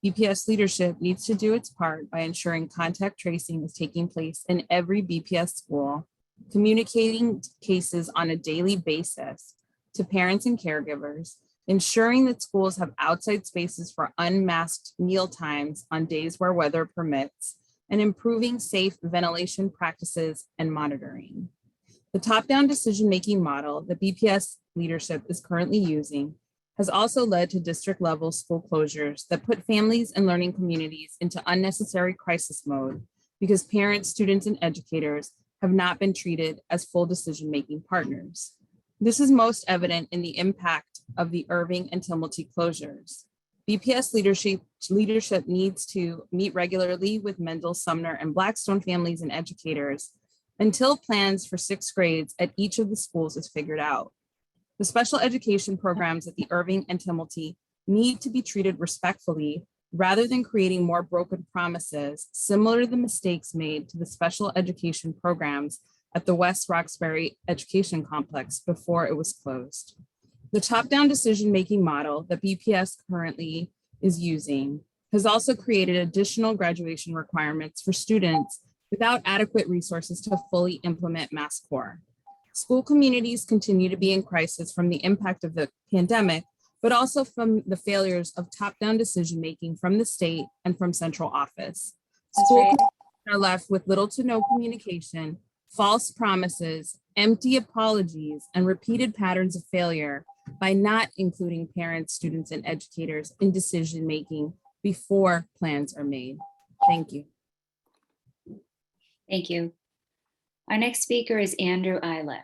BPS leadership needs to do its part by ensuring contact tracing is taking place in every BPS school, communicating cases on a daily basis to parents and caregivers, ensuring that schools have outside spaces for unmasked meal times on days where weather permits, and improving safe ventilation practices and monitoring. The top-down decision-making model that BPS leadership is currently using has also led to district-level school closures that put families and learning communities into unnecessary crisis mode because parents, students, and educators have not been treated as full decision-making partners. This is most evident in the impact of the Irving and Timilty closures. BPS leadership needs to meet regularly with Mendel, Sumner, and Blackstone families and educators until plans for 6th grades at each of the schools is figured out. The special education programs at the Irving and Timilty need to be treated respectfully rather than creating more broken promises similar to the mistakes made to the special education programs at the West Roxbury Education Complex before it was closed. The top-down decision-making model that BPS currently is using has also created additional graduation requirements for students without adequate resources to fully implement MassCore. School communities continue to be in crisis from the impact of the pandemic, but also from the failures of top-down decision-making from the state and from central office. School communities are left with little to no communication, false promises, empty apologies, and repeated patterns of failure by not including parents, students, and educators in decision-making before plans are made. Thank you. Thank you. Our next speaker is Andrew Iliff.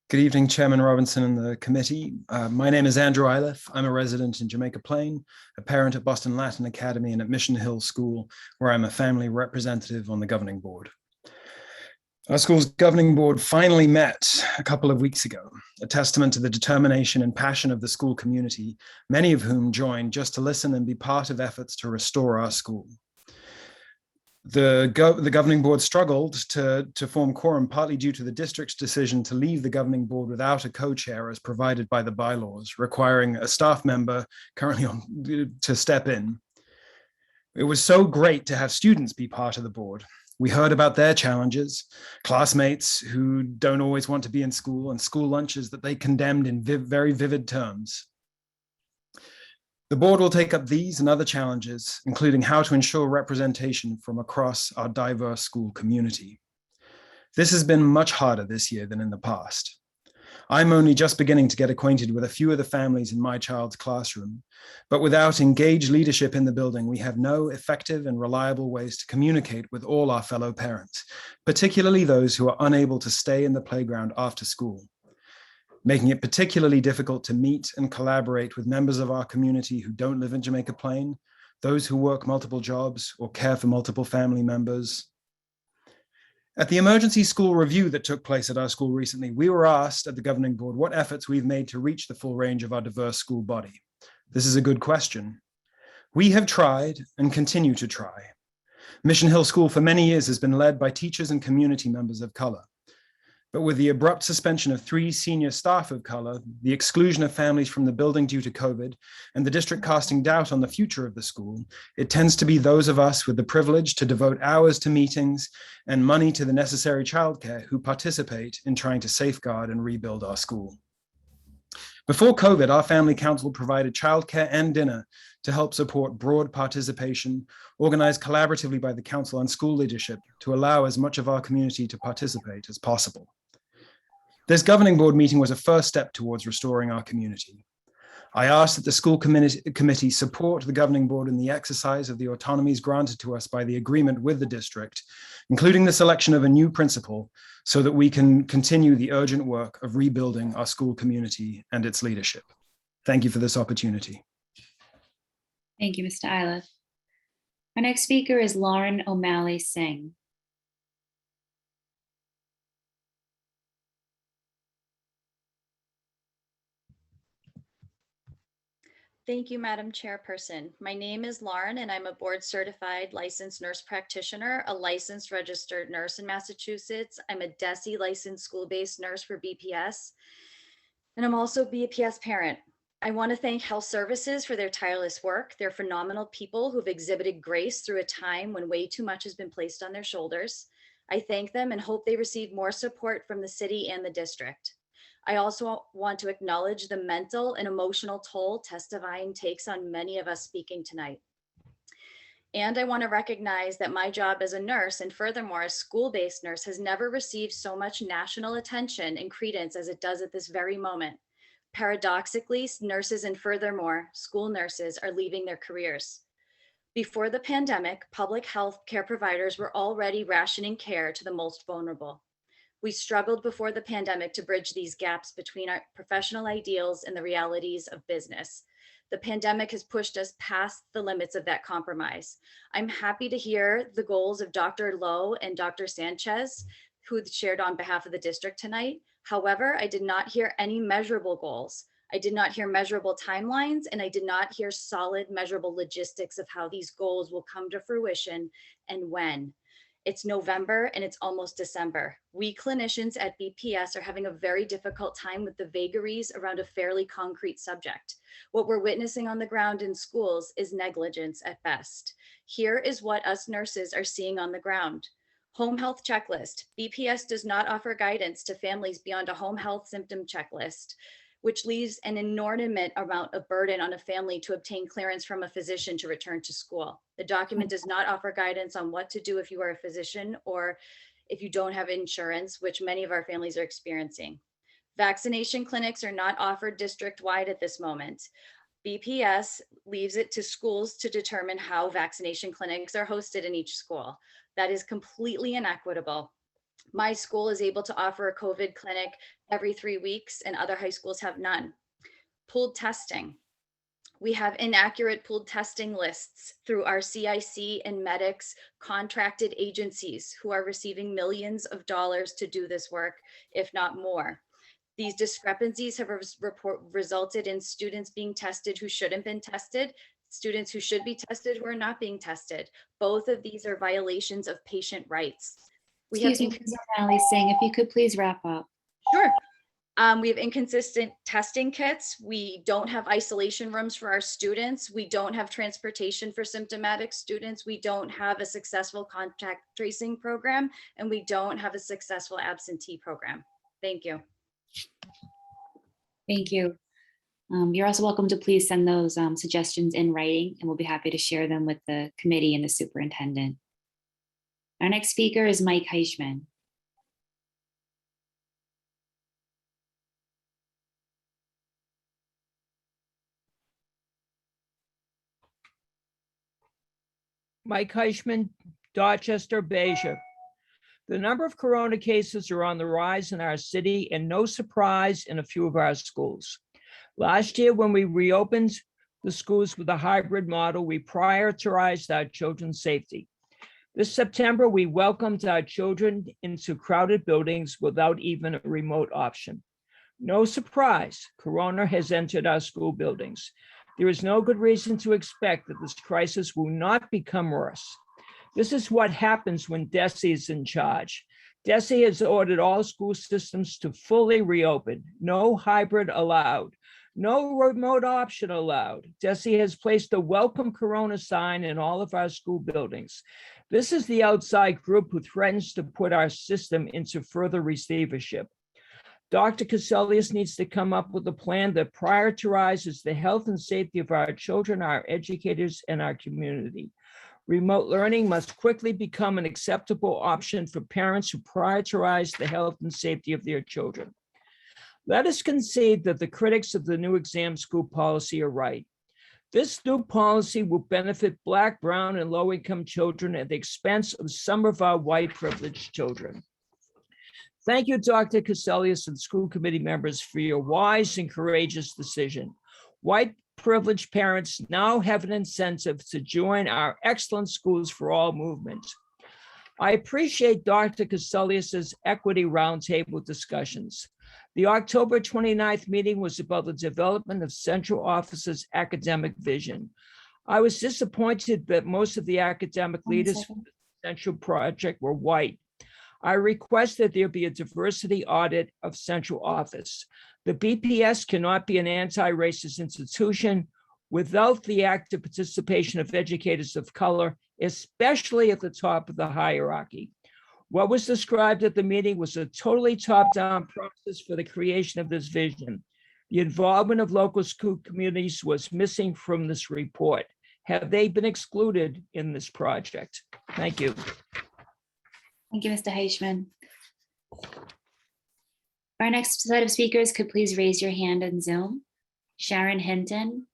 Good evening, Chairman Robinson and the committee. My name is Andrew Iliff. I'm a resident in Jamaica Plain, a parent at Boston Latin Academy and at Mission Hill School, where I'm a family representative on the governing board. Our school's governing board finally met a couple of weeks ago, a testament to the determination and passion of the school community, many of whom joined just to listen and be part of efforts to restore our school. The governing board struggled to form quorum, partly due to the district's decision to leave the governing board without a co-chair as provided by the bylaws, requiring a staff member currently on to step in. It was so great to have students be part of the board. We heard about their challenges, classmates who don't always want to be in school, and school lunches that they condemned in very vivid terms. The board will take up these and other challenges, including how to ensure representation from across our diverse school community. This has been much harder this year than in the past. I'm only just beginning to get acquainted with a few of the families in my child's classroom, but without engaged leadership in the building, we have no effective and reliable ways to communicate with all our fellow parents, particularly those who are unable to stay in the playground after school, making it particularly difficult to meet and collaborate with members of our community who don't live in Jamaica Plain, those who work multiple jobs or care for multiple family members. At the emergency school review that took place at our school recently, we were asked at the governing board what efforts we've made to reach the full range of our diverse school body. This is a good question. We have tried and continue to try. Mission Hill School for many years has been led by teachers and community members of color. But with the abrupt suspension of 3 senior staff of color, the exclusion of families from the building due to COVID, and the district casting doubt on the future of the school, it tends to be those of us with the privilege to devote hours to meetings and money to the necessary childcare who participate in trying to safeguard and rebuild our school. Before COVID, our family council provided childcare and dinner to help support broad participation, organized collaboratively by the council and school leadership to allow as much of our community to participate as possible. This governing board meeting was a first step towards restoring our community. I ask that the school committee support the governing board in the exercise of the autonomies granted to us by the agreement with the district, including the selection of a new principal, so that we can continue the urgent work of rebuilding our school community and its leadership. Thank you for this opportunity. Thank you, Mr. Iliff. Our next speaker is Lauren O'Malley Singh. Thank you, Madam Chairperson. My name is Lauren, and I'm a board certified licensed nurse practitioner, a licensed registered nurse in Massachusetts. I'm a DESE licensed school-based nurse for BPS, and I'm also a BPS parent. I want to thank Health Services for their tireless work. They're phenomenal people who've exhibited grace through a time when way too much has been placed on their shoulders. I thank them and hope they receive more support from the city and the district. I also want to acknowledge the mental and emotional toll testifying takes on many of us speaking tonight. And I want to recognize that my job as a nurse, and furthermore, a school-based nurse, has never received so much national attention and credence as it does at this very moment. Paradoxically, nurses and furthermore, school nurses are leaving their careers. Before the pandemic, public health care providers were already rationing care to the most vulnerable. We struggled before the pandemic to bridge these gaps between our professional ideals and the realities of business. The pandemic has pushed us past the limits of that compromise. I'm happy to hear the goals of Dr. Lowe and Dr. Sanchez, who shared on behalf of the district tonight. However, I did not hear any measurable goals. I did not hear measurable timelines, and I did not hear solid measurable logistics of how these goals will come to fruition and when. It's November and it's almost December. We clinicians at BPS are having a very difficult time with the vagaries around a fairly concrete subject. What we're witnessing on the ground in schools is negligence at best. Here is what us nurses are seeing on the ground. Home health checklist. BPS does not offer guidance to families beyond a home health symptom checklist, which leaves an inordinate amount of burden on a family to obtain clearance from a physician to return to school. The document does not offer guidance on what to do if you are a physician or if you don't have insurance, which many of our families are experiencing. Vaccination clinics are not offered district-wide at this moment. BPS leaves it to schools to determine how vaccination clinics are hosted in each school. That is completely inequitable. My school is able to offer a COVID clinic every 3 weeks, and other high schools have none. Pooled testing. We have inaccurate pooled testing lists through our CIC and medics contracted agencies who are receiving millions of dollars to do this work, if not more. These discrepancies have resulted in students being tested who shouldn't have been tested, students who should be tested who are not being tested. Both of these are violations of patient rights. Excuse me, Ms. O'Malley Singh, if you could please wrap up. Sure. We have inconsistent testing kits. We don't have isolation rooms for our students. We don't have transportation for symptomatic students. We don't have a successful contact tracing program, and we don't have a successful absentee program. Thank you. Thank you. You're also welcome to please send those suggestions in writing, and we'll be happy to share them with the committee and the superintendent. Our next speaker is Mike Heichman. Mike Heichman, Dorchester, Bayshire. The number of corona cases are on the rise in our city, and no surprise in a few of our schools. Last year, when we reopened the schools with a hybrid model, we prioritized our children's safety. This September, we welcomed our children into crowded buildings without even a remote option. No surprise, corona has entered our school buildings. There is no good reason to expect that this crisis will not become worse. This is what happens when DESE is in charge. DESE has ordered all school systems to fully reopen. No hybrid allowed. No remote option allowed. DESE has placed a welcome Corona sign in all of our school buildings. This is the outside group who threatens to put our system into further receivership. Dr. Cassellius needs to come up with a plan that prioritizes the health and safety of our children, our educators, and our community. Remote learning must quickly become an acceptable option for parents who prioritize the health and safety of their children. Let us concede that the critics of the new exam school policy are right. This new policy will benefit Black, brown, and low-income children at the expense of some of our white privileged children. Thank you, Dr. Cassellius and school committee members, for your wise and courageous decision. White privileged parents now have an incentive to join our excellent Schools for All movement. I appreciate Dr. Cassellius's equity roundtable discussions. The October 29th meeting was about the development of central office's academic vision. I was disappointed that most of the academic leaders for the central project were white. I request that there be a diversity audit of central office. The BPS cannot be an anti-racist institution without the active participation of educators of color, especially at the top of the hierarchy. What was described at the meeting was a totally top-down process for the creation of this vision. The involvement of local school communities was missing from this report. Have they been excluded in this project? Thank you. Thank you, Mr. Heichman. Our next set of speakers could please raise your hand in Zoom. Sharon Hinton,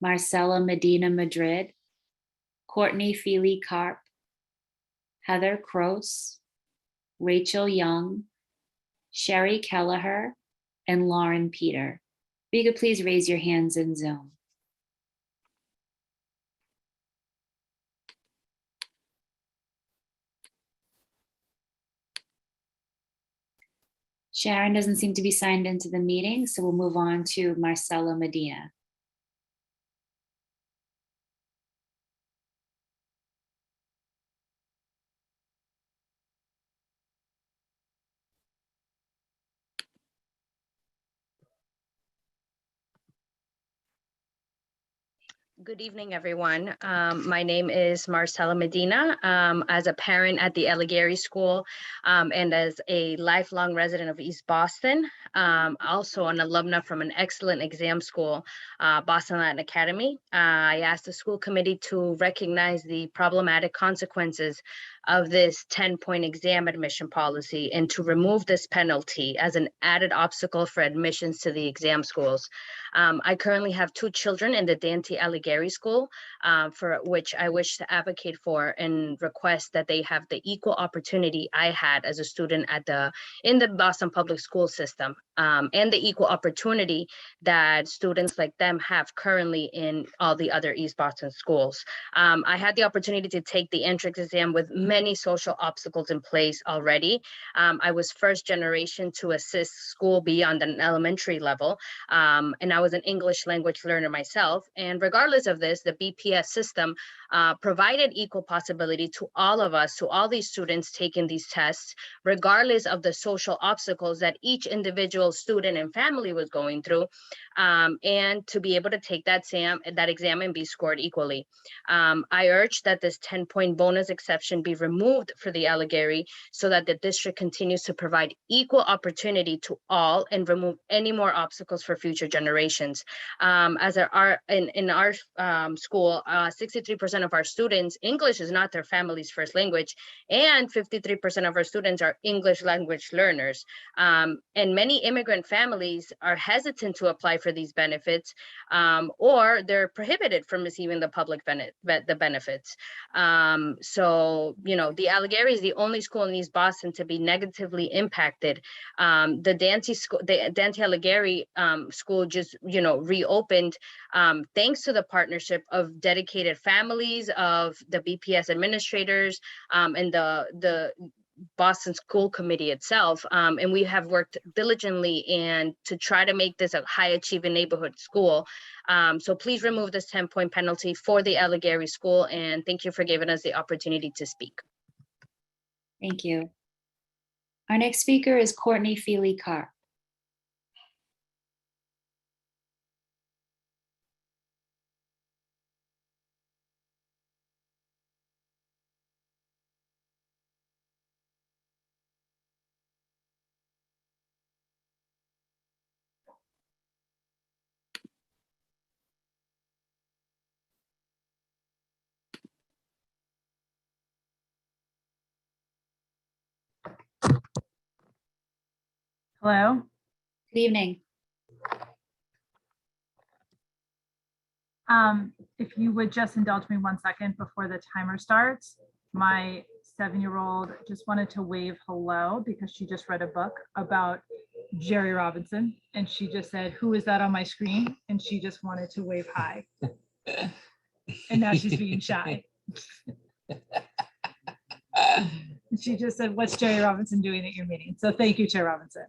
Marcela Medina Madrid, Courtney Feely Karp, Heather Croce, Rachel Young, Sherry Kelleher, and Lauren Peter. If you could please raise your hands in Zoom. Sharon doesn't seem to be signed into the meeting, so we'll move on to Marcela Medina. Good evening, everyone. My name is Marcela Medina. As a parent at the Alighieri School and as a lifelong resident of East Boston, also an alumna from an excellent exam school, Boston Latin Academy, I asked the school committee to recognize the problematic consequences of this 10-point exam admission policy and to remove this penalty as an added obstacle for admissions to the exam schools. I currently have 2 children in the Dante Alighieri School, for which I wish to advocate for and request that they have the equal opportunity I had as a student in the Boston public school system, and the equal opportunity that students like them have currently in all the other East Boston schools. I had the opportunity to take the entrance exam with many social obstacles in place already. I was first generation to assist school beyond an elementary level, and I was an English language learner myself. And regardless of this, the BPS system provided equal possibility to all of us, to all these students taking these tests, regardless of the social obstacles that each individual student and family was going through, and to be able to take that exam and be scored equally. I urge that this 10-point bonus exception be removed for the Alighieri so that the district continues to provide equal opportunity to all and remove any more obstacles for future generations. In our school, 63% of our students, English is not their family's first language, and 53% of our students are English language learners. And many immigrant families are hesitant to apply for these benefits, or they're prohibited from receiving the public benefits. So, you know, the Alighieri is the only school in East Boston to be negatively impacted. The Dante Alighieri school just, you know, reopened thanks to the partnership of dedicated families, of the BPS administrators, and the Boston School Committee itself. And we have worked diligently to try to make this a high achieving neighborhood school. So please remove this 10-point penalty for the Alighieri School, and thank you for giving us the opportunity to speak. Thank you. Our next speaker is Courtney Feely Carr. Hello. Good evening. If you would just indulge me 1 second before the timer starts. My 7-year-old just wanted to wave hello because she just read a book about Jerry Robinson. And she just said, "Who is that on my screen?" And she just wanted to wave hi. And now she's being shy. She just said, "What's Jerry Robinson doing at your meeting?" So thank you, Chair Robinson.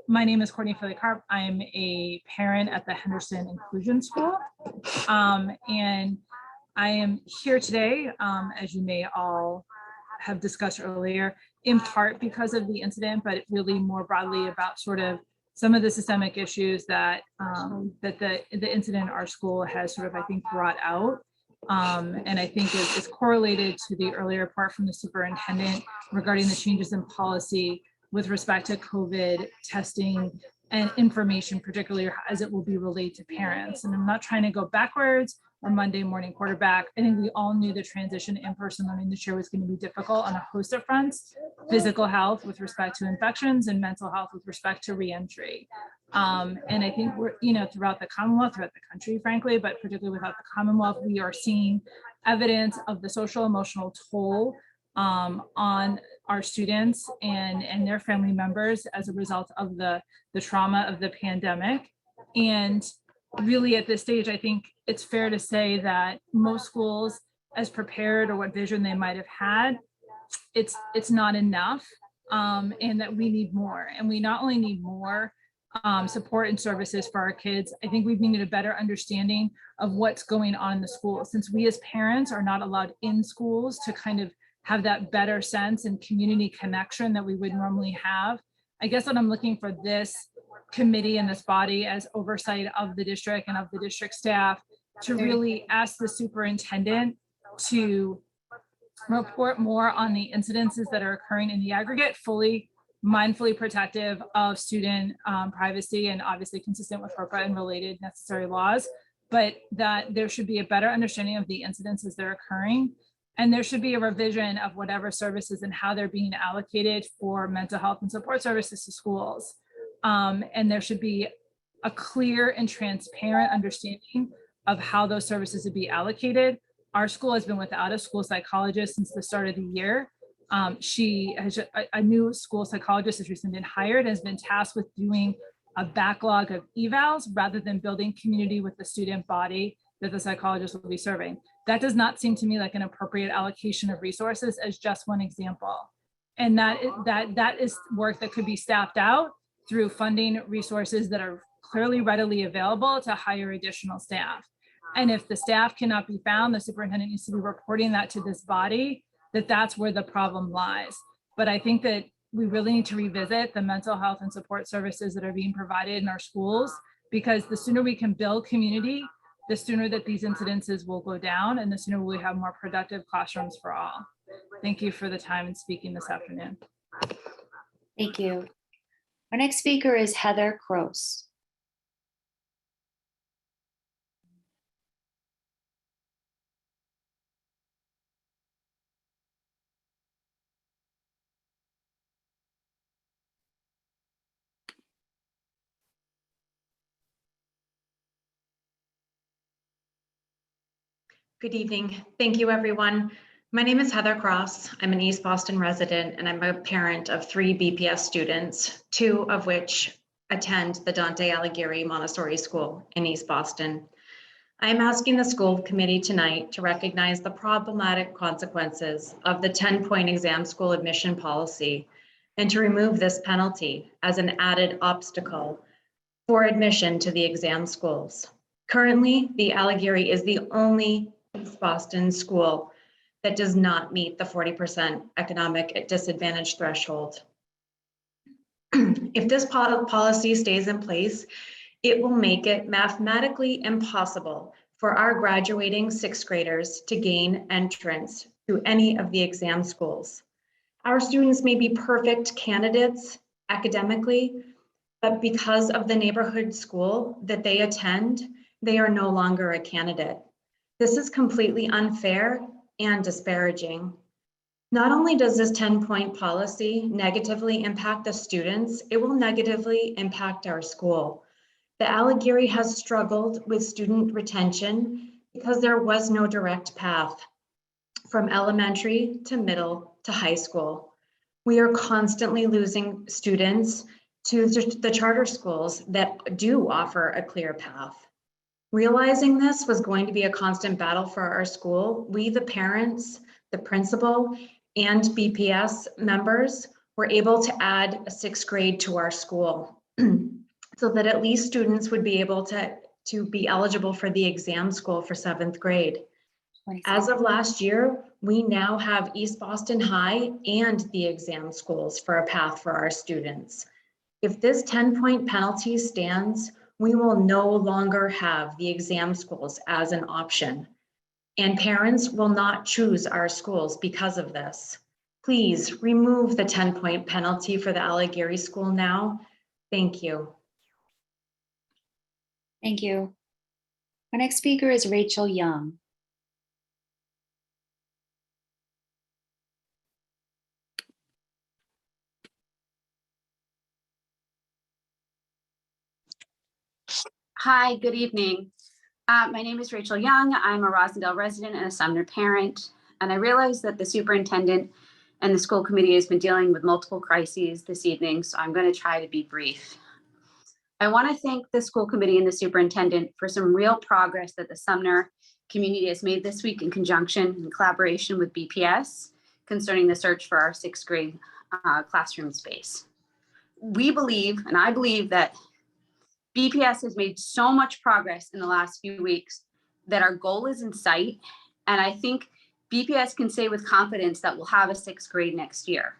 My name is Courtney Feely Carr. I am a parent at the Henderson Inclusion School. And I am here today, as you may all have discussed earlier, in part because of the incident, but really more broadly about sort of some of the systemic issues that the incident in our school has sort of, I think, brought out. And I think is correlated to the earlier part from the superintendent regarding the changes in policy with respect to COVID testing and information, particularly as it will be relayed to parents. And I'm not trying to go backwards or Monday morning quarterback. I think we all knew the transition to in-person learning this year was going to be difficult on a host of fronts: physical health with respect to infections and mental health with respect to reentry. And I think we're, throughout the Commonwealth, throughout the country, frankly, but particularly without the Commonwealth, we are seeing evidence of the social emotional toll on our students and their family members as a result of the trauma of the pandemic. And really at this stage, I think it's fair to say that most schools, as prepared or what vision they might have had, it's not enough, and that we need more. And we not only need more support and services for our kids, I think we need a better understanding of what's going on in the schools, since we as parents are not allowed in schools to kind of have that better sense and community connection that we would normally have. I guess what I'm looking for this committee and this body as oversight of the district and of the district staff to really ask the superintendent to report more on the incidences that are occurring in the aggregate, fully mindfully protective of student privacy and obviously consistent with FERPA and related necessary laws, but that there should be a better understanding of the incidences that are occurring. And there should be a revision of whatever services and how they're being allocated for mental health and support services to schools. And there should be a clear and transparent understanding of how those services would be allocated. Our school has been without a school psychologist since the start of the year. She has a new school psychologist has recently been hired and has been tasked with doing a backlog of evals rather than building community with the student body that the psychologist will be serving. That does not seem to me like an appropriate allocation of resources, as just one example. And that is work that could be staffed out through funding resources that are clearly readily available to hire additional staff. And if the staff cannot be found, the superintendent needs to be reporting that to this body, that's where the problem lies. But I think that we really need to revisit the mental health and support services that are being provided in our schools, because the sooner we can build community, the sooner that these incidences will go down and the sooner we have more productive classrooms for all. Thank you for the time and speaking this afternoon. Thank you. Our next speaker is Heather Cross. Good evening. Thank you, everyone. My name is Heather Cross. I'm an East Boston resident, and I'm a parent of 3 BPS students, 2 of which attend the Dante Alighieri Montessori School in East Boston. I am asking the school committee tonight to recognize the problematic consequences of the 10-point exam school admission policy and to remove this penalty as an added obstacle for admission to the exam schools. Currently, the Alighieri is the only East Boston school that does not meet the 40% economic disadvantage threshold. If this policy stays in place, it will make it mathematically impossible for our graduating sixth graders to gain entrance to any of the exam schools. Our students may be perfect candidates academically, but because of the neighborhood school that they attend, they are no longer a candidate. This is completely unfair and disparaging. Not only does this 10-point policy negatively impact the students, it will negatively impact our school. The Allegheny has struggled with student retention because there was no direct path from elementary to middle to high school. We are constantly losing students to the charter schools that do offer a clear path. Realizing this was going to be a constant battle for our school, we, the parents, the principal, and BPS members were able to add a sixth grade to our school so that at least students would be able to be eligible for the exam school for 7th grade. As of last year, we now have East Boston High and the exam schools for a path for our students. If this 10-point penalty stands, we will no longer have the exam schools as an option, and parents will not choose our schools because of this. Please remove the 10-point penalty for the Allegheny School now. Thank you. Thank you. Our next speaker is Rachel Young. Hi, good evening. My name is Rachel Young. I'm a Rosendale resident and a Sumner parent. And I realize that the superintendent and the school committee has been dealing with multiple crises this evening, so I'm going to try to be brief. I want to thank the school committee and the superintendent for some real progress that the Sumner community has made this week in conjunction and collaboration with BPS concerning the search for our 6th grade classroom space. We believe, and I believe, that BPS has made so much progress in the last few weeks that our goal is in sight. And I think BPS can say with confidence that we'll have a 6th grade next year.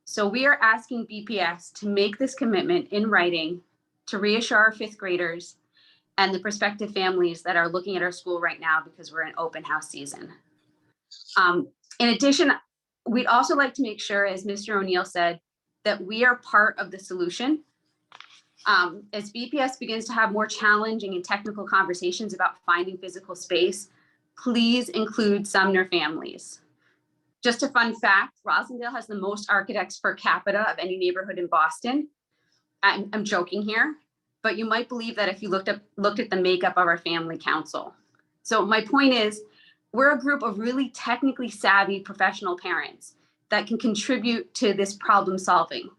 So we are asking BPS to make this commitment in writing to reassure our 5th graders and the prospective families that are looking at our school right now because we're in open house season. In addition, we'd also like to make sure, as Mr. O'Neill said, that we are part of the solution. As BPS begins to have more challenging and technical conversations about finding physical space, please include Sumner families. Just a fun fact, Rosendale has the most architects per capita of any neighborhood in Boston. I'm joking here, but you might believe that if you looked at the makeup of our family council. So my point is, we're a group of really technically savvy professional parents that can contribute to this problem solving.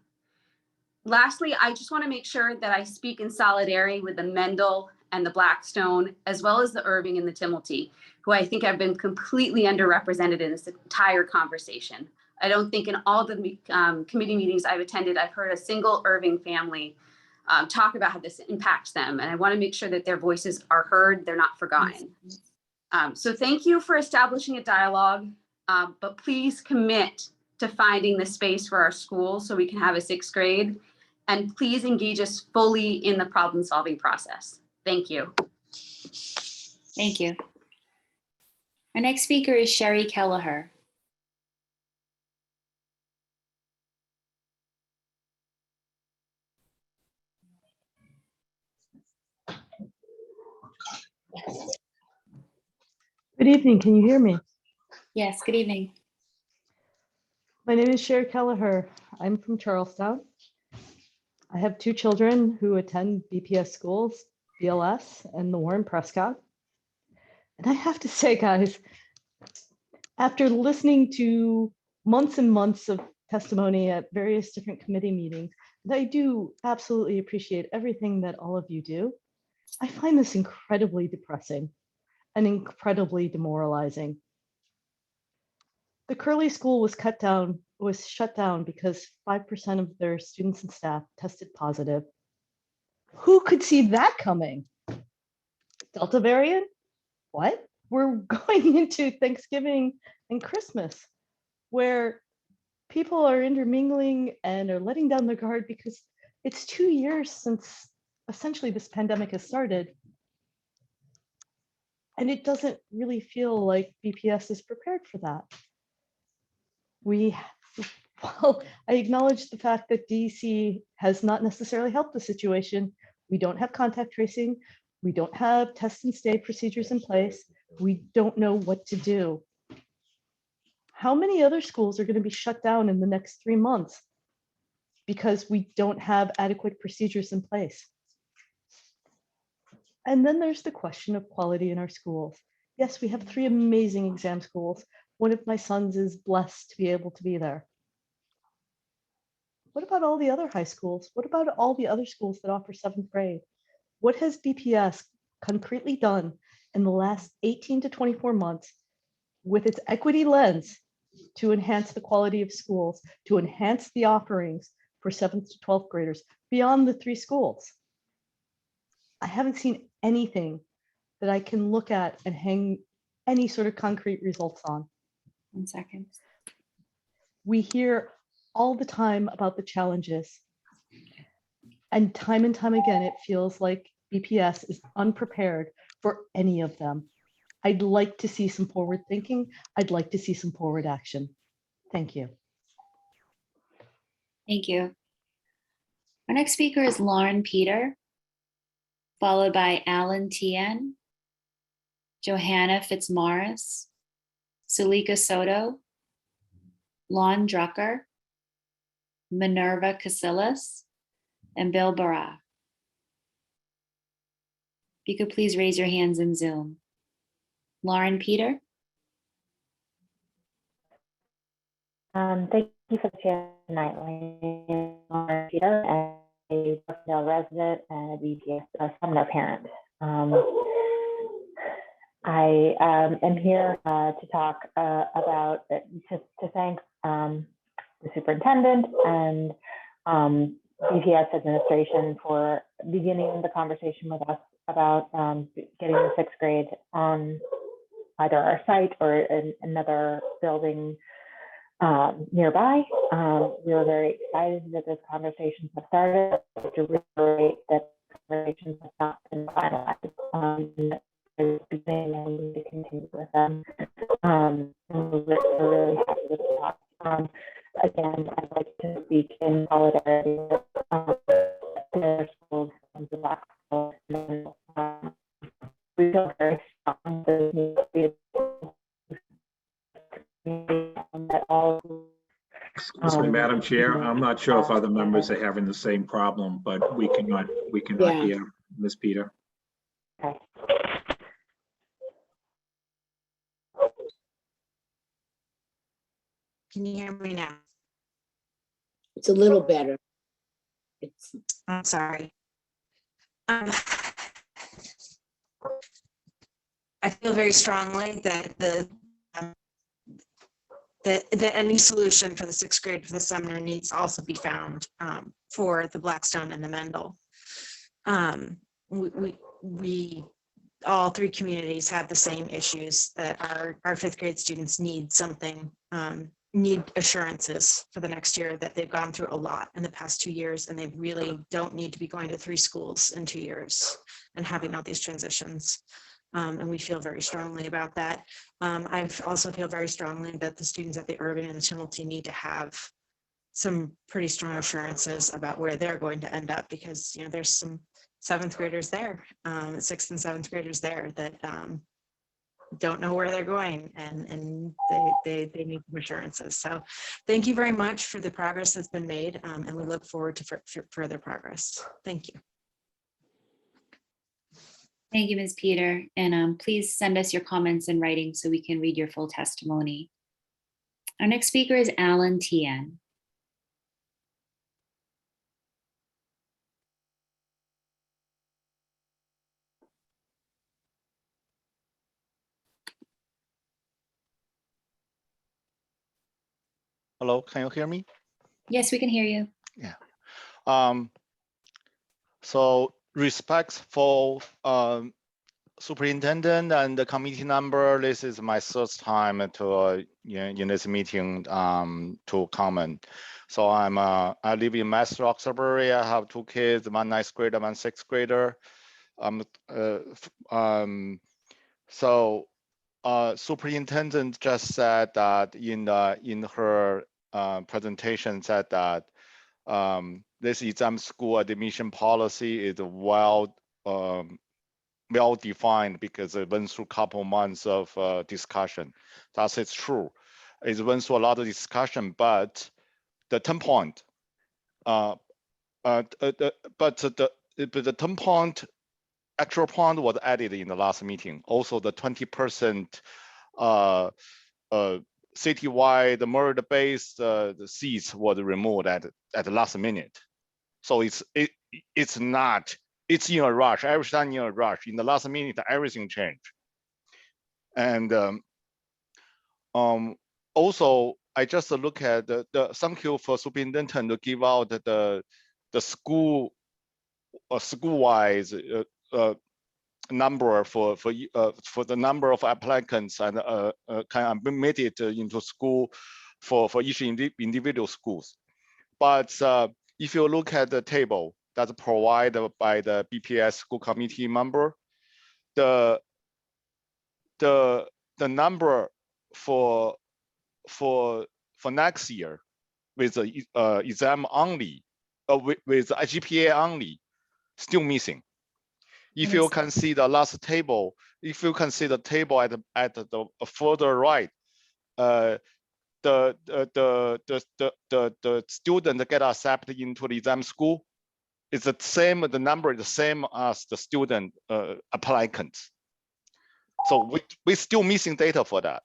Lastly, I just want to make sure that I speak in solidarity with the Mendel and the Blackstone, as well as the Irving and the Timilty, who I think have been completely underrepresented in this entire conversation. I don't think in all the committee meetings I've attended, I've heard a single Irving family talk about how this impacts them. And I want to make sure that their voices are heard, they're not forgotten. So thank you for establishing a dialogue, but please commit to finding the space for our school so we can have a 6th grade. And please engage us fully in the problem-solving process. Thank you. Thank you. Our next speaker is Sherry Kelleher. Good evening. Can you hear me? Yes, good evening. My name is Sherry Kelleher. I'm from Charlestown. I have 2 children who attend BPS schools, BLS and the Warren Prescott. And I have to say, guys, after listening to months and months of testimony at various different committee meetings, I do absolutely appreciate everything that all of you do. I find this incredibly depressing and incredibly demoralizing. The Curley School was shut down because 5% of their students and staff tested positive. Who could see that coming? Delta variant? What? we're going into Thanksgiving and Christmas where people are intermingling and are letting down their guard because it's 2 years since essentially this pandemic has started. And it doesn't really feel like BPS is prepared for that. Well, I acknowledge the fact that DC has not necessarily helped the situation. We don't have contact tracing. We don't have test and stay procedures in place. We don't know what to do. How many other schools are going to be shut down in the next 3 months because we don't have adequate procedures in place? And then there's the question of quality in our schools. Yes, we have 3 amazing exam schools. One of my sons is blessed to be able to be there. What about all the other high schools? What about all the other schools that offer 7th grade? What has BPS concretely done in the last 18 to 24 months with its equity lens to enhance the quality of schools, to enhance the offerings for 7th to 12th graders beyond the 3 schools? I haven't seen anything that I can look at and hang any sort of concrete results on. 1 second. We hear all the time about the challenges. And time again, it feels like BPS is unprepared for any of them. I'd like to see some forward thinking. I'd like to see some forward action. Thank you. Thank you. Our next speaker is Lauren Peter, followed by Alan Tien, Johanna Fitzmaurice, Sulika Soto, Lon Drucker, Minerva Casillas, and Bill Barra. If you could please raise your hands in Zoom. Lauren Peter. Thank you for the chair tonight. My name is Lauren Peter, and a Rosedale resident and a BPS Sumner parent. I am here to talk about, to thank the superintendent and BPS administration for beginning the conversation with us about getting the 6th grade on either our site or in another building nearby. We were very excited that those conversations have started. To reiterate that conversations have not been finalized. And we need to continue with them. And we're really happy with the talk. Again, I'd like to speak in solidarity with their schools and the Black schools. We feel very strong that all. Excuse me, Madam Chair, I'm not sure if other members are having the same problem, but we cannot hear Ms. Peter. Okay. Can you hear me now? It's a little better. I'm sorry. I feel very strongly that any solution for the 6th grade for the Sumner needs to also be found for the Blackstone and the Mendel. We all 3 communities have the same issues, that our 5th grade students need something, need assurances for the next year, that they've gone through a lot in the past 2 years, and they really don't need to be going to 3 schools in 2 years and having all these transitions. And we feel very strongly about that. I also feel very strongly that the students at the Urban and the Tumulty need to have some pretty strong assurances about where they're going to end up, because there's some 7th graders there, 6th and 7th graders there that don't know where they're going, and they need some assurances. So thank you very much for the progress that's been made, and we look forward to further progress. Thank you. Thank you, Ms. Peter. And please send us your comments in writing so we can read your full testimony. Our next speaker is Alan Tien. Hello, can you hear me? Yes, we can hear you. Yeah. So respectful Superintendent and the committee member, this is my first time to in this meeting to comment. So I live in Mass Roxbury. I have 2 kids, one 9th grader, one 6th grader. So superintendent just said that in her presentation said that this exam school admission policy is well defined because it went through a couple months of discussion. That is true. It went through a lot of discussion, but the 10 point, but the 10 point actual point was added in the last meeting. Also, the 20% citywide merit-based the seats was removed at the last minute. So it's in a rush. Every time in a rush. In the last minute, everything changed. And also, I just look at the thank you for superintendent to give out the school wise number for the number of applicants and can be made it into school for each individual schools. But if you look at the table that's provided by the BPS school committee member, the number for next year with the exam only, with GPA only, still missing. If you can see the last table, if you can see the table at the further right, the student get accepted into the exam school, it's the same. The number is the same as the student applicants. So we're still missing data for that.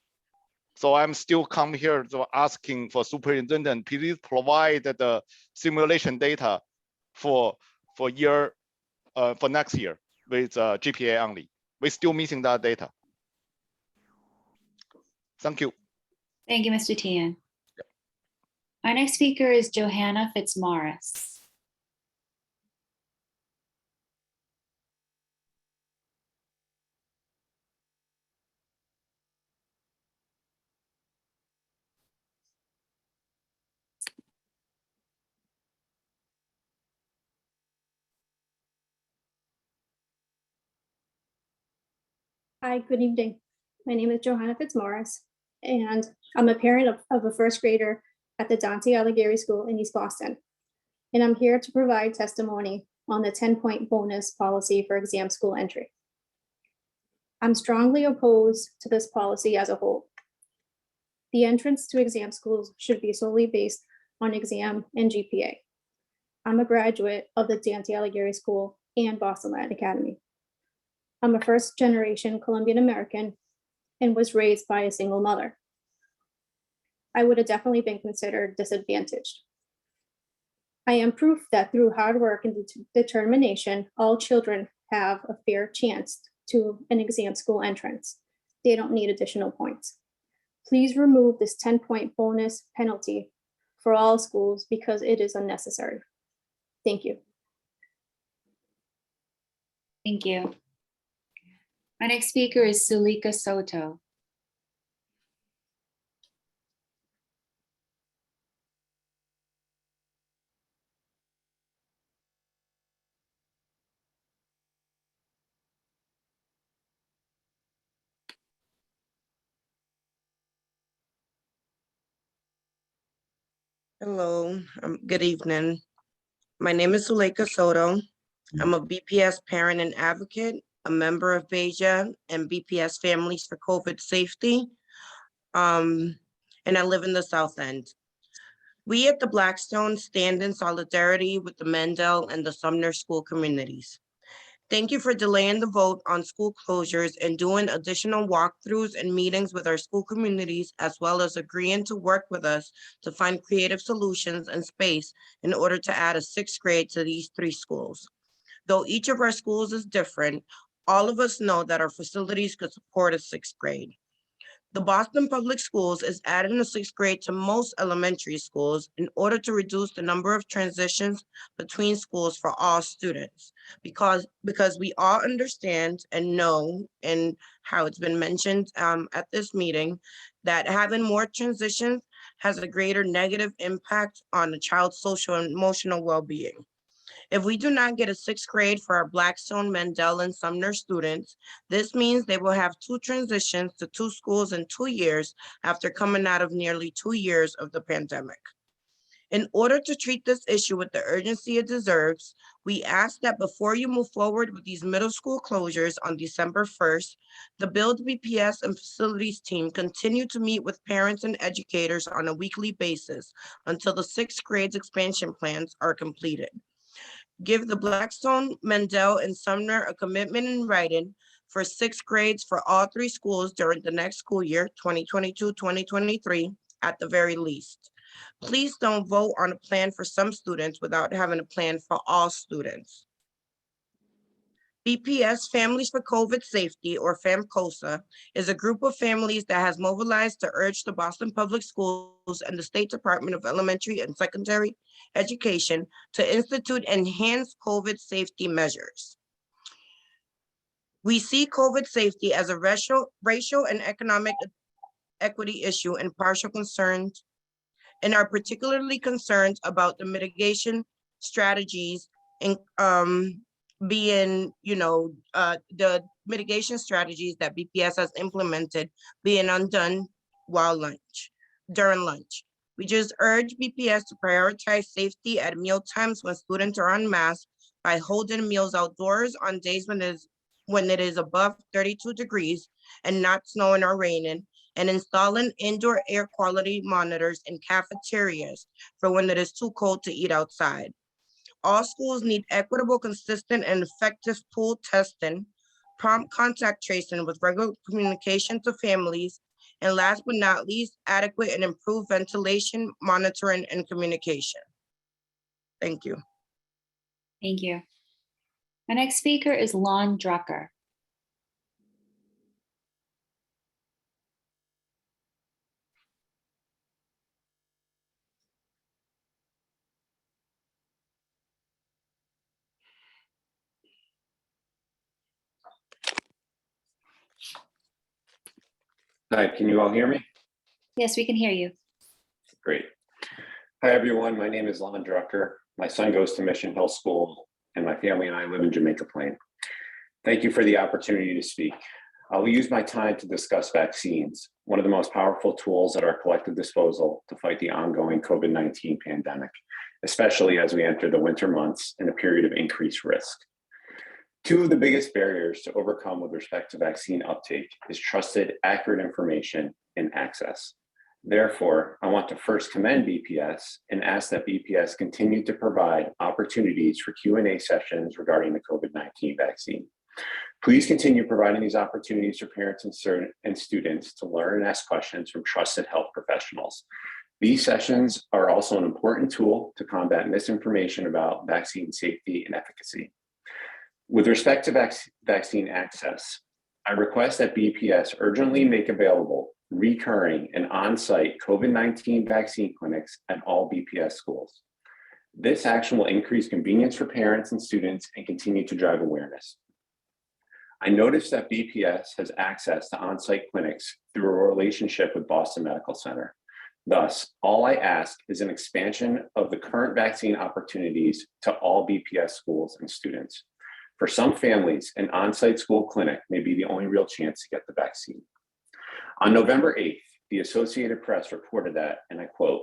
So I'm still come here to asking for superintendent, please provide the simulation data for next year with GPA only. We're still missing that data. Thank you. Thank you, Mr. Tian. Yep. Our next speaker is Johanna Fitzmaurice. Hi, good evening. My name is Johanna Fitzmaurice, and I'm a parent of a first grader at the Dante Alighieri School in East Boston. And I'm here to provide testimony on the 10-point bonus policy for exam school entry. I'm strongly opposed to this policy as a whole. The entrance to exam schools should be solely based on exam and GPA. I'm a graduate of the Dante Alighieri School and Boston Latin Academy. I'm a first-generation Colombian American and was raised by a single mother. I would have definitely been considered disadvantaged. I am proof that through hard work and determination, all children have a fair chance to an exam school entrance. They don't need additional points. Please remove this 10-point bonus penalty for all schools because it is unnecessary. Thank you. Thank you. Our next speaker is Sulika Soto. Hello, good evening. My name is Zuleika Soto. I'm a BPS parent and advocate, a member of BEJA and BPS Families for COVID Safety, and I live in the South End. We at the Blackstone stand in solidarity with the Mendel and the Sumner school communities. Thank you for delaying the vote on school closures and doing additional walkthroughs and meetings with our school communities, as well as agreeing to work with us to find creative solutions and space in order to add a 6th grade to these 3 schools. Though each of our schools is different, all of us know that our facilities could support a 6th grade. The Boston Public Schools is adding the sixth grade to most elementary schools in order to reduce the number of transitions between schools for all students. Because we all understand and know, and how it's been mentioned at this meeting, that having more transitions has a greater negative impact on the child's social and emotional well-being. If we do not get a sixth grade for our Blackstone, Mendel, and Sumner students, this means they will have 2 transitions to 2 schools in 2 years after coming out of nearly 2 years of the pandemic. In order to treat this issue with the urgency it deserves, we ask that before you move forward with these middle school closures on December 1st, the Build BPS and facilities team continue to meet with parents and educators on a weekly basis until the sixth grade's expansion plans are completed. Give the Blackstone, Mendel, and Sumner a commitment in writing for sixth grades for all 3 schools during the next school year, 2022-2023, at the very least. Please don't vote on a plan for some students without having a plan for all students. BPS Families for COVID Safety, or FAMCOSA, is a group of families that has mobilized to urge the Boston Public Schools and the State Department of Elementary and Secondary Education to institute enhanced COVID safety measures. We see COVID safety as a racial and economic equity issue and partial concerns, and are particularly concerned about the mitigation strategies in being, the mitigation strategies that BPS has implemented being undone during lunch. We just urge BPS to prioritize safety at meal times when students are unmasked by holding meals outdoors on days when it is above 32 degrees and not snowing or raining, and installing indoor air quality monitors in cafeterias for when it is too cold to eat outside. All schools need equitable, consistent, and effective pool testing, prompt contact tracing with regular communication to families, and last but not least, adequate and improved ventilation, monitoring, and communication. Thank you. Thank you. My next speaker is Lon Drucker. Hi, can you all hear me? Yes, we can hear you. Great. Hi, everyone. My name is Lon Drucker. My son goes to Mission Hill School, and my family and I live in Jamaica Plain. Thank you for the opportunity to speak. I will use my time to discuss vaccines, one of the most powerful tools at our collective disposal to fight the ongoing COVID-19 pandemic, especially as we enter the winter months in a period of increased risk. 2 of the biggest barriers to overcome with respect to vaccine uptake is trusted, accurate information and access. Therefore, I want to first commend BPS and ask that BPS continue to provide opportunities for Q&A sessions regarding the COVID-19 vaccine. Please continue providing these opportunities for parents and students to learn and ask questions from trusted health professionals. These sessions are also an important tool to combat misinformation about vaccine safety and efficacy. With respect to vaccine access, I request that BPS urgently make available recurring and on-site COVID-19 vaccine clinics at all BPS schools. This action will increase convenience for parents and students and continue to drive awareness. I noticed that BPS has access to on-site clinics through a relationship with Boston Medical Center. Thus, all I ask is an expansion of the current vaccine opportunities to all BPS schools and students. For some families, an on-site school clinic may be the only real chance to get the vaccine. On November 8th, the Associated Press reported that, and I quote,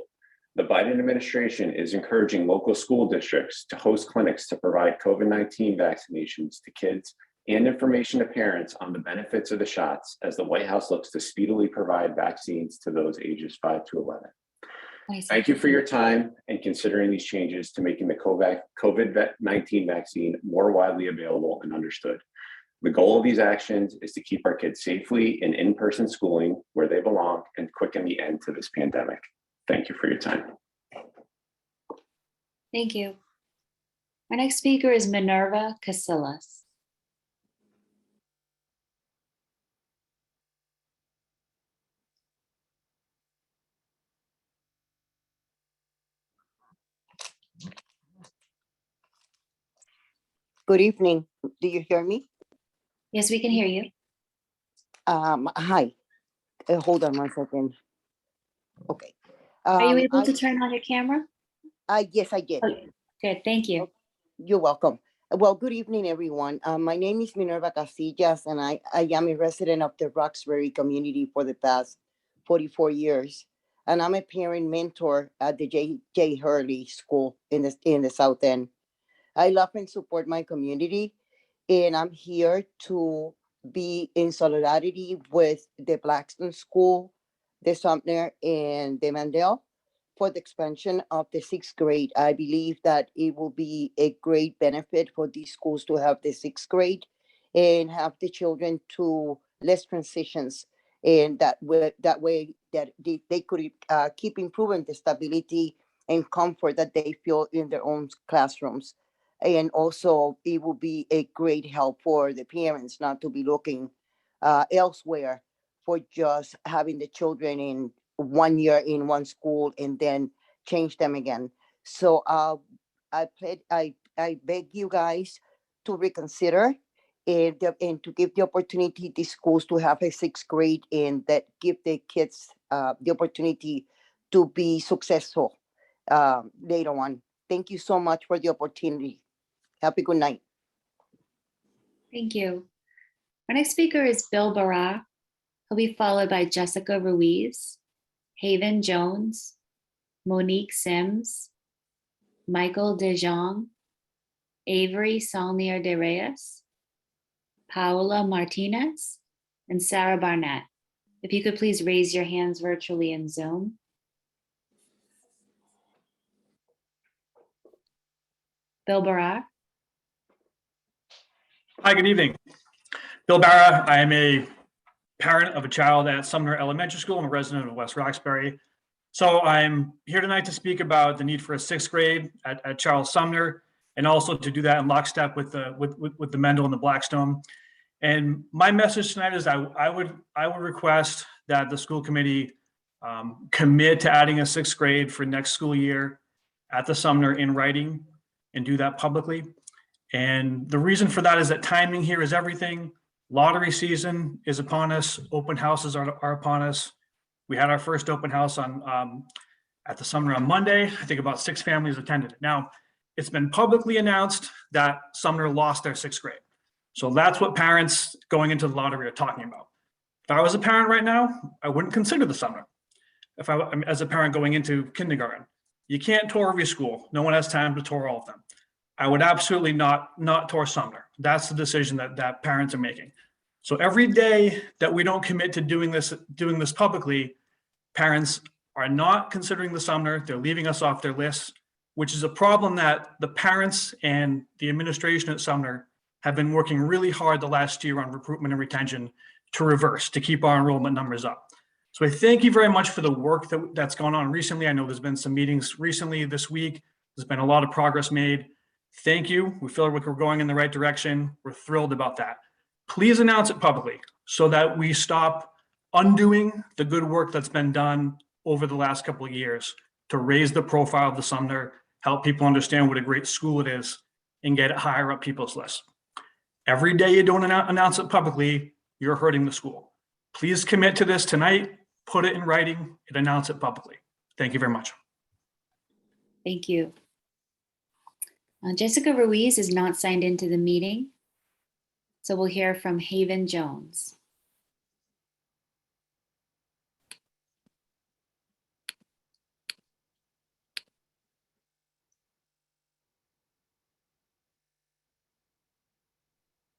"The Biden administration is encouraging local school districts to host clinics to provide COVID-19 vaccinations to kids and information to parents on the benefits of the shots as the White House looks to speedily provide vaccines to those ages 5 to 11. Thank you for your time and considering these changes to making the COVID-19 vaccine more widely available and understood. The goal of these actions is to keep our kids safely in in-person schooling where they belong and quicken the end to this pandemic. Thank you for your time. Thank you. Our next speaker is Minerva Casillas. Good evening. Do you hear me? Yes, we can hear you. Hi. Hold on 1 second. Okay. Are you able I, to turn on your camera? yes, I did. Oh, good, thank you. You're welcome. Well, good evening, everyone. My name is Minerva Casillas, and I am a resident of the Roxbury community for the past 44 years. And I'm a parent mentor at the J. Hurley School in the South End. I love and support my community, and I'm here to be in solidarity with the Blackstone School, the Sumner, and the Mandel for the expansion of the 6th grade. I believe that it will be a great benefit for these schools to have the 6th grade and have the children to less transitions, and that way that they could keep improving the stability and comfort that they feel in their own classrooms. And also, it will be a great help for the parents not to be looking elsewhere for just having the children in 1 year in one school and then change them again. So I beg you guys to reconsider and to give the opportunity to schools to have a 6th grade and that give the kids the opportunity to be successful later on. Thank you so much for the opportunity. Have a good night. Thank you. Our next speaker is Bill Barak. He'll be followed by Jessica Ruiz, Haven Jones, Monique Sims, Michael DeJong, Avery Saulnier de Reyes, Paola Martinez, and Sarah Barnett. If you could please raise your hands virtually in Zoom. Bill Barak. Hi, good evening. Bill Barra. I am a parent of a child at Sumner Elementary School. I'm a resident of West Roxbury. So I'm here tonight to speak about the need for a 6th grade at Charles Sumner, and also to do that in lockstep with the Mendel and the Blackstone. And my message tonight is I would request that the school committee commit to adding a 6th grade for next school year at the Sumner in writing and do that publicly. And the reason for that is that timing here is everything. Lottery season is upon us. Open houses are upon us. We had our first open house on at the Sumner on Monday. I think about 6 families attended. Now, it's been publicly announced that Sumner lost their 6th grade. So that's what parents going into the lottery are talking about. If I was a parent right now, I wouldn't consider the Sumner. If as a parent going into kindergarten, you can't tour every school. No one has time to tour all of them. I would absolutely not tour Sumner. That's the decision that parents are making. So every day that we don't commit to doing this publicly, parents are not considering the Sumner. They're leaving us off their list, which is a problem that the parents and the administration at Sumner have been working really hard the last year on recruitment and retention to reverse, to keep our enrollment numbers up. So I thank you very much for the work that's gone on recently. I know there's been some meetings recently this week. There's been a lot of progress made. Thank you. We feel like we're going in the right direction. We're thrilled about that. Please announce it publicly so that we stop undoing the good work that's been done over the last couple of years to raise the profile of the Sumner, help people understand what a great school it is, and get it higher up people's lists. Every day you don't announce it publicly, you're hurting the school. Please commit to this tonight, put it in writing, and announce it publicly. Thank you very much. Thank you. Jessica Ruiz is not signed into the meeting, so we'll hear from Haven Jones.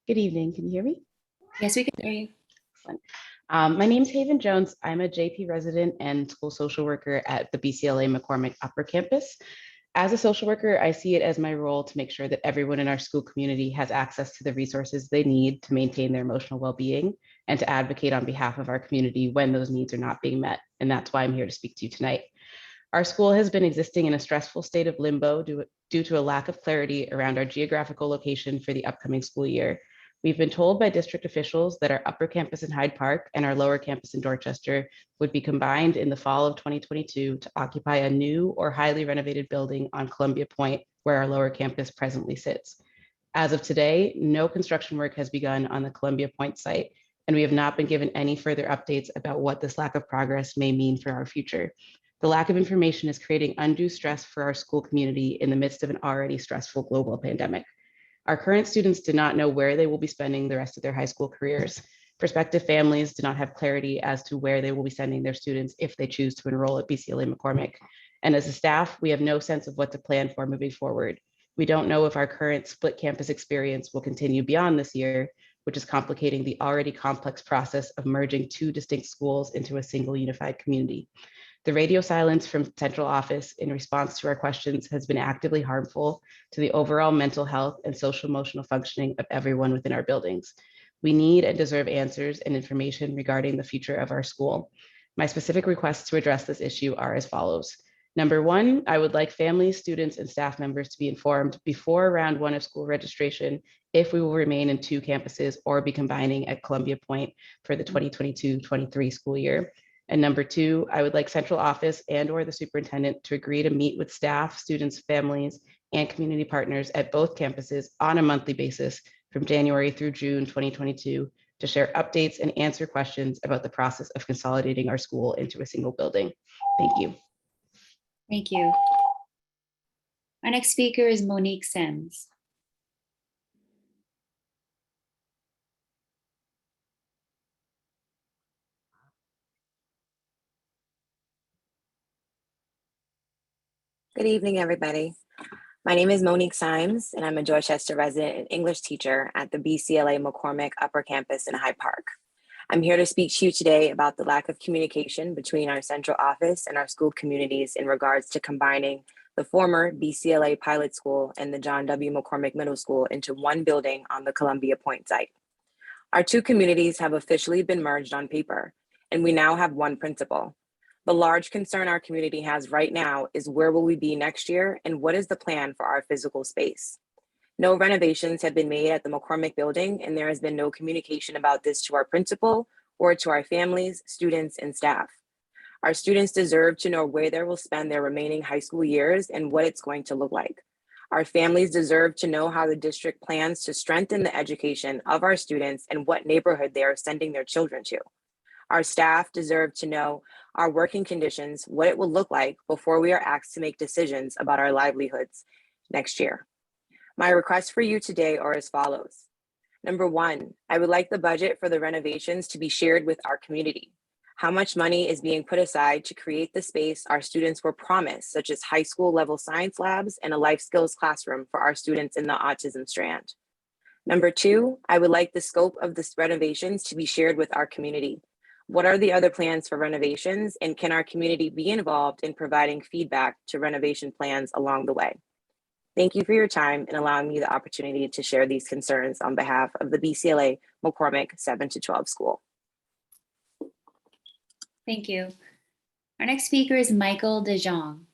Good evening. Can you hear me? Yes, we can hear you. Excellent. My name is Haven Jones. I'm a JP resident and school social worker at the BCLA McCormick Upper Campus. As a social worker, I see it as my role to make sure that everyone in our school community has access to the resources they need to maintain their emotional well-being and to advocate on behalf of our community when those needs are not being met. And that's why I'm here to speak to you tonight. Our school has been existing in a stressful state of limbo due to a lack of clarity around our geographical location for the upcoming school year. We've been told by district officials that our upper campus in Hyde Park and our lower campus in Dorchester would be combined in the fall of 2022 to occupy a new or highly renovated building on Columbia Point, where our lower campus presently sits. As of today, no construction work has begun on the Columbia Point site, and we have not been given any further updates about what this lack of progress may mean for our future. The lack of information is creating undue stress for our school community in the midst of an already stressful global pandemic. Our current students do not know where they will be spending the rest of their high school careers. Prospective families do not have clarity as to where they will be sending their students if they choose to enroll at BCLA McCormick. And as a staff, we have no sense of what to plan for moving forward. We don't know if our current split campus experience will continue beyond this year, which is complicating the already complex process of merging two distinct schools into a single unified community. The radio silence from central office in response to our questions has been actively harmful to the overall mental health and social emotional functioning of everyone within our buildings. We need and deserve answers and information regarding the future of our school. My specific requests to address this issue are as follows. Number one, I would like families, students, and staff members to be informed before round one of school registration if we will remain in two campuses or be combining at Columbia Point for the 2022-23 school year. And number two, I would like central office and/or the superintendent to agree to meet with staff, students, families, and community partners at both campuses on a monthly basis from January through June 2022 to share updates and answer questions about the process of consolidating our school into a single building. Thank you. Thank you. Our next speaker is Monique Sims. Good evening, everybody. My name is Monique Symes, and I'm a Dorchester resident and English teacher at the BCLA McCormick Upper Campus in Hyde Park. I'm here to speak to you today about the lack of communication between our central office and our school communities in regards to combining the former BCLA Pilot School and the John W. McCormick Middle School into one building on the Columbia Point site. Our two communities have officially been merged on paper, and we now have one principal. The large concern our community has right now is where will we be next year and what is the plan for our physical space? No renovations have been made at the McCormick building, and there has been no communication about this to our principal or to our families, students, and staff. Our students deserve to know where they will spend their remaining high school years and what it's going to look like. Our families deserve to know how the district plans to strengthen the education of our students and what neighborhood they are sending their children to. Our staff deserve to know our working conditions, what it will look like before we are asked to make decisions about our livelihoods next year. My requests for you today are as follows. Number one, I would like the budget for the renovations to be shared with our community. How much money is being put aside to create the space our students were promised, such as high school level science labs and a life skills classroom for our students in the autism strand? Number two, I would like the scope of the renovations to be shared with our community. What are the other plans for renovations, and can our community be involved in providing feedback to renovation plans along the way? Thank you for your time and allowing me the opportunity to share these concerns on behalf of the BCLA McCormick 7 to 12 school. Thank you. Our next speaker is Michael DeJong.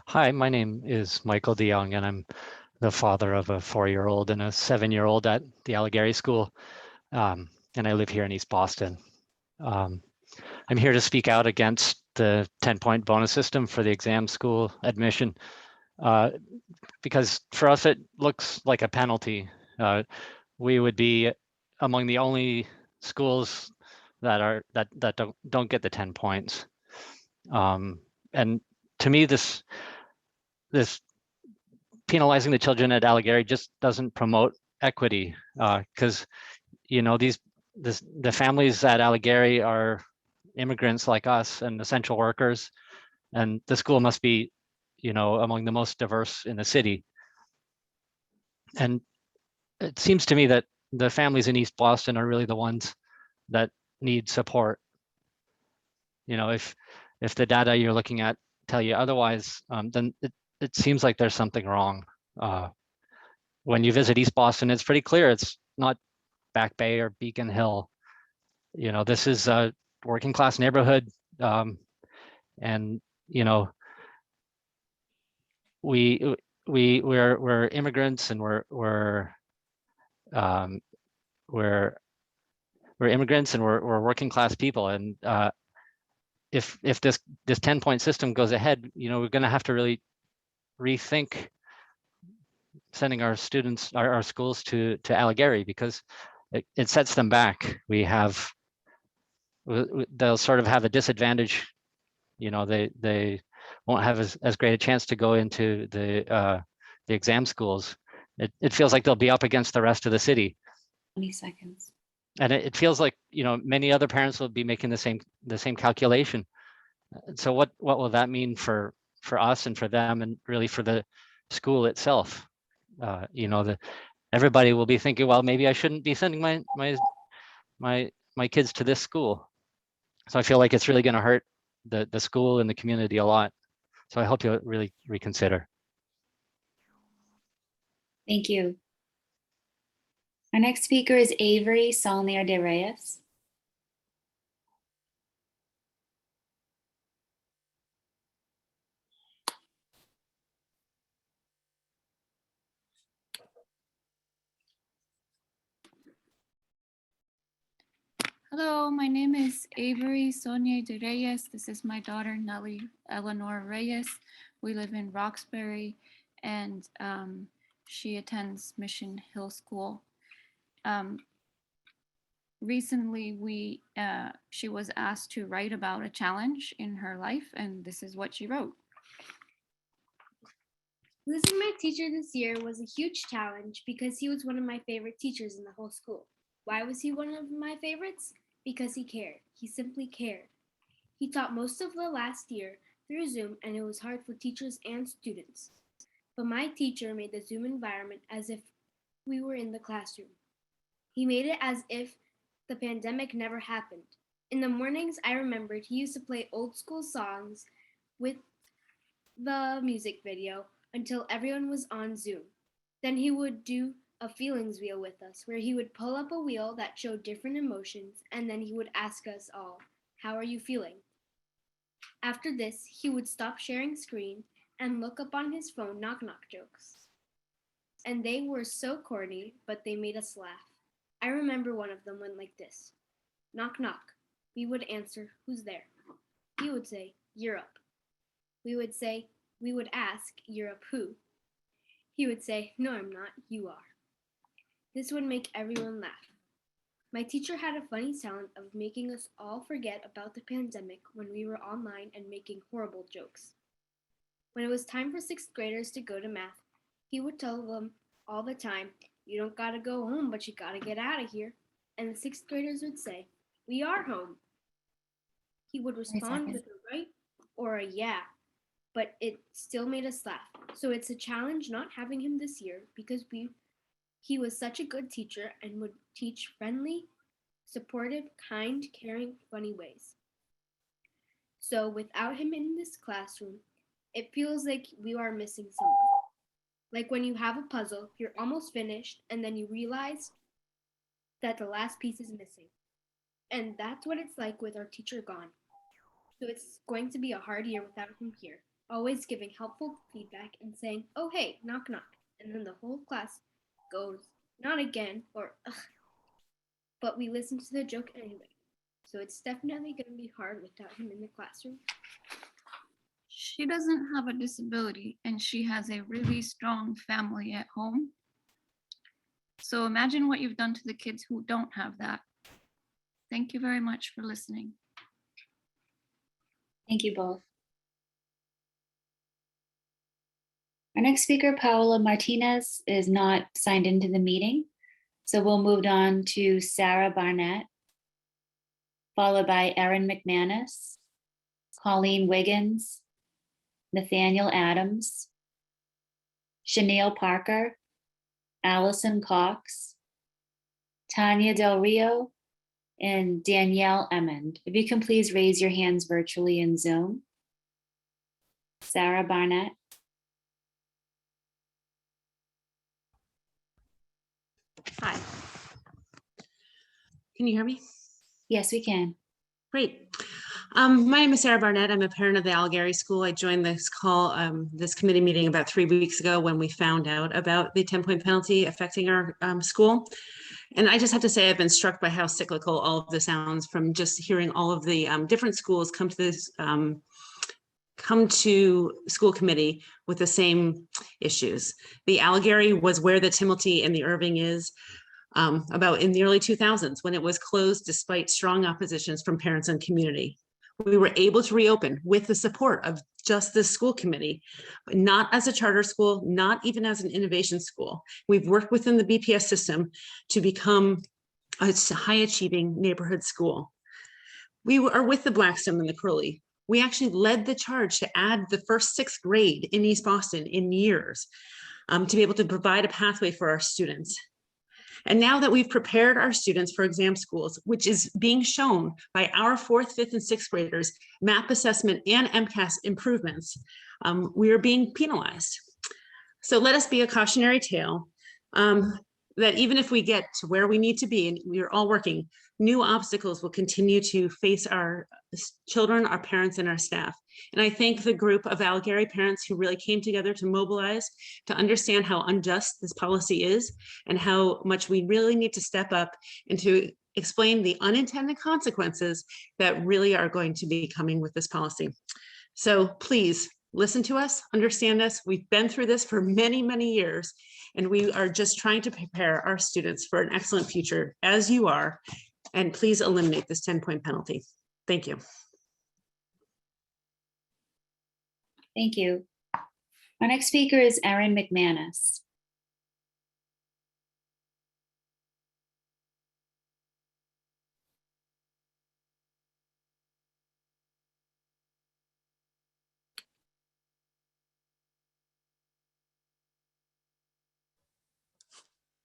Hi, my name is Michael DeYoung, and I'm the father of a 4-year-old and a 7-year-old at the Allegheny School, and I live here in East Boston. I'm here to speak out against the 10-point bonus system for the exam school admission, because for us it looks like a penalty. We would be among the only schools that don't get the 10 points, and to me, this penalizing the children at Allegheny just doesn't promote equity, because the families at Allegheny are immigrants like us and essential workers, and the school must be, among the most diverse in the city. And it seems to me that the families in East Boston are really the ones that need support. If the data you're looking at tell you otherwise, then it seems like there's something wrong. When you visit East Boston, it's pretty clear it's not Back Bay or Beacon Hill. This is a working class neighborhood, and we're immigrants, and we're we're immigrants and we're working class people, and if this 10-point system goes ahead, we're going to have to really rethink sending our students, our schools to Allegheny, because it sets them back. They'll sort of have a disadvantage. They won't have as great a chance to go into the exam schools. It feels like they'll be up against the rest of the city. 20 seconds. And it feels like, many other parents will be making the same calculation. So what will that mean for us and for them, and really for the school itself? Everybody will be thinking, well, maybe I shouldn't be sending my kids to this school. So I feel like it's really going to hurt the school and the community a lot. So I hope you'll really reconsider. Thank you. Our next speaker is Avery Saulnier de Reyes. Hello, my name is Avery Sonia de Reyes. This is my daughter, Nelly Eleanor Reyes. We live in Roxbury, and she attends Mission Hill School. Recently, she was asked to write about a challenge in her life, and this is what she wrote. Losing my teacher this year was a huge challenge because he was one of my favorite teachers in the whole school. Why was he one of my favorites? Because he cared. He simply cared. He taught most of the last year through Zoom, and it was hard for teachers and students. But my teacher made the Zoom environment as if we were in the classroom. He made it as if the pandemic never happened. In the mornings, I remembered he used to play old school songs with the music video until everyone was on Zoom. Then he would do a feelings wheel with us, where he would pull up a wheel that showed different emotions, and then he would ask us all, "How are you feeling?" After this, he would stop sharing screen and look up on his phone knock-knock jokes. And they were so corny, but they made us laugh. I remember one of them went like this. Knock, knock. We would answer, "Who's there?" He would say, "Europe." We would ask, "Europe who?" He would say, "No, I'm not, you are." This would make everyone laugh. My teacher had a funny talent of making us all forget about the pandemic when we were online and making horrible jokes. When it was time for 6th graders to go to math, he would tell them all the time, "You don't gotta go home, but you gotta get out of here." And the 6th graders would say, "We are home." He would respond with a right or a yeah, but it still made us laugh. So it's a challenge not having him this year because he was such a good teacher and would teach friendly, supportive, kind, caring, funny ways. So without him in this classroom, it feels like we are missing someone. Like when you have a puzzle, you're almost finished, and then you realize that the last piece is missing. And that's what it's like with our teacher gone. So it's going to be a hard year without him here, always giving helpful feedback and saying, "Oh, hey, knock, knock." And then the whole class goes, "Not again," or "Ugh." But we listen to the joke anyway. So it's definitely going to be hard without him in the classroom. She doesn't have a disability, and she has a really strong family at home. So imagine what you've done to the kids who don't have that. Thank you very much for listening. Thank you both. Our next speaker, Paola Martinez, is not signed into the meeting. So we'll move on to Sarah Barnett, followed by Erin McManus, Colleen Wiggins, Nathaniel Adams, Chanel Parker, Allison Cox, Tanya Del Rio, and Danielle Emmond. If you can please raise your hands virtually in Zoom. Sarah Barnett. Hi. Can you hear me? Yes, we can. Great. My name is Sarah Barnett. I'm a parent of the Allegheny School. I joined this call, this committee meeting about 3 weeks ago when we found out about the 10-point penalty affecting our school. And I just have to say, I've been struck by how cyclical all of this sounds from just hearing all of the different schools come to this, come to school committee with the same issues. The Allegheny was where the Timothy and the Irving is about in the early 2000s when it was closed despite strong oppositions from parents and community. We were able to reopen with the support of just the school committee, but not as a charter school, not even as an innovation school. We've worked within the BPS system to become a high achieving neighborhood school. We are with the Blackstone and the Curly. We actually led the charge to add the first 6th grade in East Boston in years to be able to provide a pathway for our students. And now that we've prepared our students for exam schools, which is being shown by our 4th, 5th, and 6th graders, MAP assessment and MCAS improvements, we are being penalized. So let us be a cautionary tale that even if we get to where we need to be, and we are all working, new obstacles will continue to face our children, our parents, and our staff. And I thank the group of Allegheny parents who really came together to mobilize, to understand how unjust this policy is and how much we really need to step up and to explain the unintended consequences that really are going to be coming with this policy. So please listen to us, understand us. We've been through this for many, many years, and we are just trying to prepare our students for an excellent future, as you are. And please eliminate this 10-point penalty. Thank you. Thank you. Our next speaker is Erin McManus.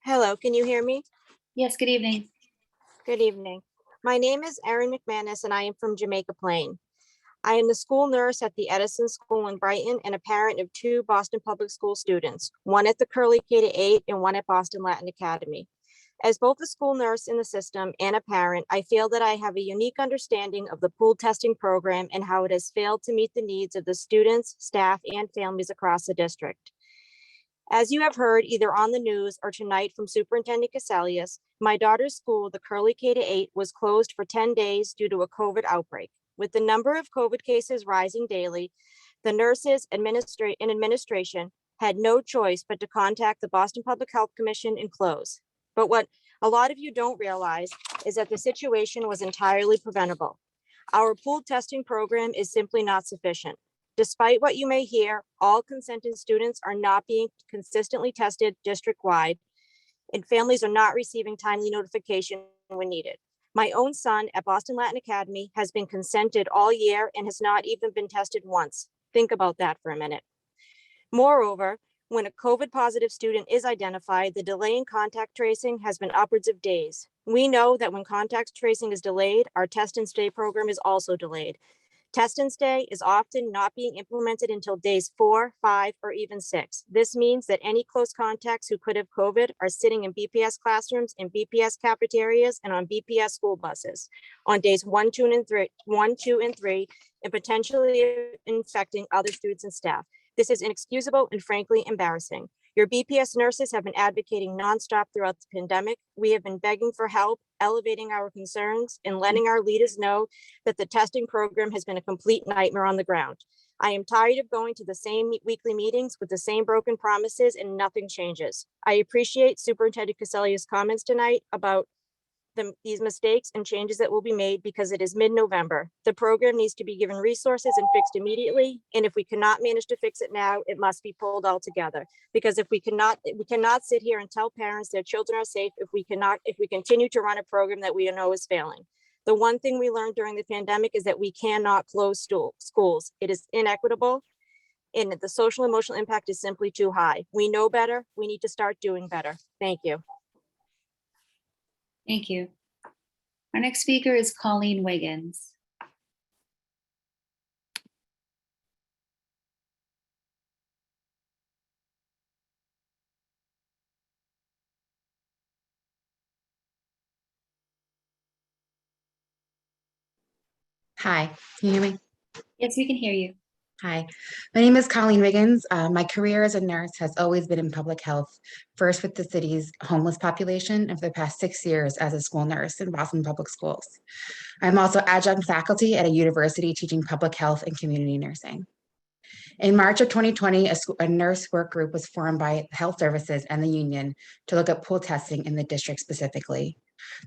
Hello, can you hear me? Yes, good evening. Good evening. My name is Erin McManus and I am from Jamaica Plain. I am the school nurse at the Edison School in Brighton and a parent of 2 Boston Public School students, one at the Curly K-8 and one at Boston Latin Academy. As both a school nurse in the system and a parent, I feel that I have a unique understanding of the pooled testing program and how it has failed to meet the needs of the students, staff, and families across the district. As you have heard either on the news or tonight from Superintendent Casalius, my daughter's school, the Curly K-8, was closed for 10 days due to a COVID outbreak. With the number of COVID cases rising daily, the nurses and administration had no choice but to contact the Boston Public Health Commission and close. But what a lot of you don't realize is that the situation was entirely preventable. Our pooled testing program is simply not sufficient. Despite what you may hear, all consented students are not being consistently tested district-wide, and families are not receiving timely notification when needed. My own son at Boston Latin Academy has been consented all year and has not even been tested once. Think about that for a minute. Moreover, when a COVID positive student is identified, the delay in contact tracing has been upwards of days. We know that when contact tracing is delayed, our test and stay program is also delayed. Test and stay is often not being implemented until days 4, 5, or even 6. This means that any close contacts who could have COVID are sitting in BPS classrooms, in BPS cafeterias, and on BPS school buses on days 1, 2, and 3, and potentially infecting other students and staff. This is inexcusable and frankly embarrassing. Your BPS nurses have been advocating nonstop throughout the pandemic. We have been begging for help, elevating our concerns, and letting our leaders know that the testing program has been a complete nightmare on the ground. I am tired of going to the same weekly meetings with the same broken promises and nothing changes. I appreciate Superintendent Casalius' comments tonight about these mistakes and changes that will be made because it is mid-November. The program needs to be given resources and fixed immediately. And if we cannot manage to fix it now, it must be pulled altogether. Because if we cannot sit here and tell parents their children are safe if we continue to run a program that we know is failing. The one thing we learned during the pandemic is that we cannot close schools. It is inequitable and the social emotional impact is simply too high. We know better. We need to start doing better. Thank you. Thank you. Our next speaker is Colleen Wiggins. Hi, can you hear me? Yes, we can hear you. Hi, my name is Colleen Wiggins. My career as a nurse has always been in public health, first with the city's homeless population and for the past 6 years as a school nurse in Boston Public Schools. I'm also adjunct faculty at a university teaching public health and community nursing. In March of 2020, a nurse work group was formed by Health Services and the union to look at pool testing in the district specifically.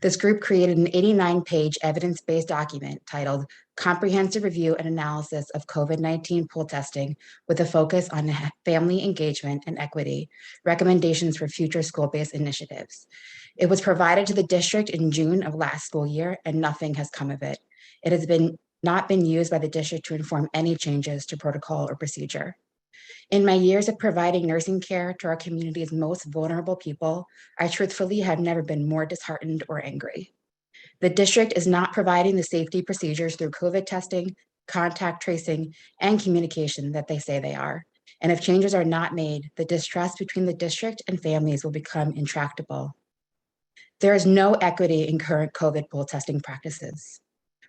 This group created an 89-page evidence-based document titled Comprehensive Review and Analysis of COVID-19 Pool Testing with a focus on family engagement and equity, recommendations for future school-based initiatives. It was provided to the district in June of last school year and nothing has come of it. It has not been used by the district to inform any changes to protocol or procedure. In my years of providing nursing care to our community's most vulnerable people, I truthfully have never been more disheartened or angry. The district is not providing the safety procedures through COVID testing, contact tracing, and communication that they say they are. And if changes are not made, the distrust between the district and families will become intractable. There is no equity in current COVID pool testing practices.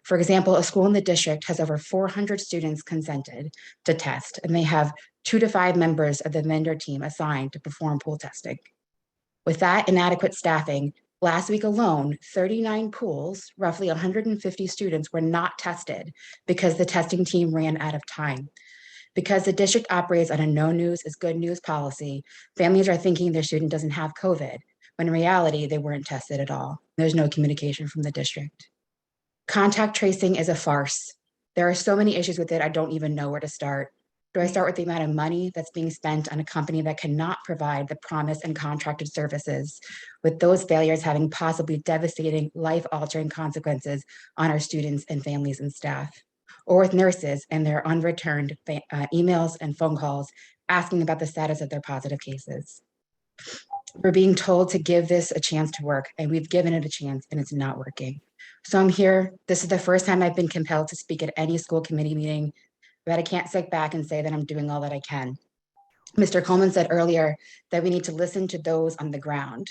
For example, a school in the district has over 400 students consented to test, and they have 2 to 5 members of the vendor team assigned to perform pool testing. With that inadequate staffing, last week alone, 39 pools, roughly 150 students were not tested because the testing team ran out of time. Because the district operates on a no news is good news policy, families are thinking their student doesn't have COVID, when in reality, they weren't tested at all. There's no communication from the district. Contact tracing is a farce. There are so many issues with it, I don't even know where to start. Do I start with the amount of money that's being spent on a company that cannot provide the promised and contracted services, with those failures having possibly devastating, life-altering consequences on our students and families and staff? Or with nurses and their unreturned emails and phone calls asking about the status of their positive cases? We're being told to give this a chance to work, and we've given it a chance and it's not working. So I'm here. This is the first time I've been compelled to speak at any school committee meeting, but I can't sit back and say that I'm doing all that I can. Mr. Coleman said earlier that we need to listen to those on the ground.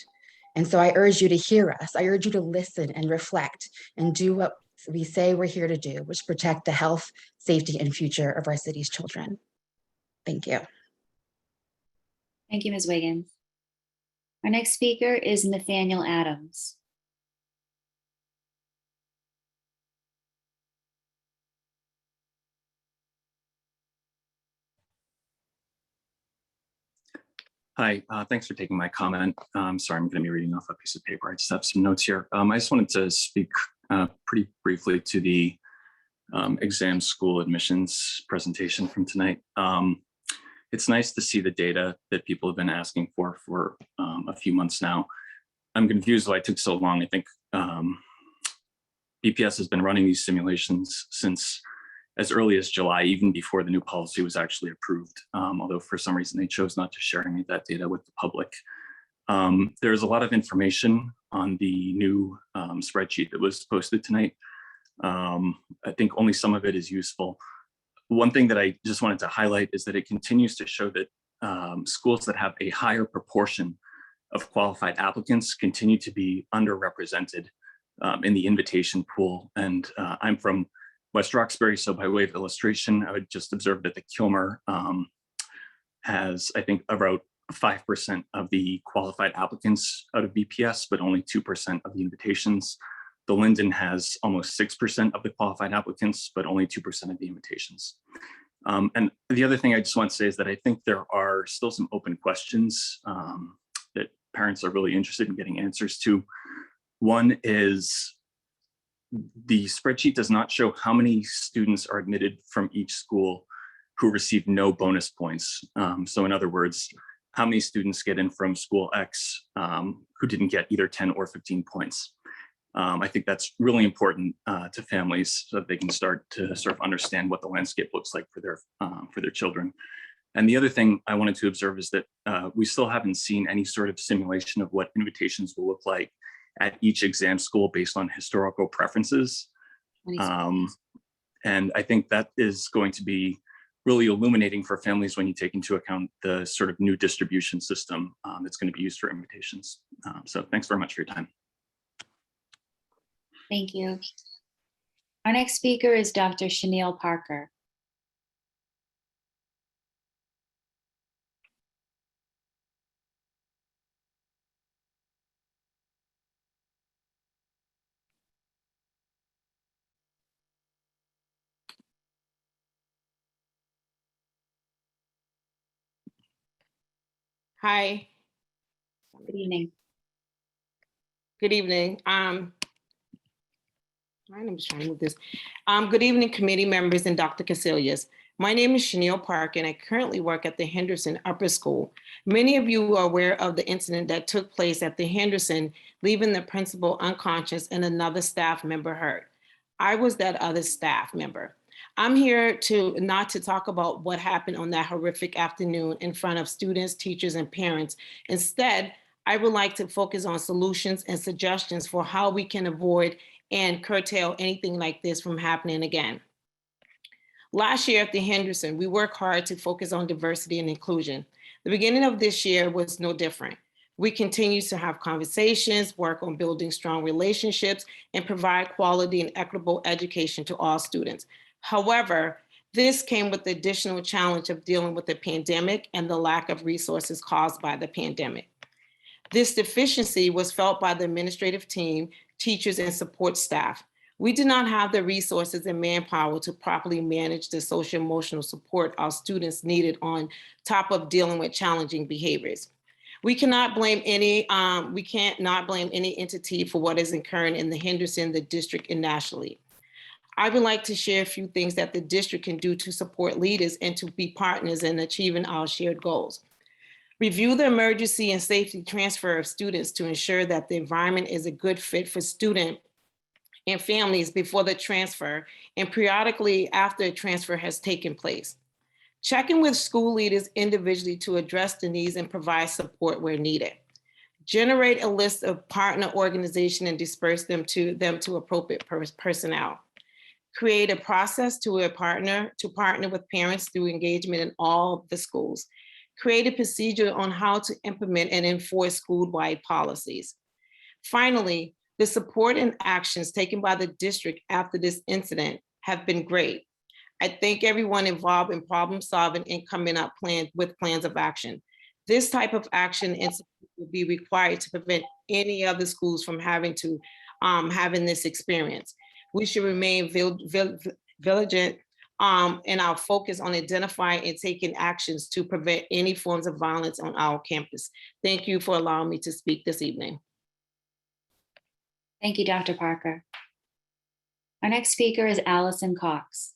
And so I urge you to hear us. I urge you to listen and reflect and do what we say we're here to do, which protect the health, safety, and future of our city's children. Thank you. Thank you, Ms. Wiggins. Our next speaker is Nathaniel Adams. Hi, thanks for taking my comment. Sorry, I'm going to be reading off a piece of paper. I just have some notes here. I just wanted to speak pretty briefly to the exam school admissions presentation from tonight. It's nice to see the data that people have been asking for a few months now. I'm confused why it took so long. I think BPS has been running these simulations since as early as July, even before the new policy was actually approved, although for some reason they chose not to share any of that data with the public. There's a lot of information on the new spreadsheet that was posted tonight. I think only some of it is useful. One thing that I just wanted to highlight is that it continues to show that schools that have a higher proportion of qualified applicants continue to be underrepresented in the invitation pool. And I'm from West Roxbury, so by way of illustration, I would just observe that the Kilmer has, I think, about 5% of the qualified applicants out of BPS, but only 2% of the invitations. The Linden has almost 6% of the qualified applicants, but only 2% of the invitations. And the other thing I just want to say is that I think there are still some open questions that parents are really interested in getting answers to. One is the spreadsheet does not show how many students are admitted from each school who receive no bonus points. So in other words, how many students get in from school X who didn't get either 10 or 15 points. I think that's really important to families so that they can start to sort of understand what the landscape looks like for their children. And the other thing I wanted to observe is that we still haven't seen any sort of simulation of what invitations will look like at each exam school based on historical preferences. And I think that is going to be really illuminating for families when you take into account the sort of new distribution system that's going to be used for invitations. So thanks very much for your time. Thank you. Our next speaker is Dr. Chanel Parker. Hi. Good evening. Good evening. My name is trying to move this. Good evening, committee members and Dr. Casillas. My name is Chanel Park, and I currently work at the Henderson Upper School. Many of you are aware of the incident that took place at the Henderson, leaving the principal unconscious and another staff member hurt. I was that other staff member. I'm here not to talk about what happened on that horrific afternoon in front of students, teachers, and parents. Instead, I would like to focus on solutions and suggestions for how we can avoid and curtail anything like this from happening again. Last year at the Henderson, we worked hard to focus on diversity and inclusion. The beginning of this year was no different. We continue to have conversations, work on building strong relationships, and provide quality and equitable education to all students. However, this came with the additional challenge of dealing with the pandemic and the lack of resources caused by the pandemic. This deficiency was felt by the administrative team, teachers, and support staff. We did not have the resources and manpower to properly manage the social emotional support our students needed on top of dealing with challenging behaviors. We cannot blame any entity for what is occurring in the Henderson, the district, and nationally. I would like to share a few things that the district can do to support leaders and to be partners in achieving our shared goals. Review the emergency and safety transfer of students to ensure that the environment is a good fit for students and families before the transfer and periodically after a transfer has taken place. Check in with school leaders individually to address the needs and provide support where needed. Generate a list of partner organizations and disperse them to appropriate personnel. Create a process to partner with parents through engagement in all the schools. Create a procedure on how to implement and enforce school-wide policies. Finally, the support and actions taken by the district after this incident have been great. I thank everyone involved in problem solving and coming up with plans of action. This type of action and support will be required to prevent any other schools from having this experience. We should remain vigilant in our focus on identifying and taking actions to prevent any forms of violence on our campus. Thank you for allowing me to speak this evening. Thank you, Dr. Parker. Our next speaker is Allison Cox.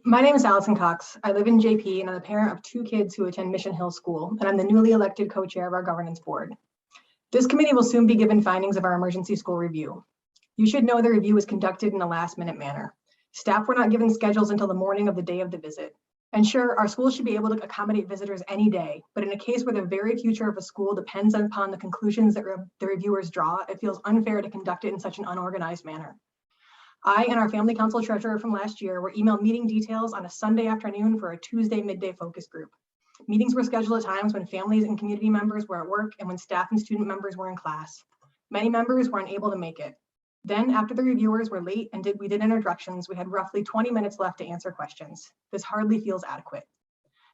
My name is Allison Cox. I live in JP and I'm a parent of 2 kids who attend Mission Hill School, and I'm the newly elected co-chair of our governance board. This committee will soon be given findings of our emergency school review. You should know the review was conducted in a last-minute manner. Staff were not given schedules until the morning of the day of the visit. And sure, our schools should be able to accommodate visitors any day, but in a case where the very future of a school depends upon the conclusions that the reviewers draw, it feels unfair to conduct it in such an unorganized manner. I and our family council treasurer from last year were emailed meeting details on a Sunday afternoon for a Tuesday midday focus group. Meetings were scheduled at times when families and community members were at work and when staff and student members were in class. Many members were unable to make it. Then after the reviewers were late and we did introductions, we had roughly 20 minutes left to answer questions. This hardly feels adequate.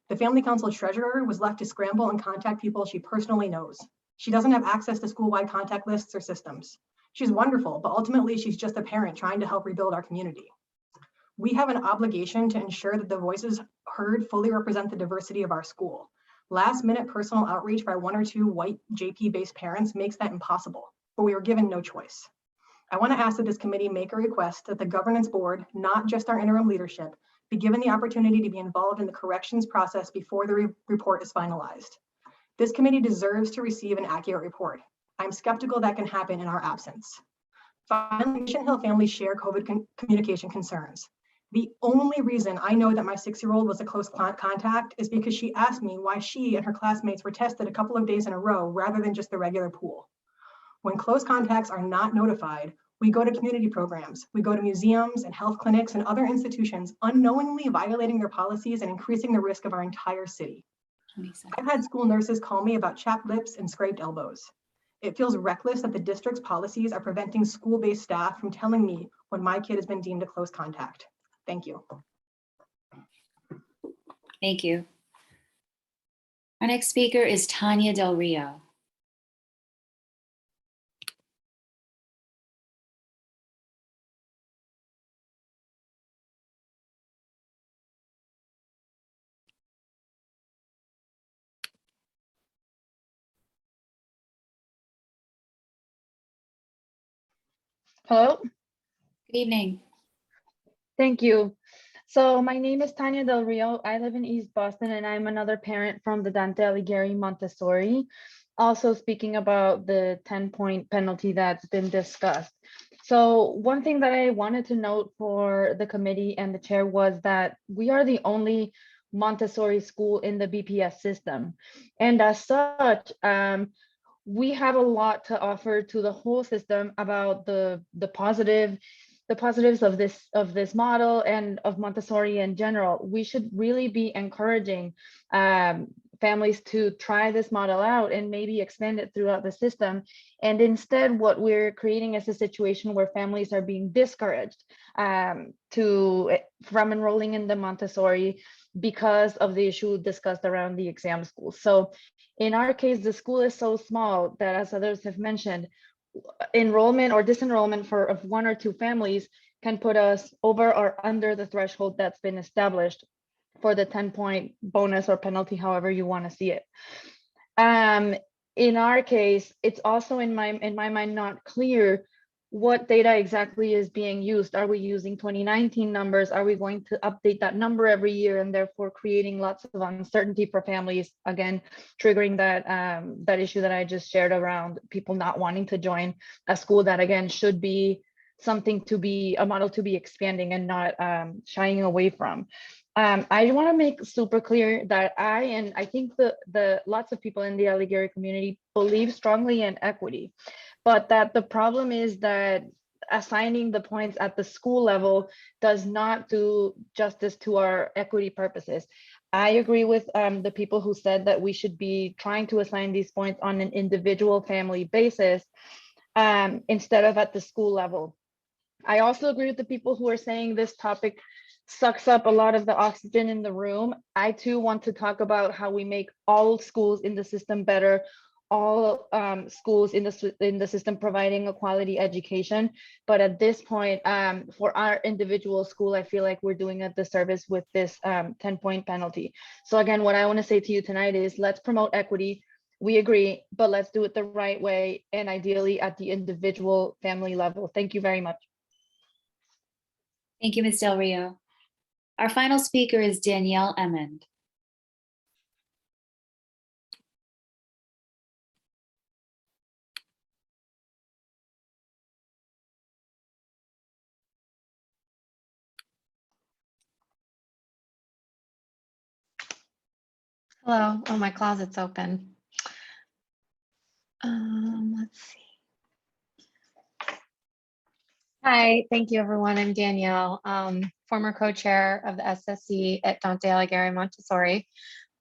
The family council treasurer was left to scramble and contact people she personally knows. She doesn't have access to school-wide contact lists or systems. She's wonderful, but ultimately she's just a parent trying to help rebuild our community. We have an obligation to ensure that the voices heard fully represent the diversity of our school. Last-minute personal outreach by 1 or 2 white JP-based parents makes that impossible, but we were given no choice. I want to ask that this committee make a request that the governance board, not just our interim leadership, be given the opportunity to be involved in the corrections process before the report is finalized. This committee deserves to receive an accurate report. I'm skeptical that can happen in our absence. Finally, Mission Hill families share COVID communication concerns. The only reason I know that my 6-year-old was a close contact is because she asked me why she and her classmates were tested a couple of days in a row rather than just the regular pool. When close contacts are not notified We go to community programs. We go to museums and health clinics and other institutions unknowingly violating their policies and increasing the risk of our entire city. I've had school nurses call me about chapped lips and scraped elbows. It feels reckless that the district's policies are preventing school-based staff from telling me when my kid has been deemed a close contact. Thank you. Thank you. Our next speaker is Tanya Del Rio. Hello. Good evening. Thank you. So my name is Tanya Del Rio. I live in East Boston and I'm another parent from the Dante Alighieri Montessori. Also speaking about the 10-point penalty that's been discussed. So one thing that I wanted to note for the committee and the chair was that we are the only Montessori school in the BPS system. And as such, we have a lot to offer to the whole system about the positives of this model and of Montessori in general. We should really be encouraging families to try this model out and maybe expand it throughout the system. And instead, what we're creating is a situation where families are being discouraged from enrolling in the Montessori because of the issue discussed around the exam schools. So in our case, the school is so small that, as others have mentioned, enrollment or disenrollment of one or two families can put us over or under the threshold that's been established for the 10-point bonus or penalty, however you want to see it. In our case, it's also in my mind not clear what data exactly is being used. Are we using 2019 numbers? Are we going to update that number every year and therefore creating lots of uncertainty for families, again, triggering that issue that I just shared around people not wanting to join a school that, again, should be something to be a model to be expanding and not shying away from. I want to make super clear that I think the lots of people in the Alighieri community believe strongly in equity, but that the problem is that assigning the points at the school level does not do justice to our equity purposes. I agree with the people who said that we should be trying to assign these points on an individual family basis instead of at the school level. I also agree with the people who are saying this topic sucks up a lot of the oxygen in the room. I too want to talk about how we make all schools in the system better, all schools in the system providing a quality education. But at this point, for our individual school, I feel like we're doing a disservice with this 10-point penalty. So again, what I want to say to you tonight is let's promote equity. We agree, but let's do it the right way and ideally at the individual family level. Thank you very much. Thank you, Ms. Del Rio. Our final speaker is Danielle Emmond. Hello. Oh, my closet's open. Let's see. Hi, thank you, everyone. I'm Danielle, former co-chair of the SSC at Dante Alighieri Montessori,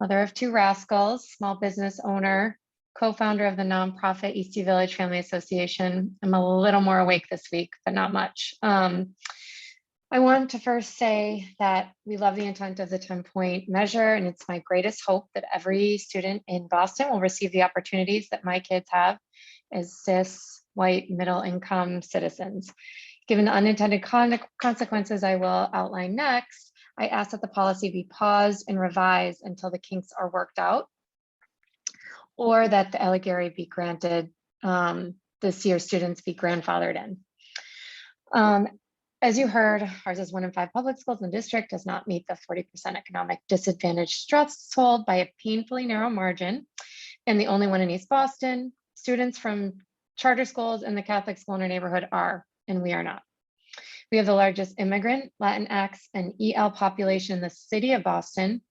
mother of two rascals, small business owner, co-founder of the nonprofit Eastie Village Family Association. I'm a little more awake this week, but not much. I want to first say that we love the intent of the 10-point measure, and it's my greatest hope that every student in Boston will receive the opportunities that my kids have as cis, white, middle-income citizens. Given the unintended consequences I will outline next, I ask that the policy be paused and revised until the kinks are worked out, or that the Alighieri be granted, this year's students be grandfathered in. As you heard, ours is 1 in 5 public schools in the district, does not meet the 40% economic disadvantage threshold by a painfully narrow margin, and the only one in East Boston. Students from charter schools and the Catholic school in our neighborhood are, and we are not. We have the largest immigrant, Latinx, and EL population in the city of Boston.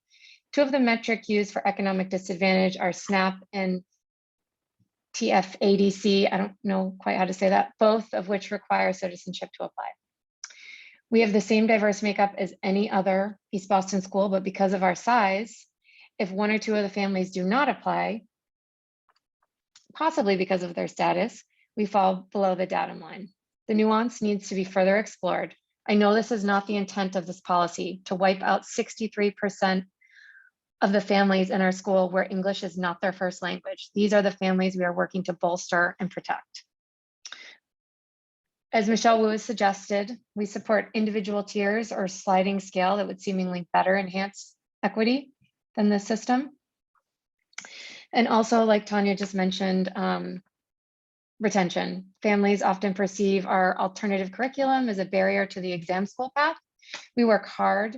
Two of the metrics used for economic disadvantage are SNAP and TFADC, I don't know quite how to say that, both of which require citizenship to apply. We have the same diverse makeup as any other East Boston school, but because of our size, if one or two of the families do not apply, possibly because of their status, we fall below the datum line. The nuance needs to be further explored. I know this is not the intent of this policy to wipe out 63% of the families in our school where English is not their first language. These are the families we are working to bolster and protect. As Michelle Wu has suggested, we support individual tiers or sliding scale that would seemingly better enhance equity than this system. And also, like Tanya just mentioned, retention. Families often perceive our alternative curriculum as a barrier to the exam school path. We work hard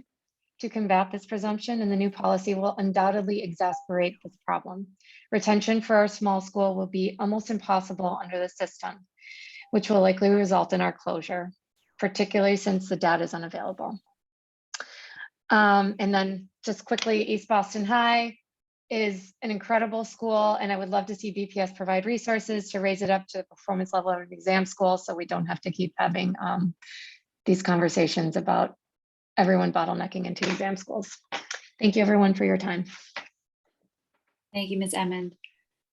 to combat this presumption, and the new policy will undoubtedly exacerbate this problem. Retention for our small school will be almost impossible under the system, which will likely result in our closure, particularly since the data is unavailable. And then just quickly, East Boston High is an incredible school, and I would love to see BPS provide resources to raise it up to the performance level of an exam school so we don't have to keep having these conversations about everyone bottlenecking into exam schools. Thank you everyone for your time. Thank you, Ms. Emmond.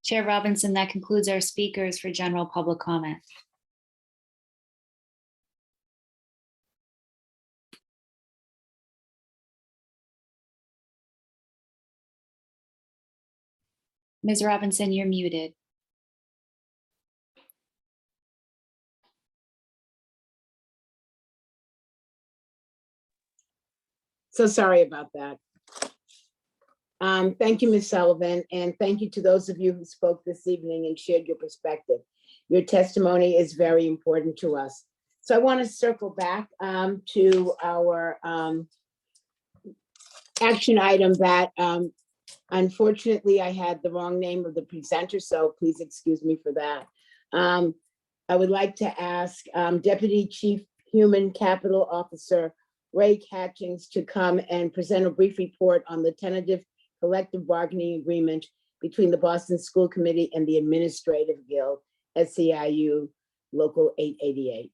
Chair Robinson, that concludes our speakers for general public comment. Ms. Robinson, you're muted. So sorry about that. Thank you, Ms. Sullivan, and thank you to those of you who spoke this evening and shared your perspective. Your testimony is very important to us. So I want to circle back to our action item that unfortunately I had the wrong name of the presenter, so please excuse me for that. I would like to ask Deputy Chief Human Capital Officer Ray Catchings to come and present a brief report on the tentative collective bargaining agreement between the Boston School Committee and the Administrative Guild, SEIU Local 888.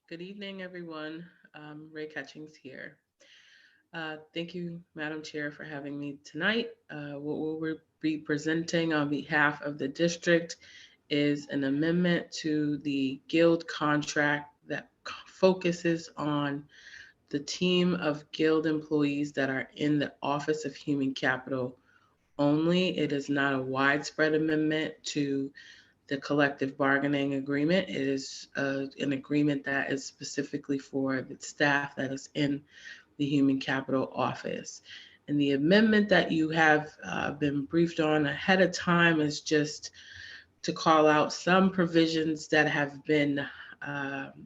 Good evening, everyone. Ray Catchings here. Thank you, Madam Chair, for having me tonight. What we'll be presenting on behalf of the district is an amendment to the Guild contract that focuses on the team of Guild employees that are in the Office of Human Capital only. It is not a widespread amendment to the collective bargaining agreement. It is an agreement that is specifically for the staff that is in the Human Capital Office. And the amendment that you have been briefed on ahead of time is just to call out some provisions that have been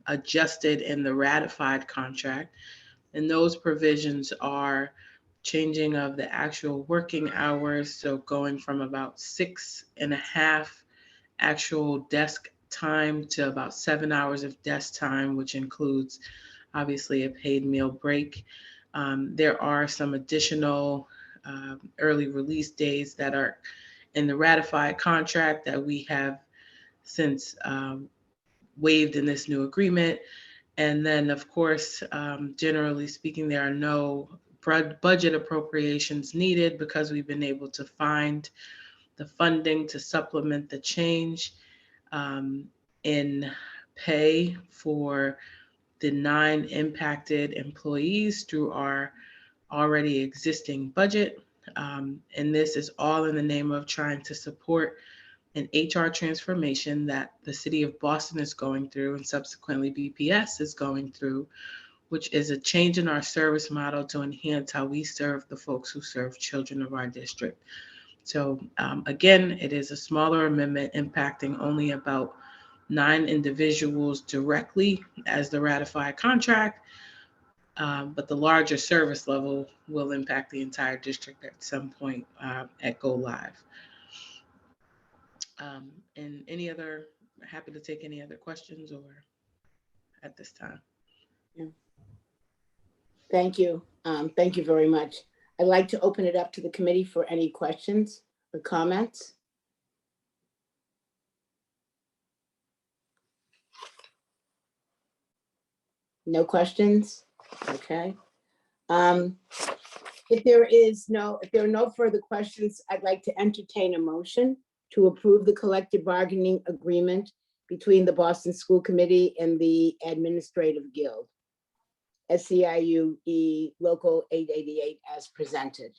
adjusted in the ratified contract. And those provisions are changing of the actual working hours. So going from about 6.5 actual desk time to about 7 hours of desk time, which includes obviously a paid meal break. There are some additional early release days that are in the ratified contract that we have since waived in this new agreement. And then, of course, generally speaking, there are no budget appropriations needed because we've been able to find the funding to supplement the change in pay for the 9 impacted employees through our already existing budget. And this is all in the name of trying to support an HR transformation that the city of Boston is going through and subsequently BPS is going through, which is a change in our service model to enhance how we serve the folks who serve children of our district. So again, it is a smaller amendment impacting only about 9 individuals directly as the ratified contract, but the larger service level will impact the entire district at some point at go live. And any other, happy to take any other questions or at this time. Yeah. Thank you. Thank you very much. I'd like to open it up to the committee for any questions or comments. No questions? Okay. If there are no further questions, I'd like to entertain a motion to approve the collective bargaining agreement between the Boston School Committee and the Administrative Guild, SEIU Local 888 as presented.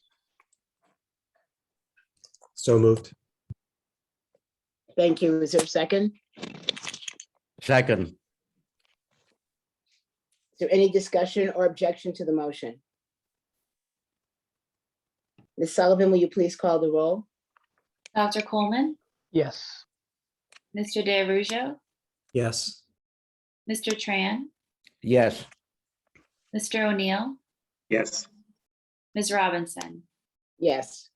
So moved. Thank you. Is there a second? Second. Is there any discussion or objection to the motion? Ms. Sullivan, will you please call the roll? Dr. Coleman, Yes. Mr. DeArujo, Yes. Mr. Tran, Yes. Mr. O'Neill, Yes. Ms. Robinson. Yes.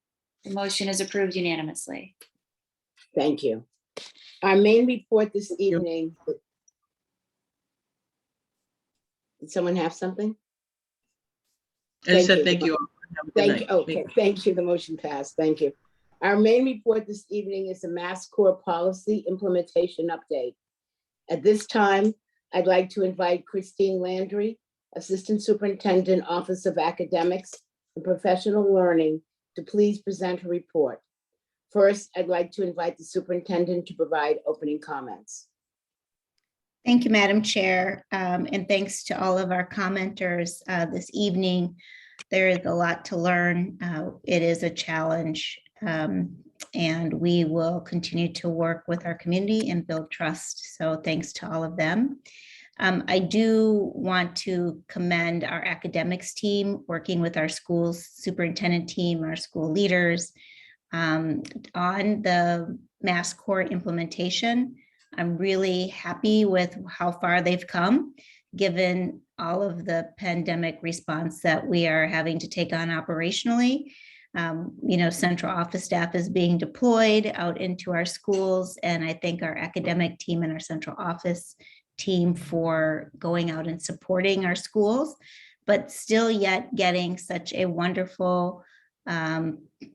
The motion is approved unanimously. Thank you. Our main report this evening. Did someone have something? I just said thank you all. Have a good Thank you. night. Okay, thank you. The motion passed. Thank you. Our main report this evening is the Mass Core Policy Implementation Update. At this time, I'd like to invite Christine Landry, Assistant Superintendent, Office of Academics and Professional Learning, to please present her report. First, I'd like to invite the superintendent to provide opening comments. Thank you, Madam Chair, and thanks to all of our commenters this evening. There is a lot to learn. It is a challenge, and we will continue to work with our community and build trust. So thanks to all of them. I do want to commend our academics team working with our schools superintendent team, our school leaders on the Mass Core implementation. I'm really happy with how far they've come, given all of the pandemic response that we are having to take on operationally. Central office staff is being deployed out into our schools, and I thank our academic team and our central office team for going out and supporting our schools, but still yet getting such a wonderful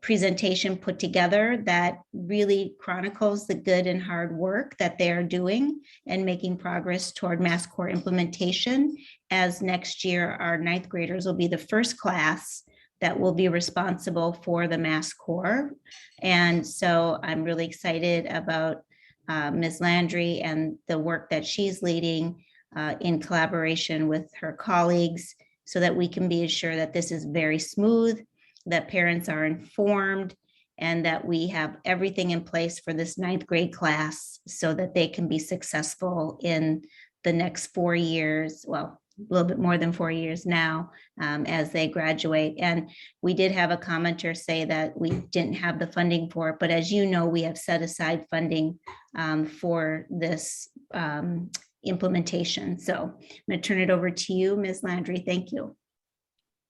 presentation put together that really chronicles the good and hard work that they are doing and making progress toward Mass Core implementation, as next year our 9th graders will be the first class that will be responsible for the Mass Core. And so I'm really excited about Ms. Landry and the work that she's leading in collaboration with her colleagues, so that we can be assured that this is very smooth, that parents are informed, and that we have everything in place for this 9th grade class so that they can be successful in the next 4 years, well, a little bit more than 4 years now, as they graduate. And we did have a commenter say that we didn't have the funding for it, but as you know, we have set aside funding for this implementation. So I'm going to turn it over to you, Ms. Landry. Thank you.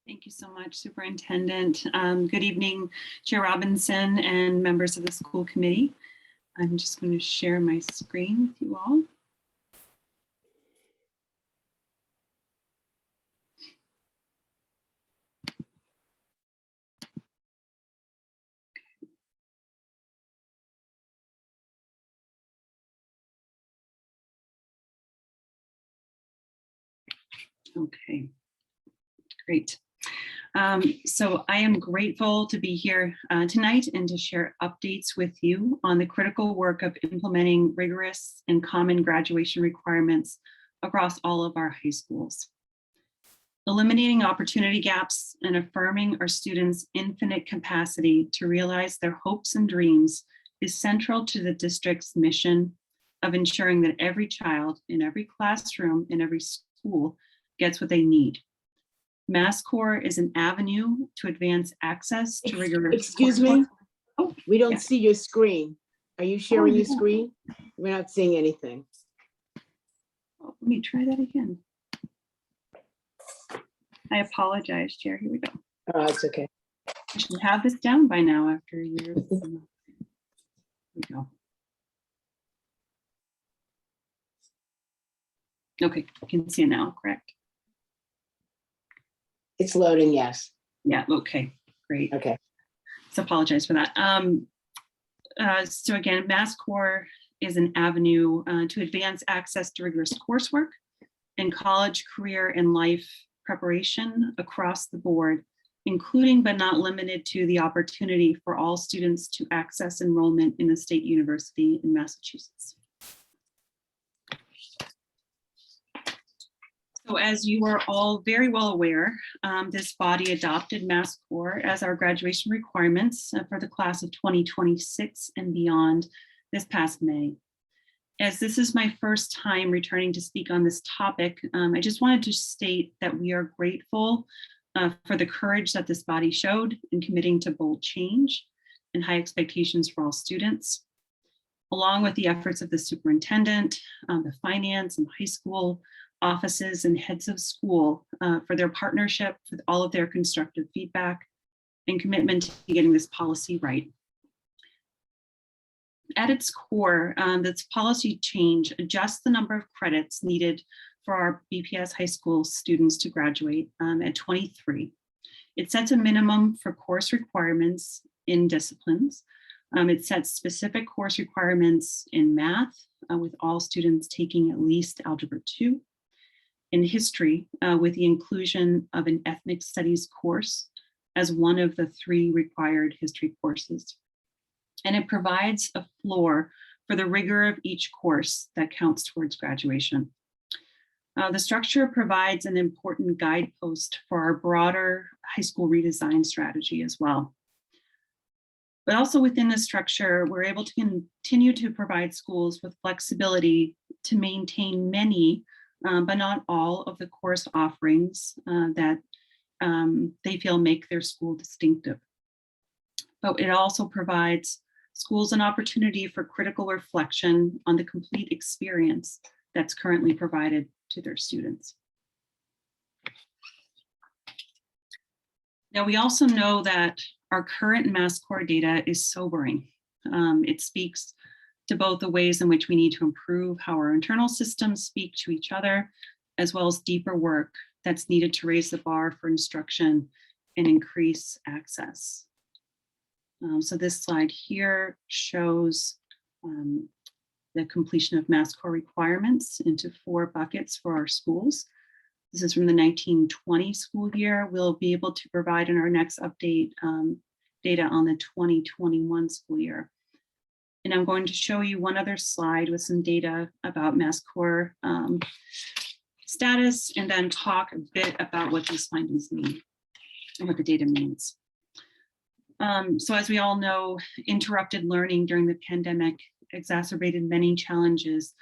Thank you so much, Superintendent. Good evening, Chair Robinson and members of the school committee. I'm just going to share my screen with you all. Okay, great. So I am grateful to be here tonight and to share updates with you on the critical work of implementing rigorous and common graduation requirements across all of our high schools. Eliminating opportunity gaps and affirming our students' infinite capacity to realize their hopes and dreams is central to the district's mission of ensuring that every child in every classroom in every school gets what they need. Mass Core is an avenue to advance access to rigorous. Excuse me? Oh, we don't yeah. see your screen. Are you sharing your yeah. screen? We're not seeing anything. Oh, let me try that again. I apologize, Chair. Here we go. Oh, it's okay. I should have this down by now after years. Here we go. Okay, you can see it now, correct? It's loading, yes. Yeah, okay, great. Okay. So apologize for that. So again, Mass Core is an avenue to advance access to rigorous coursework and college, career, and life preparation across the board, including but not limited to the opportunity for all students to access enrollment in a state university in Massachusetts. So as you are all very well aware, this body adopted Mass Core as our graduation requirements for the class of 2026 and beyond this past May. As this is my first time returning to speak on this topic, I just wanted to state that we are grateful for the courage that this body showed in committing to bold change and high expectations for all students, along with the efforts of the superintendent, the finance and high school offices and heads of school for their partnership with all of their constructive feedback and commitment to getting this policy right. At its core, this policy change adjusts the number of credits needed for our BPS high school students to graduate at 23. It sets a minimum for course requirements in disciplines. It sets specific course requirements in math with all students taking at least Algebra 2, in history with the inclusion of an ethnic studies course as one of the 3 required history courses. And it provides a floor for the rigor of each course that counts towards graduation. The structure provides an important guidepost for our broader high school redesign strategy as well. But also within the structure, we're able to continue to provide schools with flexibility to maintain many, but not all of the course offerings that they feel make their school distinctive. But it also provides schools an opportunity for critical reflection on the complete experience that's currently provided to their students. Now, we also know that our current Mass Core data is sobering. It speaks to both the ways in which we need to improve how our internal systems speak to each other, as well as deeper work that's needed to raise the bar for instruction and increase access. So this slide here shows the completion of Mass Core requirements into 4 buckets for our schools. This is from the 1920 school year. We'll be able to provide in our next update data on the 2021 school year. And I'm going to show you one other slide with some data about Mass Core status, and then talk a bit about what these findings mean and what the data means. So as we all know, interrupted learning during the pandemic exacerbated many challenges,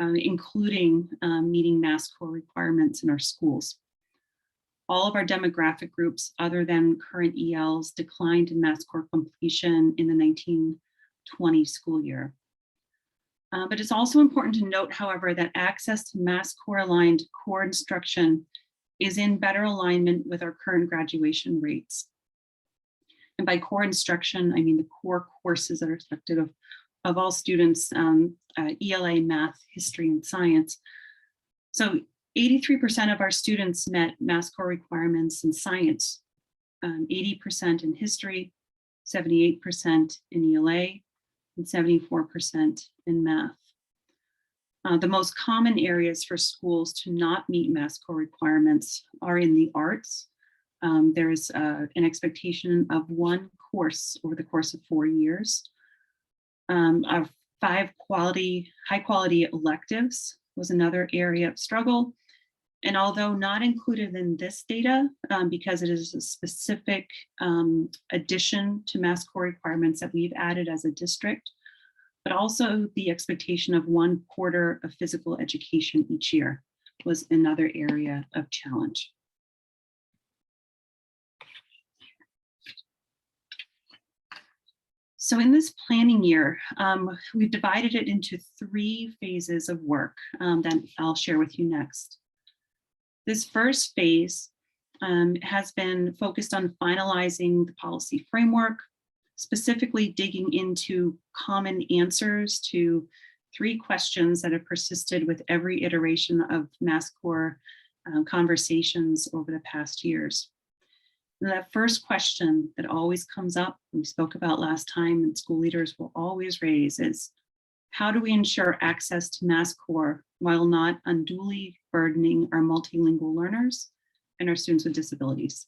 including meeting Mass Core requirements in our schools. All of our demographic groups other than current ELs declined in Mass Core completion in the 1920 school year. But it's also important to note, however, that access to Mass Core aligned core instruction is in better alignment with our current graduation rates. And by core instruction, I mean the core courses that are expected of all students, ELA, math, history, and science. So 83% of our students met Mass Core requirements in science, 80% in history, 78% in ELA, and 74% in math. The most common areas for schools to not meet Mass Core requirements are in the arts. There is an expectation of 1 course over the course of 4 years. Our 5 high quality electives was another area of struggle. And although not included in this data, because it is a specific addition to Mass Core requirements that we've added as a district, but also the expectation of 1 quarter of physical education each year was another area of challenge. So in this planning year, we've divided it into 3 phases of work that I'll share with you next. This first phase has been focused on finalizing the policy framework, specifically digging into common answers to 3 questions that have persisted with every iteration of Mass Core conversations over the past years. And that first question that always comes up, we spoke about last time and school leaders will always raise is, How do we ensure access to Mass Core while not unduly burdening our multilingual learners and our students with disabilities?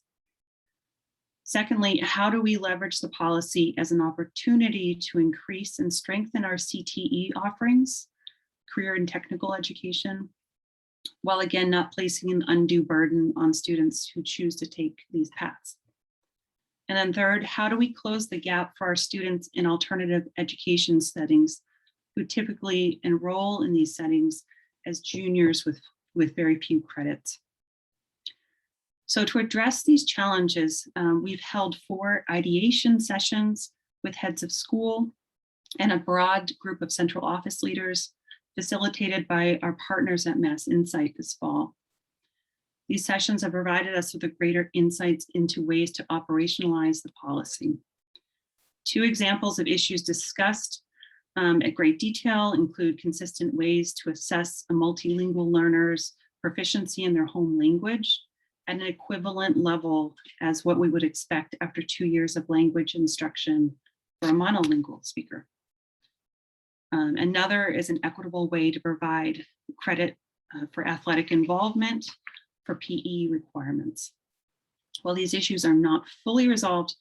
Secondly, how do we leverage the policy as an opportunity to increase and strengthen our CTE offerings, career and technical education, while again not placing an undue burden on students who choose to take these paths? And then third, how do we close the gap for our students in alternative education settings who typically enroll in these settings as juniors with very few credits? So to address these challenges, we've held 4 ideation sessions with heads of school and a broad group of central office leaders facilitated by our partners at Mass Insight this fall. These sessions have provided us with a greater insights into ways to operationalize the policy. 2 examples of issues discussed at great detail include consistent ways to assess a multilingual learner's proficiency in their home language at an equivalent level as what we would expect after 2 years of language instruction for a monolingual speaker. Another is an equitable way to provide credit for athletic involvement for PE requirements. While these issues are not fully resolved,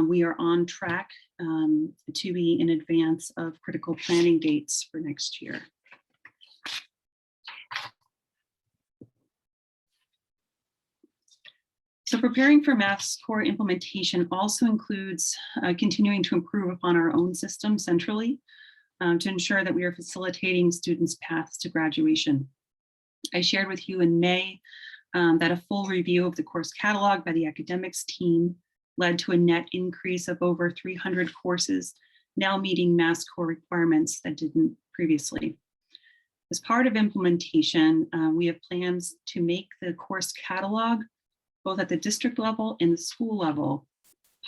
we are on track to be in advance of critical planning dates for next year. So preparing for Mass Core implementation also includes continuing to improve upon our own system centrally to ensure that we are facilitating students' paths to graduation. I shared with you in May that a full review of the course catalog by the academics team led to a net increase of over 300 courses now meeting Mass Core requirements that didn't previously. As part of implementation, we have plans to make the course catalog, both at the district level and the school level,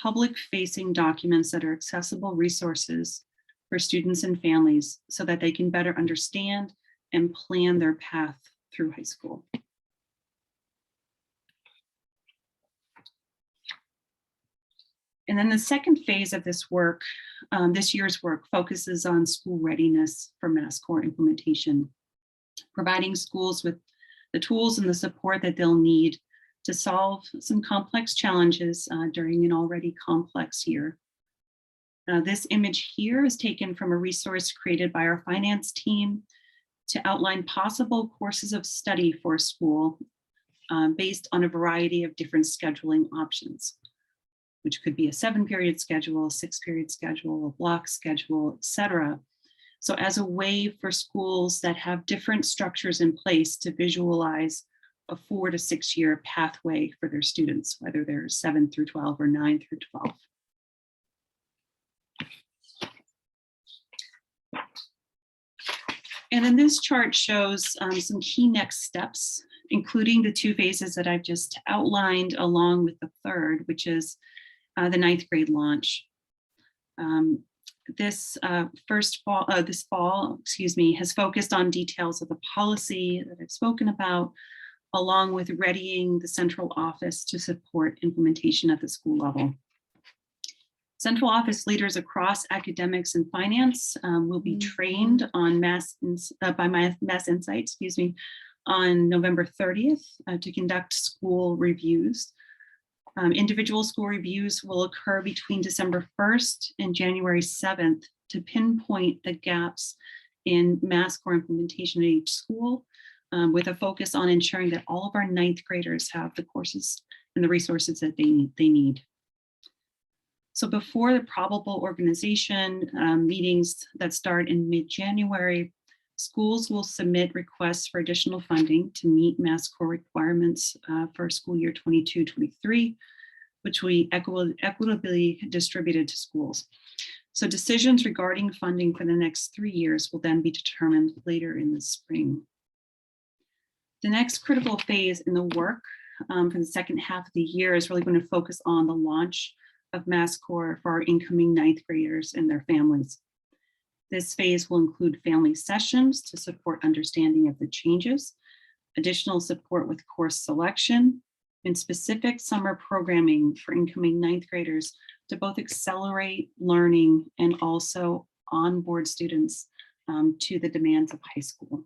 public-facing documents that are accessible resources for students and families so that they can better understand and plan their path through high school. And then the second phase of this work, this year's work, focuses on school readiness for Mass Core implementation, providing schools with the tools and the support that they'll need to solve some complex challenges during an already complex year. This image here is taken from a resource created by our finance team to outline possible courses of study for a school based on a variety of different scheduling options, which could be a 7-period schedule, a 6-period schedule, a block schedule, etc. So as a way for schools that have different structures in place to visualize a 4 to 6 year pathway for their students, whether they're 7 through 12 or 9 through 12. And then this chart shows some key next steps, including the 2 phases that I've just outlined, along with the third, which is the 9th grade launch. This fall, has focused on details of the policy that I've spoken about, along with readying the central office to support implementation at the school level. Central office leaders across academics and finance will be trained on Mass Insight, on November 30th to conduct school reviews. Individual school reviews will occur between December 1st and January 7th to pinpoint the gaps in Mass Core implementation at each school, with a focus on ensuring that all of our 9th graders have the courses and the resources that they need. So before the probable organization meetings that start in mid-January, schools will submit requests for additional funding to meet Mass Core requirements for school year 22-23, which we equitably distributed to schools. So decisions regarding funding for the next 3 years will then be determined later in the spring. The next critical phase in the work for the second half of the year is really going to focus on the launch of Mass Core for our incoming 9th graders and their families. This phase will include family sessions to support understanding of the changes, additional support with course selection, and specific summer programming for incoming 9th graders to both accelerate learning and also onboard students to the demands of high school.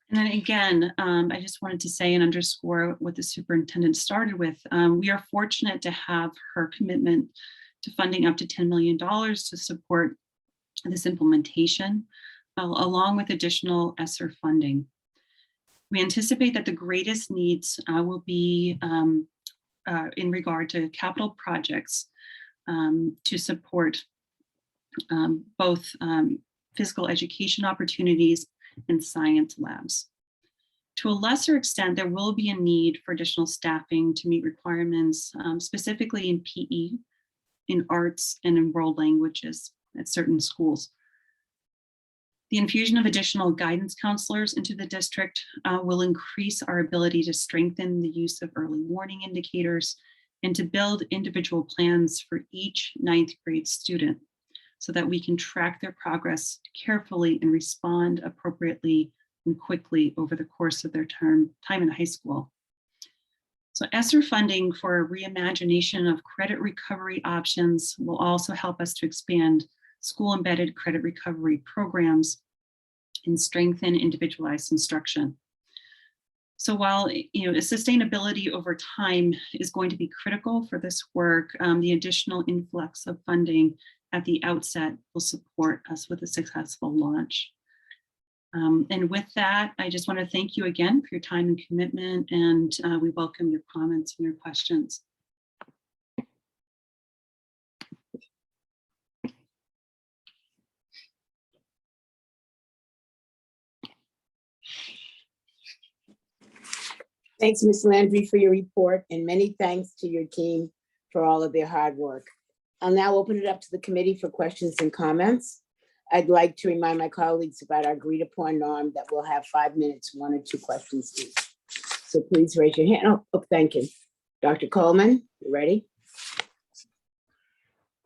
And then again, I just wanted to say and underscore what the superintendent started with. We are fortunate to have her commitment to funding up to $10 million to support this implementation, along with additional ESSER funding. We anticipate that the greatest needs will be in regard to capital projects to support both physical education opportunities and science labs. To a lesser extent, there will be a need for additional staffing to meet requirements, specifically in PE, in arts, and in world languages at certain schools. The infusion of additional guidance counselors into the district will increase our ability to strengthen the use of early warning indicators and to build individual plans for each 9th grade student so that we can track their progress carefully and respond appropriately and quickly over the course of their time in high school. So ESSER funding for a reimagination of credit recovery options will also help us to expand school-embedded credit recovery programs and strengthen individualized instruction. So while sustainability over time is going to be critical for this work, the additional influx of funding at the outset will support us with a successful launch. And with that, I just want to thank you again for your time and commitment, and we welcome your comments and your questions. Thanks, Ms. Landry, for your report, and many thanks to your team for all of their hard work. I'll now open it up to the committee for questions and comments. I'd like to remind my colleagues about our agreed upon norm that we'll have 5 minutes, 1 or 2 questions each. So please raise your hand. Oh, thank you. Dr. Coleman, you ready?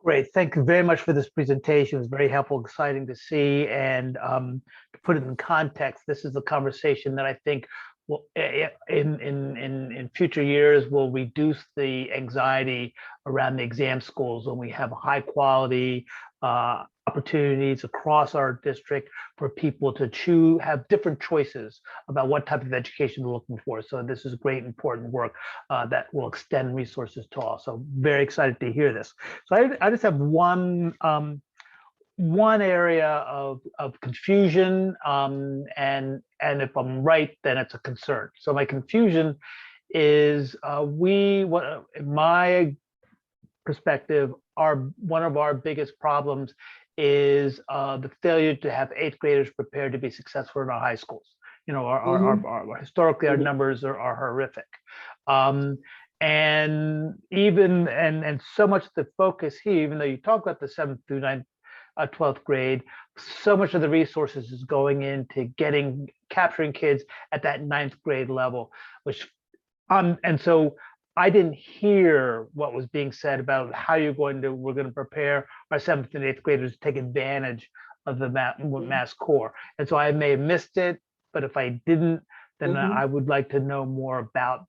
Great. Thank you very much for this presentation. It was very helpful, exciting to see. And to put it in context, this is a conversation that I think will, in future years, will reduce the anxiety around the exam schools when we have high quality opportunities across our district for people to have different choices about what type of education they're looking for. So this is great, important work that will extend resources to all. So very excited to hear this. So I just have one area of confusion, and if I'm right, then it's a concern. So my confusion is in my perspective, one of our biggest problems is the failure to have 8th graders prepared to be successful in our high schools. You know, historically our numbers are horrific. And so much of the focus here, even though you talk about the 7th through 9th, 12th grade, so much of the resources is going into capturing kids at that 9th grade level, and so I didn't hear what was being said about how we're going to prepare our 7th and 8th graders to take advantage of the mass core. And so I may have missed it, but if I didn't, then I would like to know more about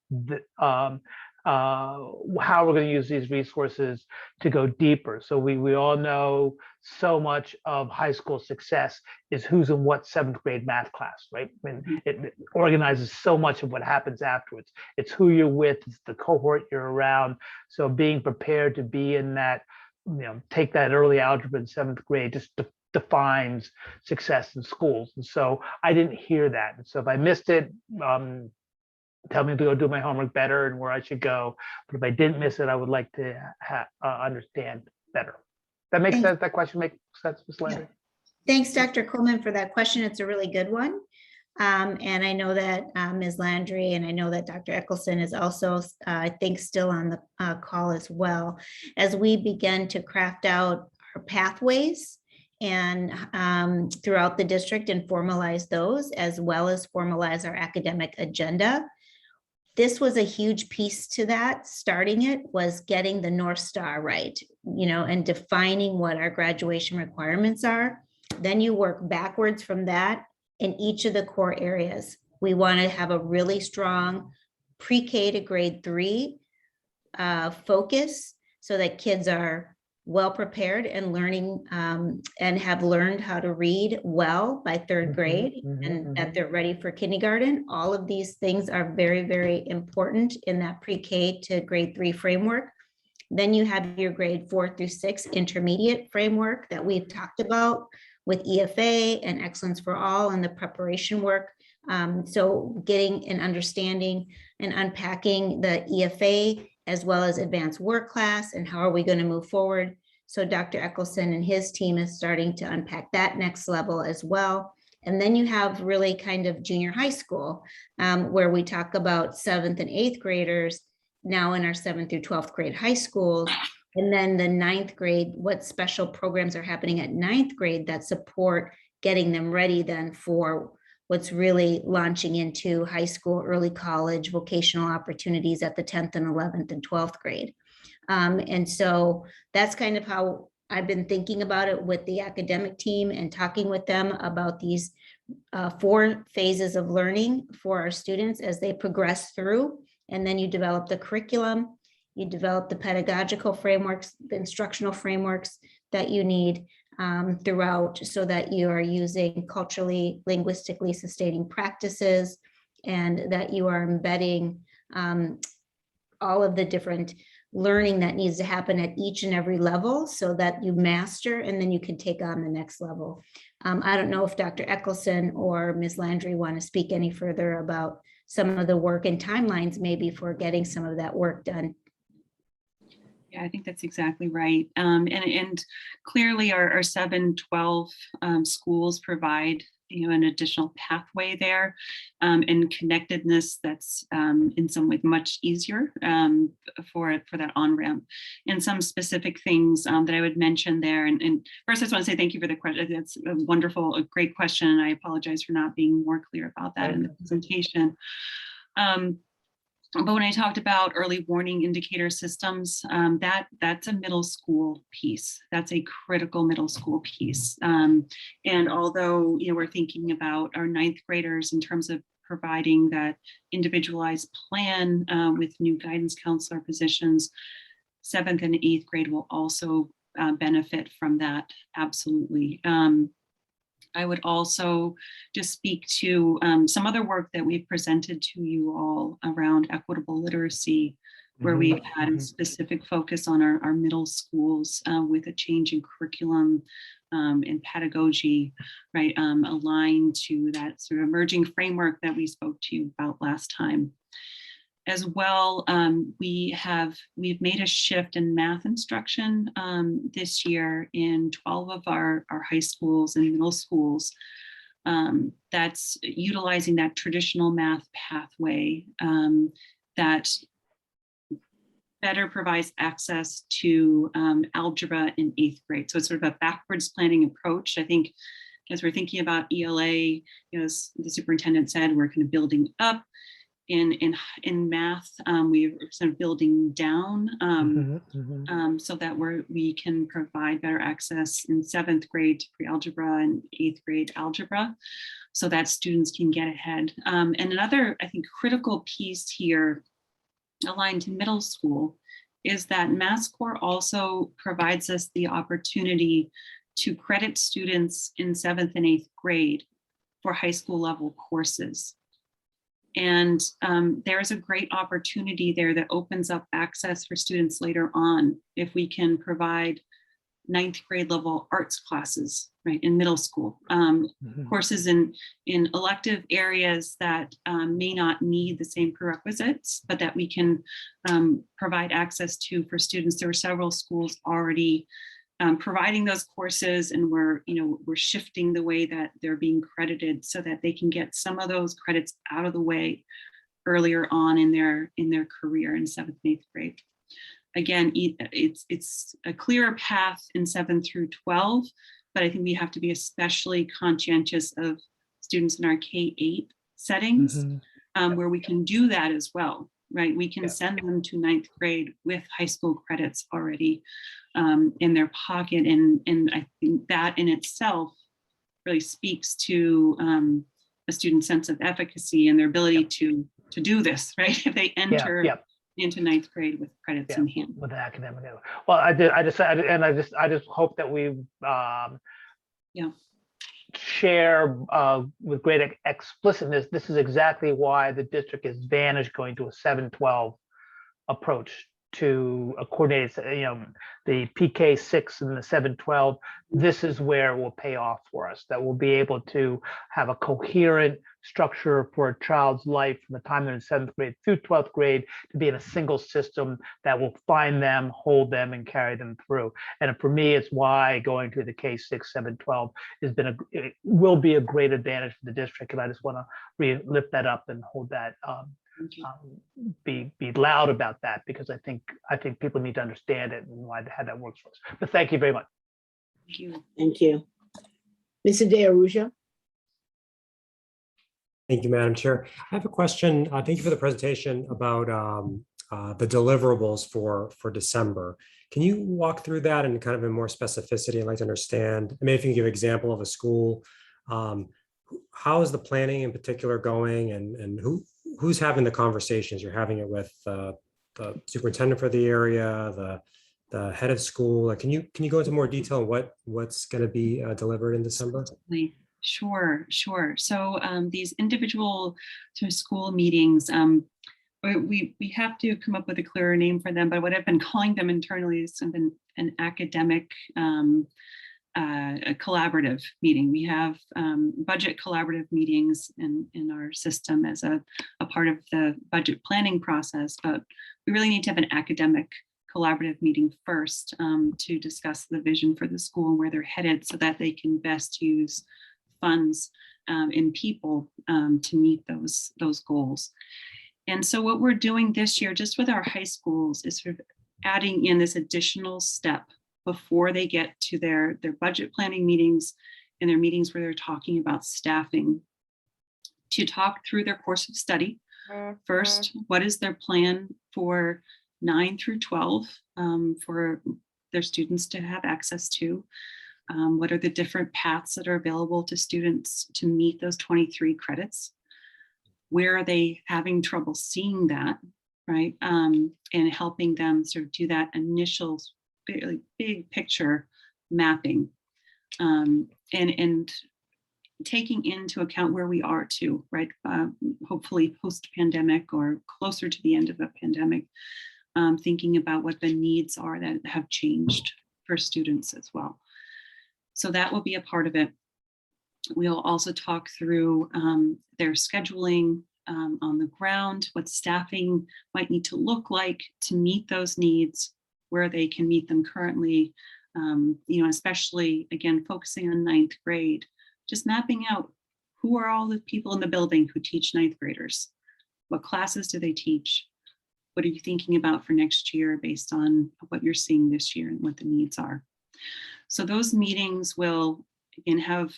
how we're going to use these resources to go deeper. So we all know so much of high school success is who's in what 7th grade math class, right? I mean, it organizes so much of what happens afterwards. It's who you're with, it's the cohort you're around. So being prepared to be in that, take that early algebra in 7th grade just defines success in schools. And so I didn't hear that. And so if I missed it, tell me to go do my homework better and where I should go. But if I didn't miss it, I would like to understand better. That makes sense? That question makes sense, Ms. Landry? Thanks, Dr. Coleman, for that question. It's a really good one. And I know that Ms. Landry and I know that Dr. Eccleston is also, I think, still on the call as well. As we begin to craft out our pathways and throughout the district and formalize those, as well as formalize our academic agenda. This was a huge piece to that. Starting it was getting the North Star right, and defining what our graduation requirements are. Then you work backwards from that in each of the core areas. We want to have a really strong pre-K to grade 3 focus so that kids are well prepared and learning and have learned how to read well by third grade, and that they're ready for kindergarten. All of these things are very, very important in that pre-K to grade 3 framework. Then you have your grade 4 through 6 intermediate framework that we've talked about with EFA and Excellence for All and the preparation work. So getting an understanding and unpacking the EFA as well as advanced work class and how are we going to move forward. So Dr. Eccleston and his team is starting to unpack that next level as well. And then you have really kind of junior high school where we talk about 7th and 8th graders now in our 7th through 12th grade high schools. And then the 9th grade, what special programs are happening at 9th grade that support getting them ready then for what's really launching into high school, early college, vocational opportunities at the 10th and 11th and 12th grade. And so that's kind of how I've been thinking about it with the academic team and talking with them about these 4 phases of learning for our students as they progress through. And then you develop the curriculum, you develop the pedagogical frameworks, the instructional frameworks that you need throughout, so that you are using culturally, linguistically sustaining practices, and that you are embedding all of the different learning that needs to happen at each and every level so that you master and then you can take on the next level. I don't know if Dr. Eccleston or Ms. Landry want to speak any further about some of the work and timelines maybe for getting some of that work done. Yeah, I think that's exactly right. And clearly our 7-12 schools provide, an additional pathway there and connectedness that's in some ways much easier for that on-ramp. And some specific things that I would mention there. And first, I just want to say thank you for the question. That's a great question. And I apologize for not being more clear about that in the presentation. But when I talked about early warning indicator systems, that's a middle school piece. That's a critical middle school piece. And although we're thinking about our 9th graders in terms of providing that individualized plan with new guidance counselor positions, 7th and 8th grade will also benefit from that, absolutely. I would also just speak to some other work that we've presented to you all around equitable literacy, where we've had a specific focus on our middle schools with a change in curriculum and pedagogy, right, aligned to that sort of emerging framework that we spoke to you about last time. As well, we've made a shift in math instruction this year in 12 of our high schools and middle schools. That's utilizing that traditional math pathway that better provides access to algebra in 8th grade. So it's sort of a backwards planning approach. I think as we're thinking about ELA, as the superintendent said, we're kind of building up. In math, we're sort of building down so that we can provide better access in 7th grade to pre-algebra and 8th grade algebra, so that students can get ahead. And another, I think, critical piece here aligned to middle school is that MassCore also provides us the opportunity to credit students in 7th and 8th grade for high school level courses. And there's a great opportunity there that opens up access for students later on if we can provide 9th grade level arts classes, right, in middle school. Courses in elective areas that may not need the same prerequisites, but that we can provide access to for students. There were several schools already providing those courses, and we're shifting the way that they're being credited so that they can get some of those credits out of the way earlier on in their career in 7th and 8th grade. Again, it's a clearer path in 7 through 12, but I think we have to be especially conscientious of students in our K-8 settings where we can do that as well, right? We can send them to 9th grade with high school credits already in their pocket. And I think that in itself really speaks to a student's sense of efficacy and their ability to do this, right? If they enter into ninth grade with credits in hand. With the academic. Well, I just hope that we share with great explicitness. This is exactly why the district is advantaged going to a 7-12 approach to a coordinated, the PK 6 and the 7-12. This is where it will pay off for us, that we'll be able to have a coherent structure for a child's life from the time they're in 7th grade through 12th grade, to be in a single system that will find them, hold them, and carry them through. And for me, it's why going to the K6, 7, 12 it will be a great advantage for the district. And I just want to lift that up and hold that, be loud about that, because I think people need to understand it and how that works for us. But thank you very much. Thank you. Thank you. Mr. De Araujo. Thank you, Madam Chair. I have a question. Thank you for the presentation about the deliverables for December. Can you walk through that in kind of in more specificity? I'd like to understand. I mean, if you can give an example of a school, how is the planning in particular going, and who's having the conversations? You're having it with the superintendent for the area, the head of school. Like, can you go into more detail on what's going to be delivered in December? Sure. So these individual sort of school meetings, we have to come up with a clearer name for them, but what I've been calling them internally is sort of an academic a collaborative meeting. We have budget collaborative meetings in our system as a part of the budget planning process, but we really need to have an academic collaborative meeting first to discuss the vision for the school and where they're headed, so that they can best use funds and people to meet those goals. And so what we're doing this year, just with our high schools, is sort of adding in this additional step before they get to their budget planning meetings and their meetings where they're talking about staffing, to talk through their course of study. First, what is their plan for 9 through 12 for their students to have access to? What are the different paths that are available to students to meet those 23 credits? Where are they having trouble seeing that, right? And helping them sort of do that initial big picture mapping, and taking into account where we are too, right? Hopefully post-pandemic or closer to the end of the pandemic, thinking about what the needs are that have changed for students as well. So that will be a part of it. We'll also talk through their scheduling on the ground, what staffing might need to look like to meet those needs, where they can meet them currently, especially, again, focusing on 9th grade, just mapping out who are all the people in the building who teach 9th graders, what classes do they teach, what are you thinking about for next year based on what you're seeing this year and what the needs are. So those meetings will, again, have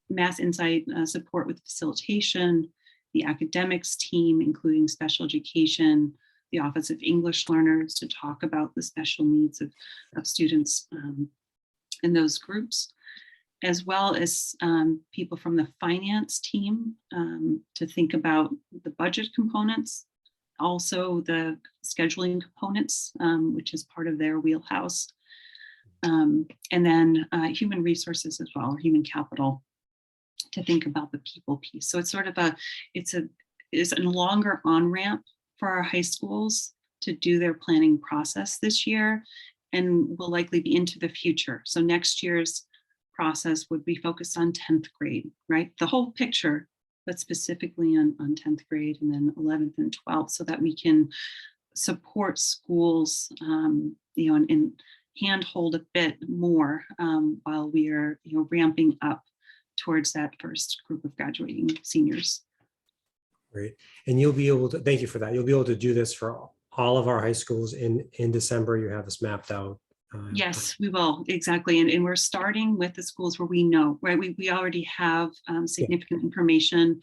Mass Insight support with facilitation, the academics team, including special education, the Office of English Learners, to talk about the special needs of students in those groups, as well as people from the finance team to think about the budget components, also the scheduling components, which is part of their wheelhouse. And then human resources as well, or human capital, to think about the people piece. So it's sort of it's a longer on-ramp for our high schools to do their planning process this year, and will likely be into the future. So next year's process would be focused on 10th grade, right? The whole picture, but specifically on 10th grade, and then 11th and 12th, so that we can support schools, and handhold a bit more while we are ramping up towards that first group of graduating seniors. Great. And you'll be able to, thank you for that. You'll be able to do this for all of our high schools in December. You have this mapped out. Yes, we will. Exactly. And we're starting with the schools where we know, right? We already have significant information.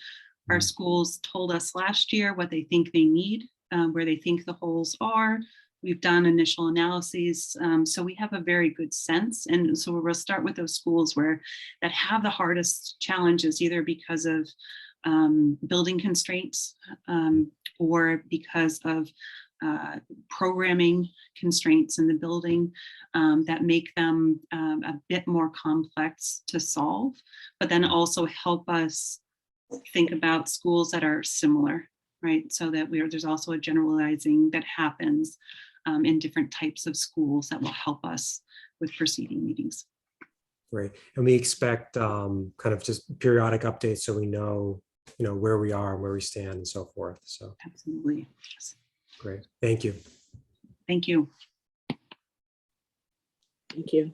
Our schools told us last year what they think they need, where they think the holes are. We've done initial analyses, so we have a very good sense. And so we'll start with those schools that have the hardest challenges, either because of building constraints or because of programming constraints in the building that make them a bit more complex to solve, but then also help us think about schools that are similar, right? So that there's also a generalizing that happens in different types of schools that will help us with proceeding meetings. Great. And we expect kind of just periodic updates so we know, where we are and where we stand and so forth. So absolutely. Yes. Great. Thank you. Thank you. Thank you.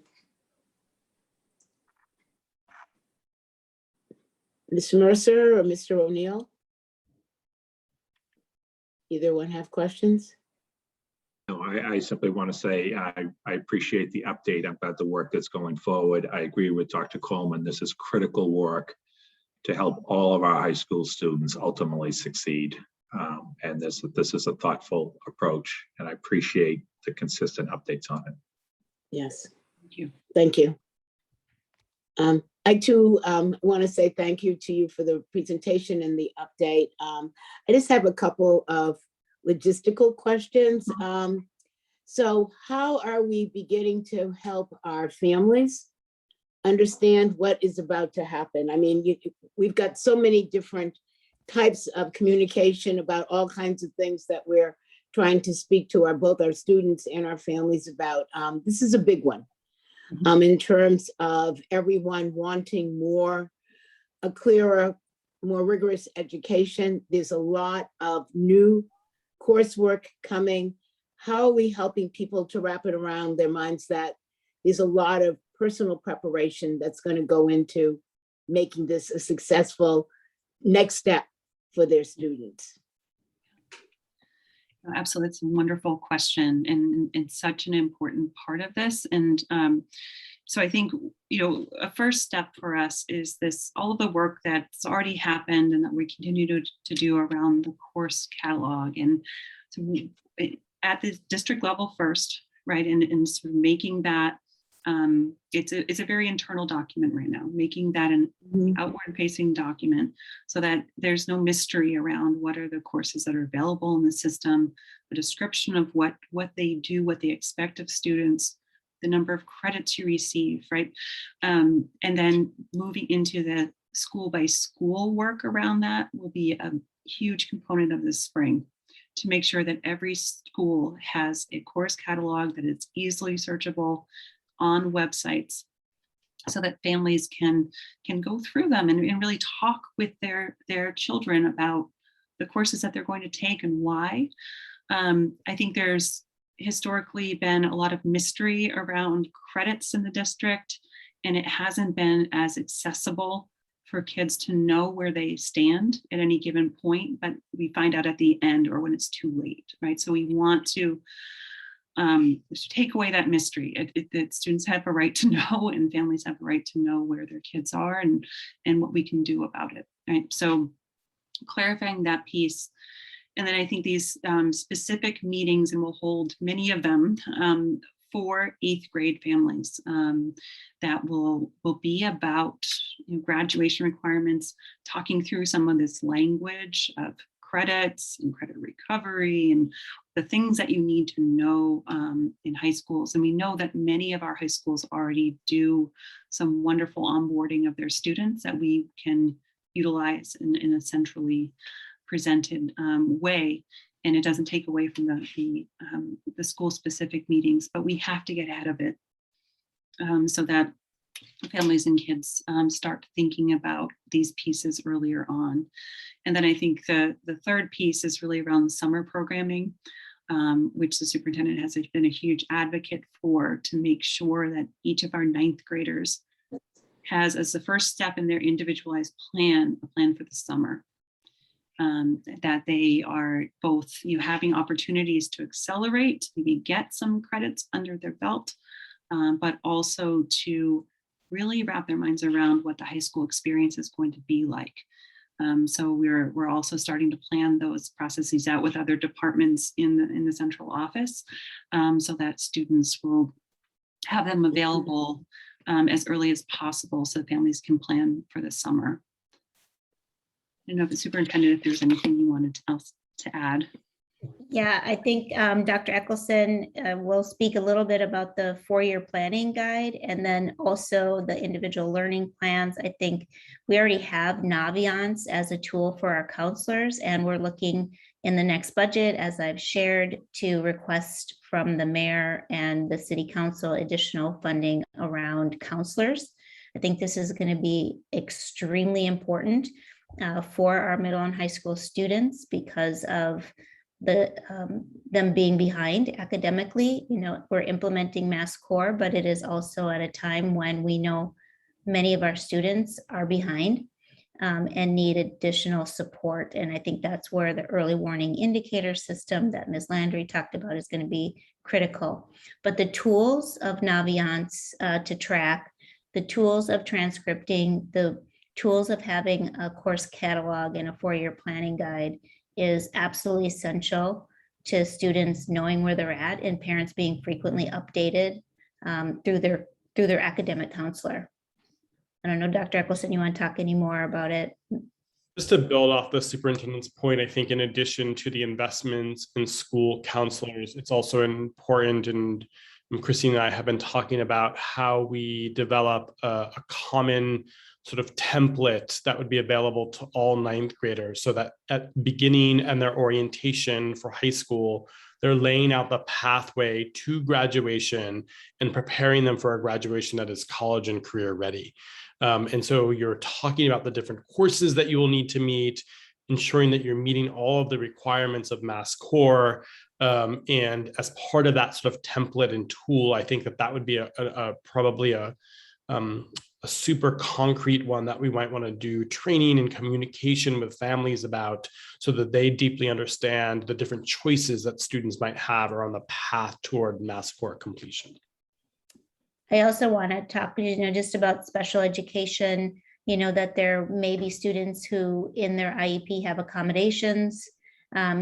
Ms. Mercer or Mr. O'Neill? Either one have questions? No, I simply want to say I appreciate the update about the work that's going forward. I agree with Dr. Coleman. This is critical work to help all of our high school students ultimately succeed. And this is a thoughtful approach, and I appreciate the consistent updates on it. Yes. Thank you. Thank you. I too want to say thank you to you for the presentation and the update. I just have a couple of logistical questions. So how are we beginning to help our families understand what is about to happen? I mean, we've got so many different types of communication about all kinds of things that we're trying to speak to both our students and our families about. This is a big one in terms of everyone wanting a clearer, more rigorous education. There's a lot of new coursework coming. How are we helping people to wrap it around their minds that there's a lot of personal preparation that's going to go into making this a successful next step for their students? Absolutely, it's a wonderful question and such an important part of this. And so I think, a first step for us is all of the work that's already happened and that we continue to do around the course catalog. And so at the district level first, right, and sort of making that, it's a very internal document right now, making that an outward facing document so that there's no mystery around what are the courses that are available in the system, a description of what they do, what they expect of students, the number of credits you receive, right? And then moving into the school by school work around that will be a huge component of this spring, to make sure that every school has a course catalog that is easily searchable on websites, so that families can go through them and really talk with their children about the courses that they're going to take and why. I think there's historically been a lot of mystery around credits in the district, and it hasn't been as accessible for kids to know where they stand at any given point, but we find out at the end or when it's too late, right? So we want to take away that mystery. That students have a right to know, and families have a right to know where their kids are and what we can do about it, right? So clarifying that piece. And then I think these specific meetings, and we'll hold many of them for 8th grade families, that will be about graduation requirements, talking through some of this language of credits and credit recovery and the things that you need to know in high schools. And we know that many of our high schools already do some wonderful onboarding of their students that we can utilize in a centrally presented way. And it doesn't take away from the school specific meetings, but we have to get ahead of it so that families and kids start thinking about these pieces earlier on. And then I think the third piece is really around summer programming, which the superintendent has been a huge advocate for, to make sure that each of our 9th graders has, as the first step in their individualized plan, a plan for the summer. That they are both having opportunities to accelerate, maybe get some credits under their belt, but also to really wrap their minds around what the high school experience is going to be like. So we're also starting to plan those processes out with other departments in the central office, so that students will have them available as early as possible so families can plan for the summer. I don't know if the superintendent, if there's anything you wanted else to add. Yeah, I think Dr. Eccleston will speak a little bit about the four-year planning guide and then also the individual learning plans. I think we already have Naviance as a tool for our counselors, and we're looking in the next budget, as I've shared, to request from the mayor and the city council additional funding around counselors. I think this is going to be extremely important for our middle and high school students because of them being behind academically. You know, we're implementing Mass Core, but it is also at a time when we know many of our students are behind and need additional support. And I think that's where the early warning indicator system that Ms. Landry talked about is going to be critical. But the tools of Naviance to track, the tools of transcripting, the tools of having a course catalog and a four-year planning guide is absolutely essential to students knowing where they're at and parents being frequently updated through their academic counselor. I don't know, Dr. Eccleston, you want to talk any more about it? Just to build off the superintendent's point, I think in addition to the investments in school counselors, it's also important, and Christine and I have been talking about how we develop a common sort of template that would be available to all ninth graders so that at beginning and their orientation for high school, they're laying out the pathway to graduation and preparing them for a graduation that is college and career ready. And so you're talking about the different courses that you will need to meet, ensuring that you're meeting all of the requirements of Mass Core. And as part of that sort of template and tool, I think that would be probably a super concrete one that we might want to do training and communication with families about so that they deeply understand the different choices that students might have or on the path toward Mass Core completion. I also want to talk, just about special education, that there may be students who in their IEP have accommodations.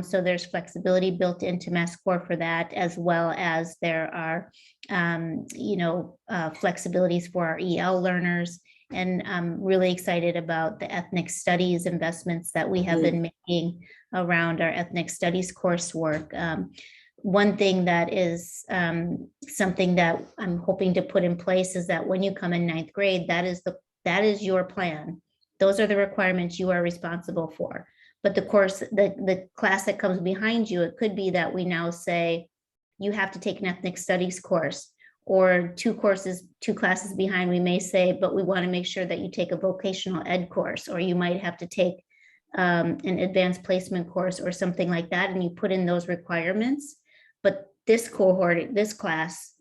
So there's flexibility built into Mass Core for that, as well as there are, flexibilities for our EL learners. And I'm really excited about the ethnic studies investments that we have been making around our ethnic studies coursework. One thing that is something that I'm hoping to put in place is that when you come in ninth grade, that is your plan. Those are the requirements you are responsible for. But the course, the class that comes behind you, it could be that we now say you have to take an ethnic studies course, or two classes behind, we may say, but we want to make sure that you take a vocational ed course, or you might have to take an advanced placement course or something like that, and you put in those requirements. But this cohort, this class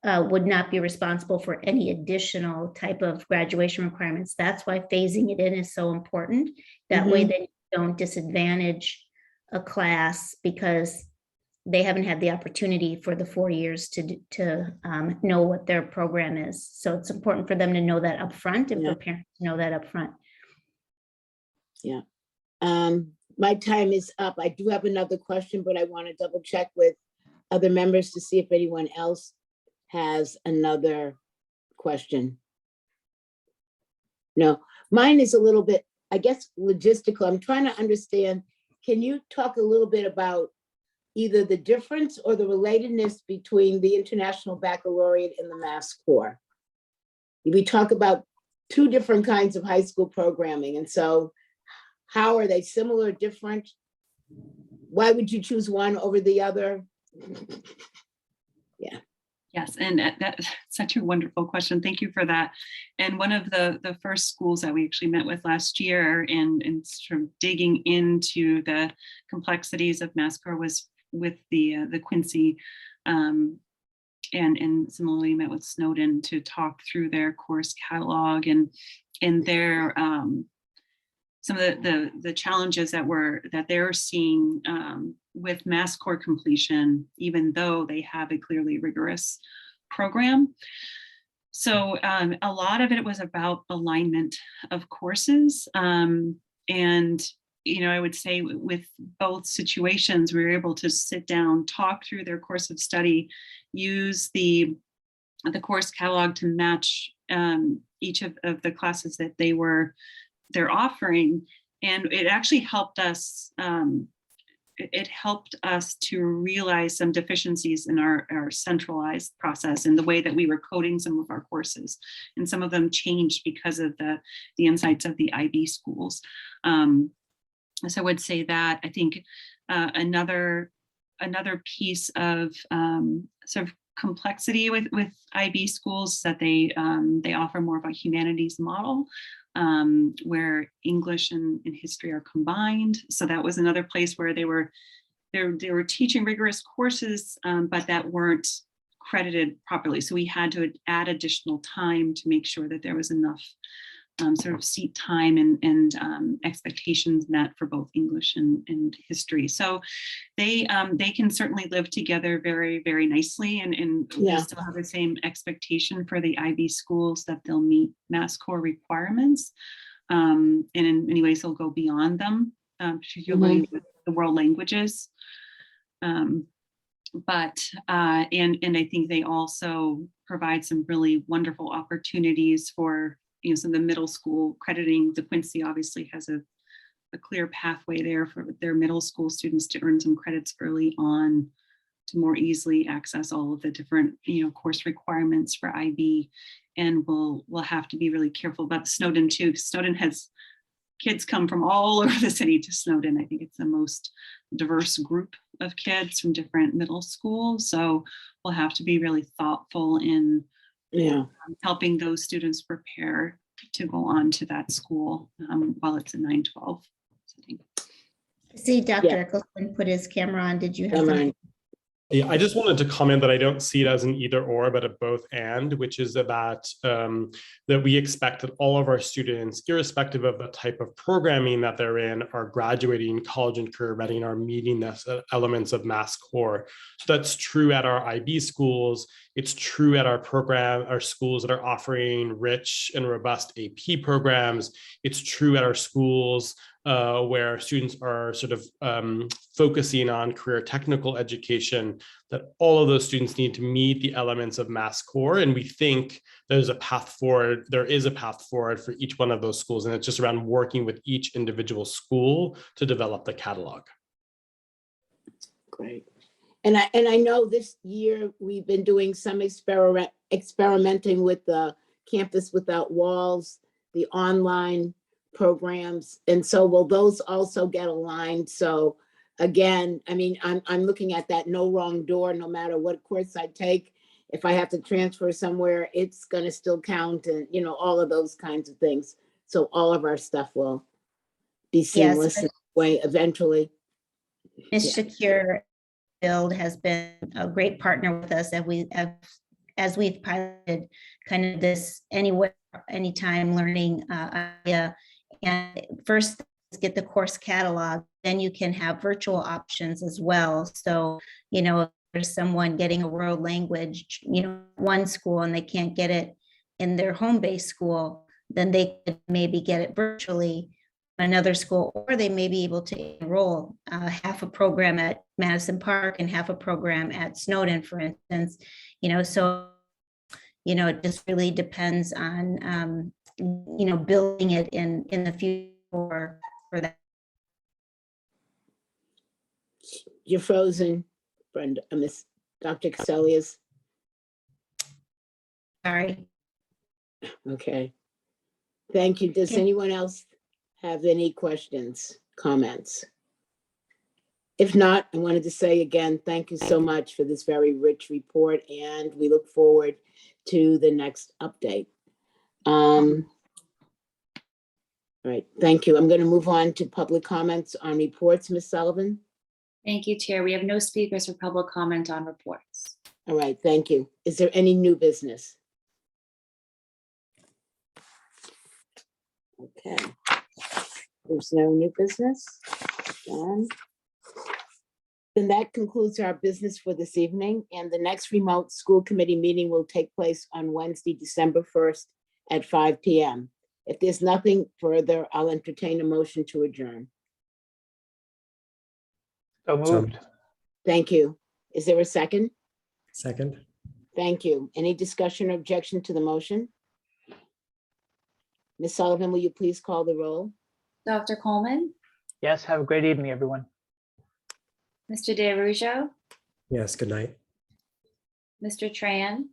would not be responsible for any additional type of graduation requirements. That's why phasing it in is so important. That way then you don't disadvantage a class because they haven't had the opportunity for the 4 years to know what their program is. So it's important for them to know that up front and for parents to know that up front. Yeah. My time is up. I do have another question, but I want to double check with other members to see if anyone else has another question. No, mine is a little bit, I guess, logistical. I'm trying to understand, can you talk a little bit about either the difference or the relatedness between the International Baccalaureate and the Mass Core? We talk about two different kinds of high school programming. And so how are they similar, different? Why would you choose one over the other? Yeah. Yes, and that's such a wonderful question. Thank you for that. And one of the first schools that we actually met with last year and sort of digging into the complexities of Mass Core was with the Quincy, and similarly met with Snowden to talk through their course catalog and their some of the challenges that they're seeing with Mass Core completion, even though they have a clearly rigorous program. So a lot of it was about alignment of courses. And, I would say with both situations, we were able to sit down, talk through their course of study, use the course catalog to match each of the classes that they're offering. And it actually helped us it helped us to realize some deficiencies in our centralized process and the way that we were coding some of our courses. And some of them changed because of the insights of the IB schools. So I would say that I think another piece of sort of complexity with IB schools that they offer more of a humanities model, where English and history are combined. So that was another place where they were teaching rigorous courses, but that weren't credited properly. So we had to add additional time to make sure that there was enough sort of seat time and expectations met for both English and history. So they can certainly live together very, very nicely, and we still have the same expectation for the IB schools that they'll meet Mass Core requirements, and in many ways they'll go beyond them, particularly with the world languages. But I think they also provide some really wonderful opportunities for some of the middle school crediting. The Quincy obviously has a clear pathway there for their middle school students to earn some credits early on to more easily access all of the different course requirements for IB. And we'll have to be really careful about Snowden too, because Snowden has kids come from all over the city to Snowden. I think it's the most diverse group of kids from different middle schools. So we'll have to be really thoughtful in helping those students prepare to go on to that school while it's a 9-12 setting. I see Dr. Eccleston put his camera on. Did you have something? Yeah, I just wanted to comment that I don't see it as an either or, but a both and, which is that that we expect that all of our students, irrespective of the type of programming that they're in, are graduating college and career ready and are meeting the elements of Mass Core. So that's true at our IB schools. It's true at our schools that are offering rich and robust AP programs. It's true at our schools where students are sort of focusing on career technical education, that all of those students need to meet the elements of Mass Core. And we think there's a path forward. There is a path forward for each one of those schools. And it's just around working with each individual school to develop the catalog. Great. And I know this year we've been doing some experimenting with the Campus Without Walls, the online programs. And so will those also get aligned? So again, I mean, I'm looking at that no wrong door, no matter what course I take. If I have to transfer somewhere, it's going to still count, and all of those kinds of things. So all of our stuff will be seamless in a way eventually. Ms. Shakir Build has been a great partner with us, and as we've piloted kind of this anywhere, anytime learning idea. And first get the course catalog, then you can have virtual options as well. So, if there's someone getting a world language, one school, and they can't get it in their home-based school, then they could maybe get it virtually in another school, or they may be able to enroll half a program at Madison Park and half a program at Snowden, for instance. So it just really depends on building it in the future for that. You're frozen, Brenda. Miss Dr. Cassellius. Sorry. Okay. Thank you. Does anyone else have any questions, comments? If not, I wanted to say again, thank you so much for this very rich report, and we look forward to the next update. All right, thank you. I'm going to move on to public comments on reports. Ms. Sullivan? Thank you, Chair. We have no speakers for public comment on reports. All right, thank you. Is there any new business? Okay. There's no new business. Done. Then that concludes our business for this evening, and the next remote school committee meeting will take place on Wednesday, December 1st at 5 p.m. If there's nothing further, I'll entertain a motion to adjourn. So moved. Thank you. Is there a second? Second. Thank you. Any discussion or objection to the motion? Ms. Sullivan, will you please call the roll? Dr. Coleman, Yes, have a great evening, everyone. Mr. DeRusso, Yes, good night. Mr. Tran,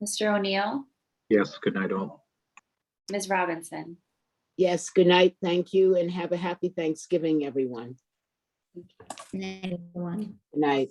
Mr. O'Neill, Yes, good night all. Ms. Robinson. Yes, good night. Thank you, and have a happy Thanksgiving, everyone. Good night, everyone. Good night.